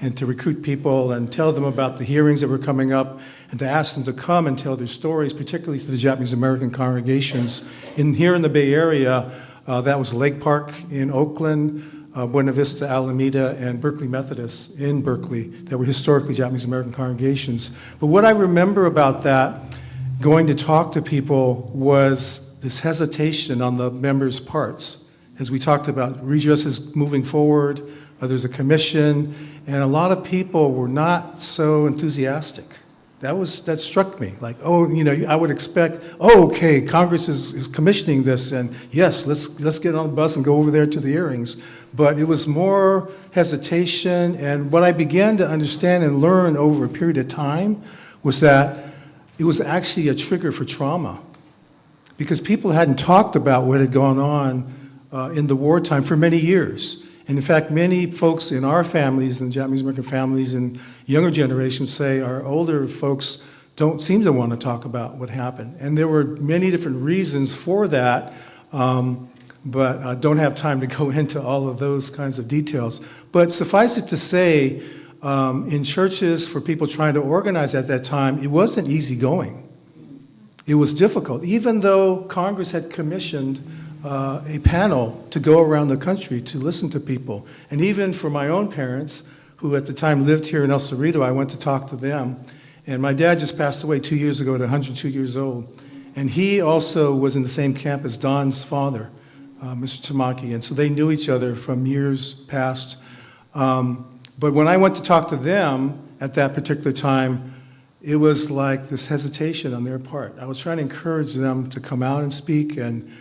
and to recruit people and tell them about the hearings that were coming up and to ask them to come and tell their stories, particularly to the Japanese American congregations. Here in the Bay Area, that was Lake Park in Oakland, Buena Vista, Alameda, and Berkeley Methodist in Berkeley that were historically Japanese American congregations. But what I remember about that, going to talk to people, was this hesitation on the members' parts. As we talked about, redress is moving forward, there's a commission, and a lot of people were not so enthusiastic. That struck me, like, I would expect, okay, Congress is commissioning this, and yes, let's get on the bus and go over there to the hearings. But it was more hesitation, and what I began to understand and learn over a period of time was that it was actually a trigger for trauma, because people hadn't talked about what had gone on in the wartime for many years. And in fact, many folks in our families, and Japanese American families and younger generations, say our older folks don't seem to want to talk about what happened. And there were many different reasons for that, but I don't have time to go into all of those kinds of details. But suffice it to say, in churches, for people trying to organize at that time, it wasn't easy going. It was difficult, even though Congress had commissioned a panel to go around the country to listen to people. And even for my own parents, who at the time lived here in El Cerrito, I went to talk to them. And my dad just passed away 2 years ago at 102 years old. And he also was in the same camp as Don's father, Mr. Tamaki. And so they knew each other from years past. But when I went to talk to them at that particular time, it was like this hesitation on their part. I was trying to encourage them to come out and speak, and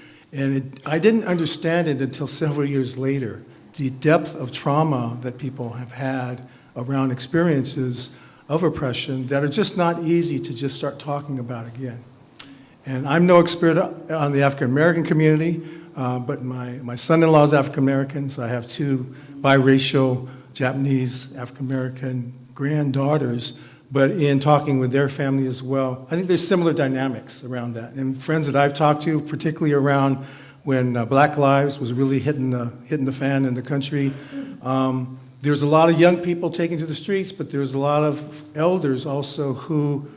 I didn't understand it until several years later, the depth of trauma that people have had around experiences of oppression that are just not easy to just start talking about again. And I'm no expert on the African American community, but my son-in-law is African American, so I have two biracial Japanese African American granddaughters. But in talking with their family as well, I think there's similar dynamics around that. And friends that I've talked to, particularly around when Black Lives was really hitting the fan in the country, there's a lot of young people taking to the streets, but there's a lot of elders also who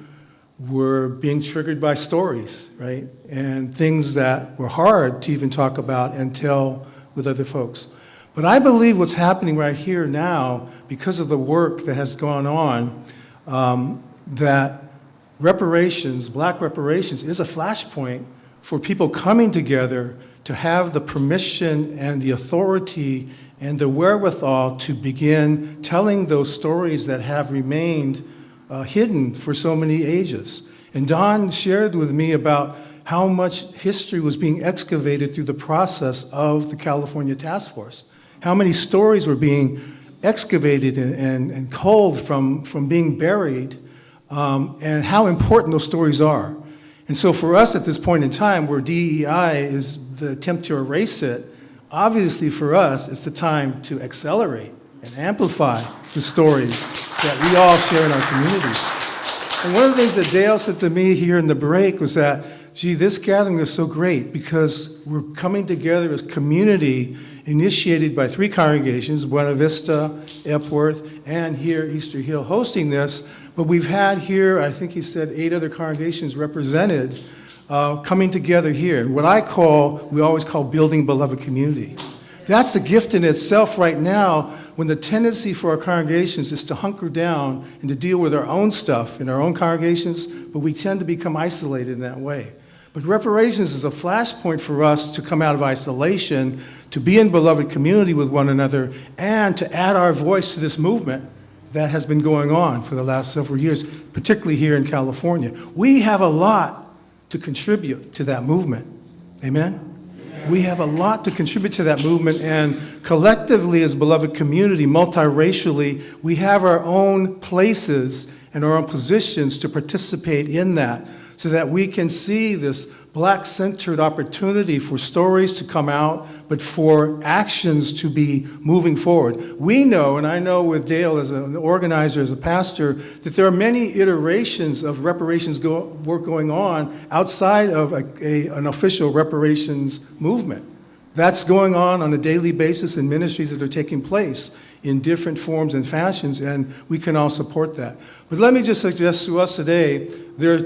were being triggered by stories, right? And things that were hard to even talk about and tell with other folks. But I believe what's happening right here now, because of the work that has gone on, that reparations, black reparations, is a flashpoint for people coming together to have the permission and the authority and the wherewithal to begin telling those stories that have remained hidden for so many ages. And Don shared with me about how much history was being excavated through the process of the California Task Force. How many stories were being excavated and culled from being buried, and how important those stories are. And so for us at this point in time, where DEI is the attempt to erase it, obviously for us, it's the time to accelerate and amplify the stories that we all share in our communities. And one of the things that Dale said to me here in the break was that, gee, this gathering is so great because we're coming together as community initiated by 3 congregations, Buena Vista, Epworth, and here Easter Hill hosting this. But we've had here, I think he said, 8 other congregations represented coming together here. And what we always call building beloved community. That's a gift in itself right now, when the tendency for our congregations is to hunker down and to deal with our own stuff in our own congregations, but we tend to become isolated in that way. But reparations is a flashpoint for us to come out of isolation, to be in beloved community with one another, and to add our voice to this movement that has been going on for the last several years, particularly here in California. We have a lot to contribute to that movement. Amen? We have a lot to contribute to that movement, and collectively as beloved community, multiracially, we have our own places and our own positions to participate in that, so that we can see this Black-centered opportunity for stories to come out, but for actions to be moving forward. We know, and I know with Dale as an organizer, as a pastor, that there are many iterations of reparations work going on outside of an official reparations movement. That's going on a daily basis in ministries that are taking place in different forms and fashions, and we can all support that. But let me just suggest to us today, there are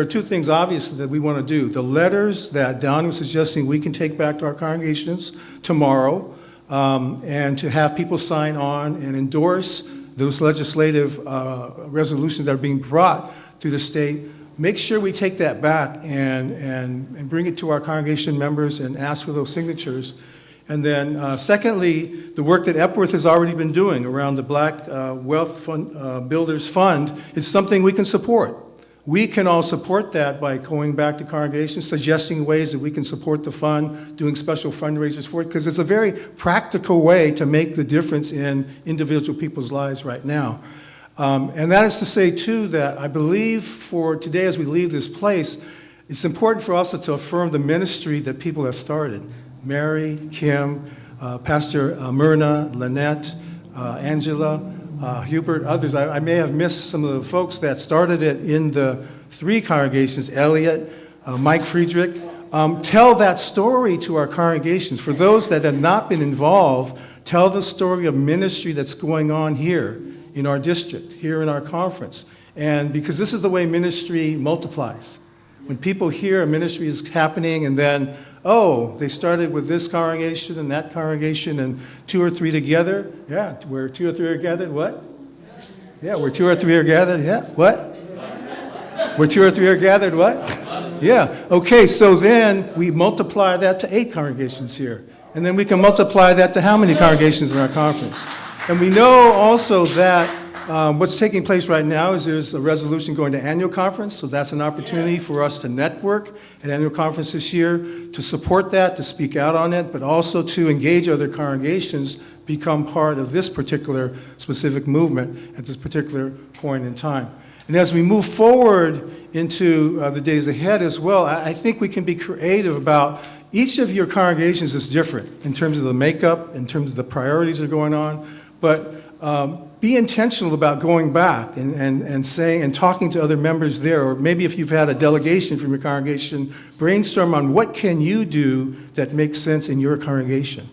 two things obviously that we want to do. The letters that Don was suggesting we can take back to our congregations tomorrow, and to have people sign on and endorse those legislative resolutions that are being brought through the state. Make sure we take that back and bring it to our congregation members and ask for those signatures. And then secondly, the work that Epworth has already been doing around the Black Wealth Builders Fund is something we can support. We can all support that by going back to congregations, suggesting ways that we can support the fund, doing special fundraisers for it, because it's a very practical way to make the difference in individual people's lives right now. And that is to say, too, that I believe for today as we leave this place, it's important for us to affirm the ministry that people have started. Mary, Kim, Pastor Myrna, Lynette, Angela, Hubert, others. I may have missed some of the folks that started it in the 3 congregations, Elliot, Mike Friedrich. Tell that story to our congregations. For those that have not been involved, tell the story of ministry that's going on here in our district, here in our conference. And because this is the way ministry multiplies. When people hear a ministry is happening and then, oh, they started with this congregation and that congregation and 2 or 3 together. Yeah, where 2 or 3 are gathered, what? Yeah, where 2 or 3 are gathered, yeah, what? Where 2 or 3 are gathered, what? Yeah, okay, so then we multiply that to 8 congregations here. And then we can multiply that to how many congregations in our conference? And we know also that what's taking place right now is there's a resolution going to annual conference, so that's an opportunity for us to network at annual conference this year, to support that, to speak out on it, but also to engage other congregations, become part of this particular specific movement at this particular point in time. And as we move forward into the days ahead as well, I think we can be creative about each of your congregations is different in terms of the makeup, in terms of the priorities that are going on, but be intentional about going back and saying and talking to other members there, or maybe if you've had a delegation from your congregation, brainstorm on what can you do that makes sense in your congregation.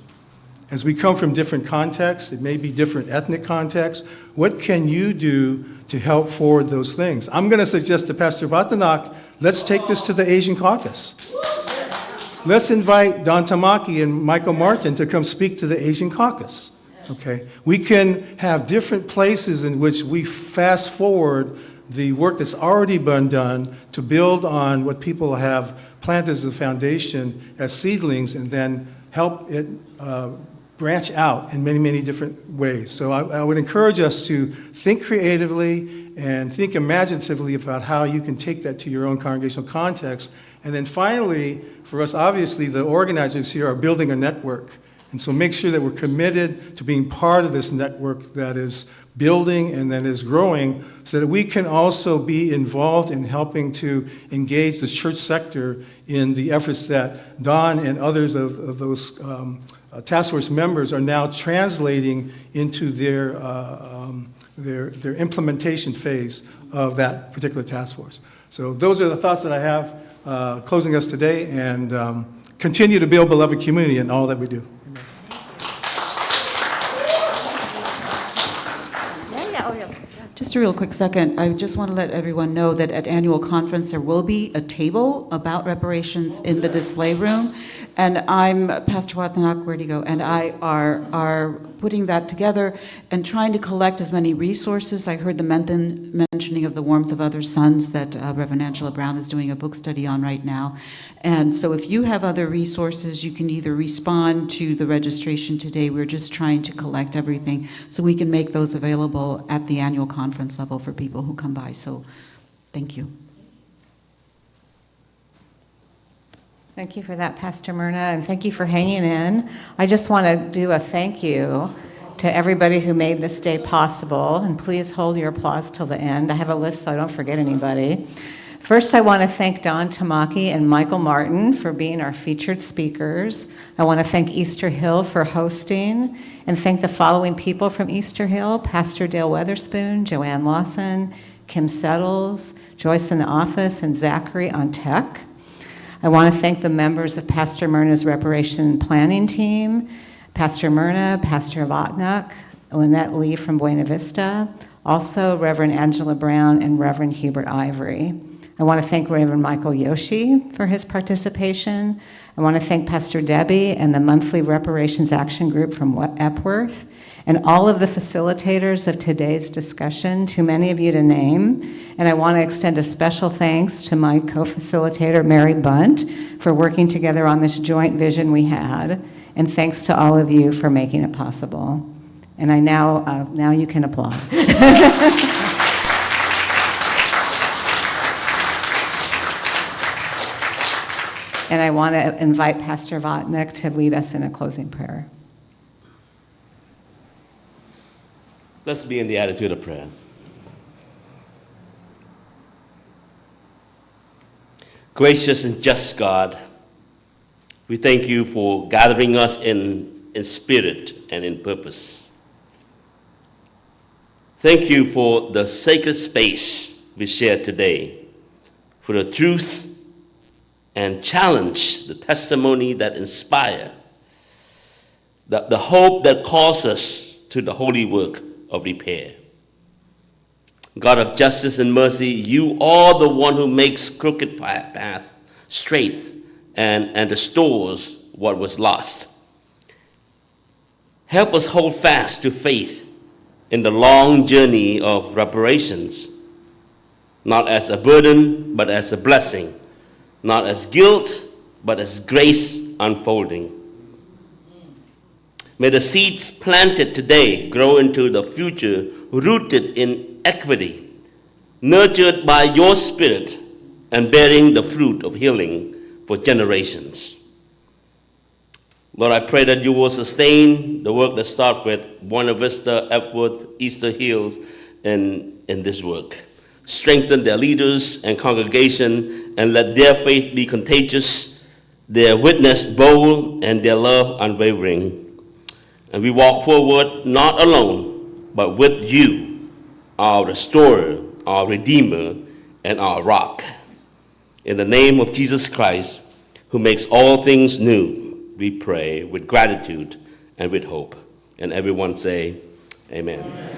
As we come from different contexts, it may be different ethnic contexts, what can you do to help forward those things? I'm going to suggest to Pastor Vatanak, let's take this to the Asian Caucus. Let's invite Don Tamaki and Michael Martin to come speak to the Asian Caucus. Okay? We can have different places in which we fast forward the work that's already been done to build on what people have planted as a foundation as seedlings and then help it branch out in many, many different ways. So I would encourage us to think creatively and think imaginatively about how you can take that to your own congregational context. And then finally, for us, obviously, the organizers here are building a network. And so make sure that we're committed to being part of this network that is building and that is growing so that we can also be involved in helping to engage the church sector in the efforts that Don and others of those task force members are now translating into their implementation phase of that particular task force. So those are the thoughts that I have closing us today, and continue to build beloved community in all that we do. Just a real quick second, I just want to let everyone know that at annual conference there will be a table about reparations in the display room, and Pastor Watanak, where'd he go? And I are putting that together and trying to collect as many resources. I heard the mentioning of the warmth of other suns that Reverend Angela Brown is doing a book study on right now. And so if you have other resources, you can either respond to the registration today. We're just trying to collect everything so we can make those available at the annual conference level for people who come by. So thank you. Thank you for that, Pastor Myrna, and thank you for hanging in. I just want to do a thank you to everybody who made this day possible, and please hold your applause till the end. I have a list so I don't forget anybody. First, I want to thank Don Tamaki and Michael Martin for being our featured speakers. I want to thank Easter Hill for hosting, and thank the following people from Easter Hill: Pastor Dale Weatherspoon, Joanne Lawson, Kim Settles, Joyce in the office, and Zachary on tech. I want to thank the members of Pastor Myrna's Reparation Planning Team, Pastor Myrna, Pastor Vatnak, Lynette Lee from Buena Vista, also Reverend Angela Brown and Reverend Hubert Ivory. I want to thank Reverend Michael Yoshi for his participation. I want to thank Pastor Debbie and the monthly Reparations Action Group from Epworth, and all of the facilitators of today's discussion, too many of you to name. And I want to extend a special thanks to my co-facilitator, Mary Bunt, for working together on this joint vision we had. And thanks to all of you for making it possible. And I now you can applaud. And I want to invite Pastor Vatnak to lead us in a closing prayer. Let's be in the attitude of prayer. Gracious and just God, we thank you for gathering us in spirit and in purpose. Thank you for the sacred space we share today, for the truth and challenge, the testimony that inspire, the hope that calls us to the holy work of repair. God of justice and mercy, you are the one who makes crooked path straight and restores what was lost. Help us hold fast to faith in the long journey of reparations, not as a burden, but as a blessing, not as guilt, but as grace unfolding. May the seeds planted today grow into the future rooted in equity, nurtured by your spirit and bearing the fruit of healing for generations. Lord, I pray that you will sustain the work that starts with Buena Vista, Epworth, Easter Hills in this work. Strengthen their leaders and congregation and let their faith be contagious, their witness bold, and their love unwavering. And we walk forward not alone, but with you, our restorer, our redeemer, and our rock. In the name of Jesus Christ, who makes all things new, we pray with gratitude and with hope. And everyone say, amen.